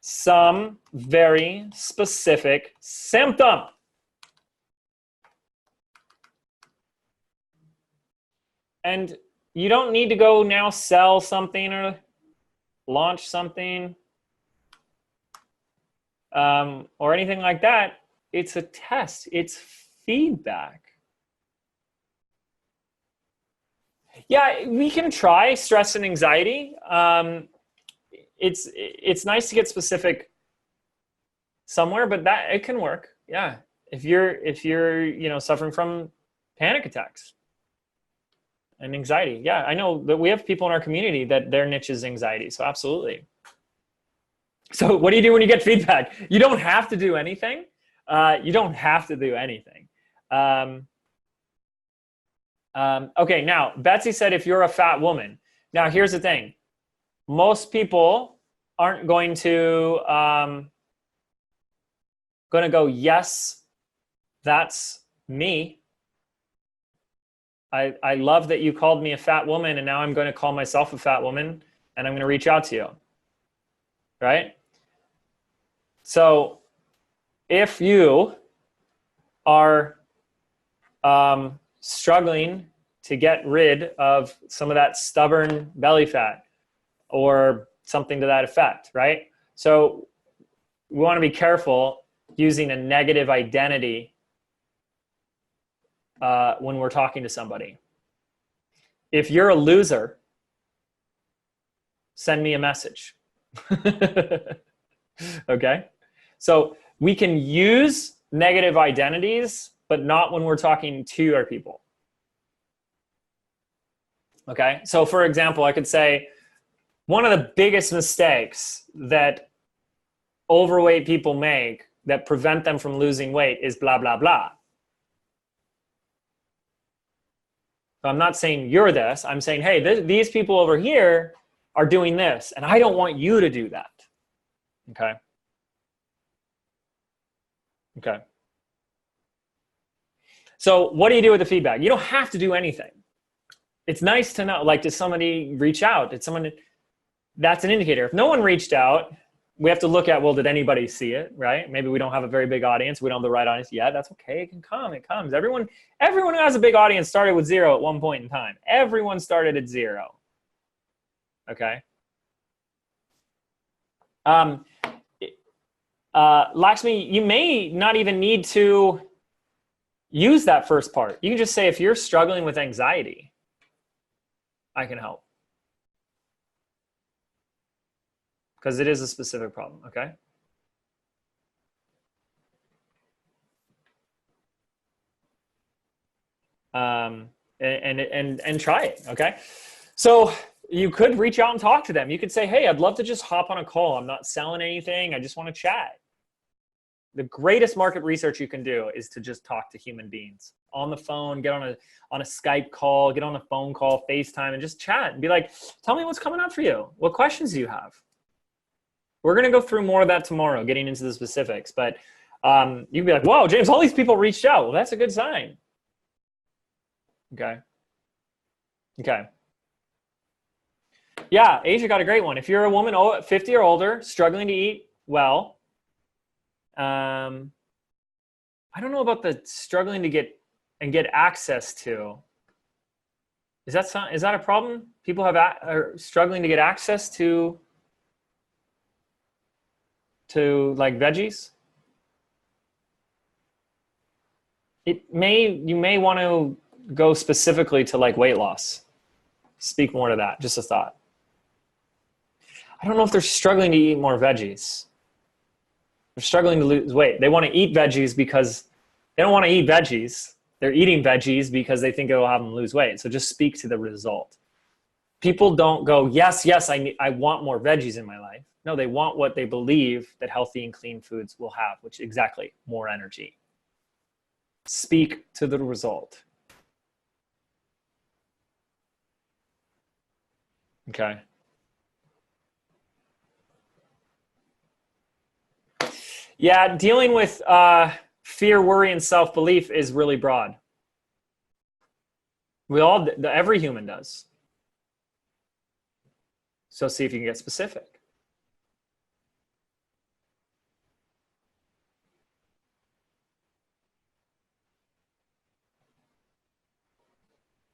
some very specific symptom. And you don't need to go now sell something or launch something or anything like that. It's a test. It's feedback. Yeah, we can try stress and anxiety. It's nice to get specific somewhere, but that it can work. Yeah, if you're suffering from panic attacks and anxiety. Yeah, I know that we have people in our community that their niche is anxiety. So absolutely. So what do you do when you get feedback? You don't have to do anything. You don't have to do anything. Okay, now Betsy said if you're a fat woman. Now here's the thing. Most people aren't going to go, yes, that's me. I love that you called me a fat woman, and now I'm going to call myself a fat woman, and I'm going to reach out to you, right? So if you are struggling to get rid of some of that stubborn belly fat or something to that effect, right? So we want to be careful using a negative identity when we're talking to somebody. If you're a loser, send me a message. Okay? So we can use negative identities, but not when we're talking to our people. Okay? So for example, I could say, one of the biggest mistakes that overweight people make that prevent them from losing weight is blah, blah, blah. So I'm not saying you're this. I'm saying, hey, these people over here are doing this, and I don't want you to do that. Okay? Okay. So what do you do with the feedback? You don't have to do anything. It's nice to know, like, does somebody reach out? Did someone, that's an indicator. If no one reached out, we have to look at, well, did anybody see it, right? Maybe we don't have a very big audience. We don't have the right audience yet. That's okay. It can come. It comes. Everyone who has a big audience started with 0 at one point in time. Everyone started at 0. Okay. Lakshmi, you may not even need to use that first part. You can just say, if you're struggling with anxiety, I can help. Because it is a specific problem, okay? And try it, okay? So you could reach out and talk to them. You could say, hey, I'd love to just hop on a call. I'm not selling anything. I just want to chat. The greatest market research you can do is to just talk to human beings on the phone, get on a Skype call, get on a phone call, FaceTime, and just chat and be like, tell me what's coming up for you. What questions do you have? We're going to go through more of that tomorrow, getting into the specifics. But you'd be like, whoa, James, all these people reached out. Well, that's a good sign. Okay. Okay. Yeah, Asia got a great one. If you're a woman 50 or older, struggling to eat well, I don't know about the struggling to get access to. Is that a problem? People are struggling to get access to like veggies. You may want to go specifically to like weight loss. Speak more to that. Just a thought. I don't know if they're struggling to eat more veggies. They're struggling to lose weight. They want to eat veggies because they don't want to eat veggies. They're eating veggies because they think it will have them lose weight. So just speak to the result. People don't go, yes, I want more veggies in my life. No, they want what they believe that healthy and clean foods will have, which exactly, more energy. Speak to the result. Okay. Yeah, dealing with fear, worry, and self-belief is really broad. Every human does. So see if you can get specific.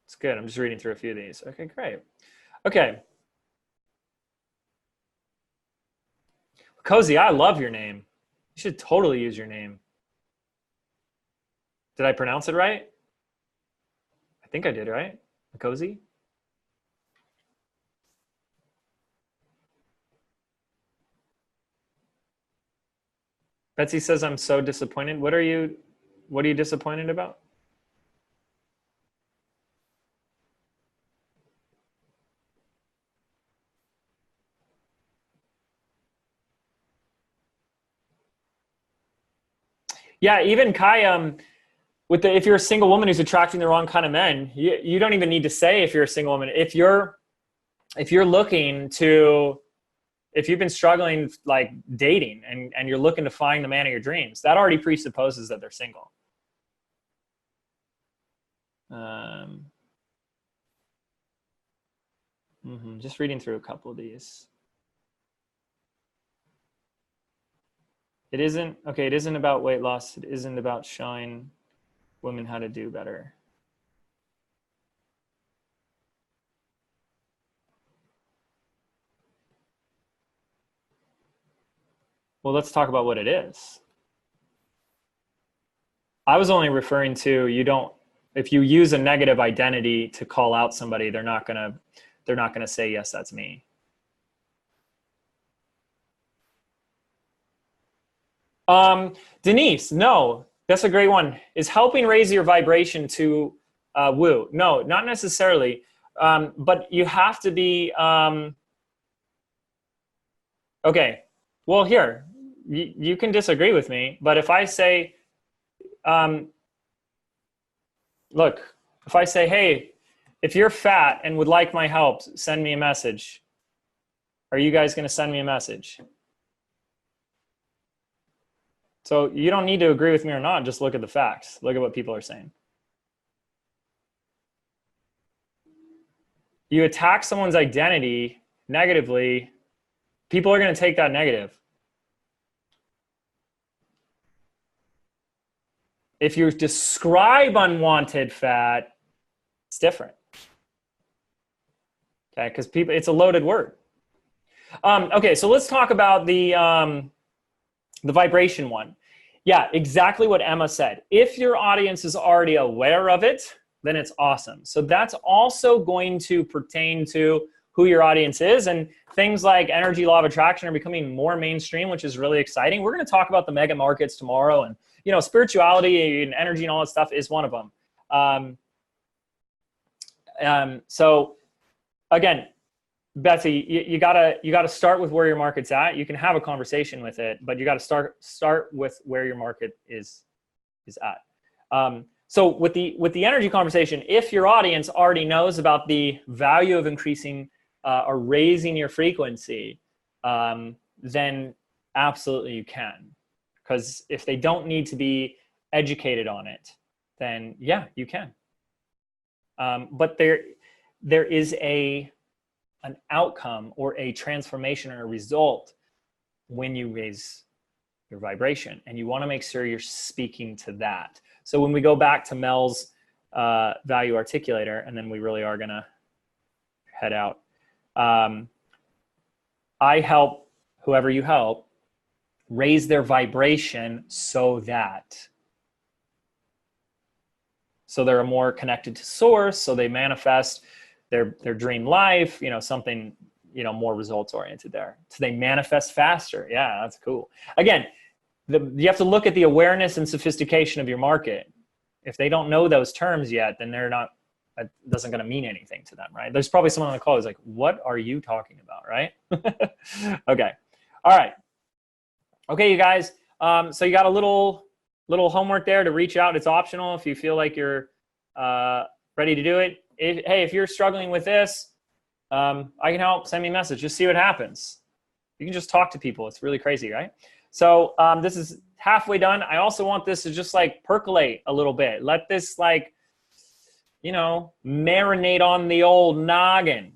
It's good. I'm just reading through a few of these. Okay, great. Okay. Cozy, I love your name. You should totally use your name. Did I pronounce it right? I think I did, right? Cozy? Betsy says, I'm so disappointed. What are you disappointed about? Yeah, even Kai, if you're a single woman who's attracting the wrong kind of men, you don't even need to say if you're a single woman. If you're looking to, if you've been struggling like dating and you're looking to find the man of your dreams, that already presupposes that they're single. Just reading through a couple of these. It isn't about weight loss. It isn't about showing women how to do better. Well, let's talk about what it is. I was only referring to, if you use a negative identity to call out somebody, they're not gonna say, yes, that's me. Denise, no, that's a great one. Is helping raise your vibration to woo? No, not necessarily. But you have to be, okay, well, here, you can disagree with me, but if I say, look, if I say, hey, if you're fat and would like my help, send me a message. Are you guys going to send me a message? So you don't need to agree with me or not. Just look at the facts. Look at what people are saying. You attack someone's identity negatively, people are going to take that negative. If you describe unwanted fat, it's different. Okay, because it's a loaded word. Okay, so let's talk about the vibration one. Yeah, exactly what Emma said. If your audience is already aware of it, then it's awesome. So that's also going to pertain to who your audience is, and things like energy, law of attraction are becoming more mainstream, which is really exciting. We're going to talk about the mega markets tomorrow, and spirituality and energy and all that stuff is one of them. So again, Betsy, you gotta start with where your market's at. You can have a conversation with it, but you got to start with where your market is at. So with the energy conversation, if your audience already knows about the value of increasing or raising your frequency, then absolutely you can. Because if they don't need to be educated on it, then yeah, you can. But there is an outcome or a transformation or a result when you raise your vibration, and you want to make sure you're speaking to that. So when we go back to Mel's value articulator, and then we really are gonna head out, I help whoever you help raise their vibration so that So they're more connected to source. So they manifest their dream life, something, more results oriented there. So they manifest faster. Yeah, that's cool. Again, you have to look at the awareness and sophistication of your market. If they don't know those terms yet, then it doesn't going to mean anything to them, right? There's probably someone on the call who's like, what are you talking about, right? Okay. All right. Okay, you guys. So you got a little homework there to reach out. It's optional if you feel like you're ready to do it. If you're struggling with this, I can help. Send me a message. Just see what happens. You can just talk to people. It's really crazy, right? So this is halfway done. I also want this to just like percolate a little bit. Let this marinate on the old noggin.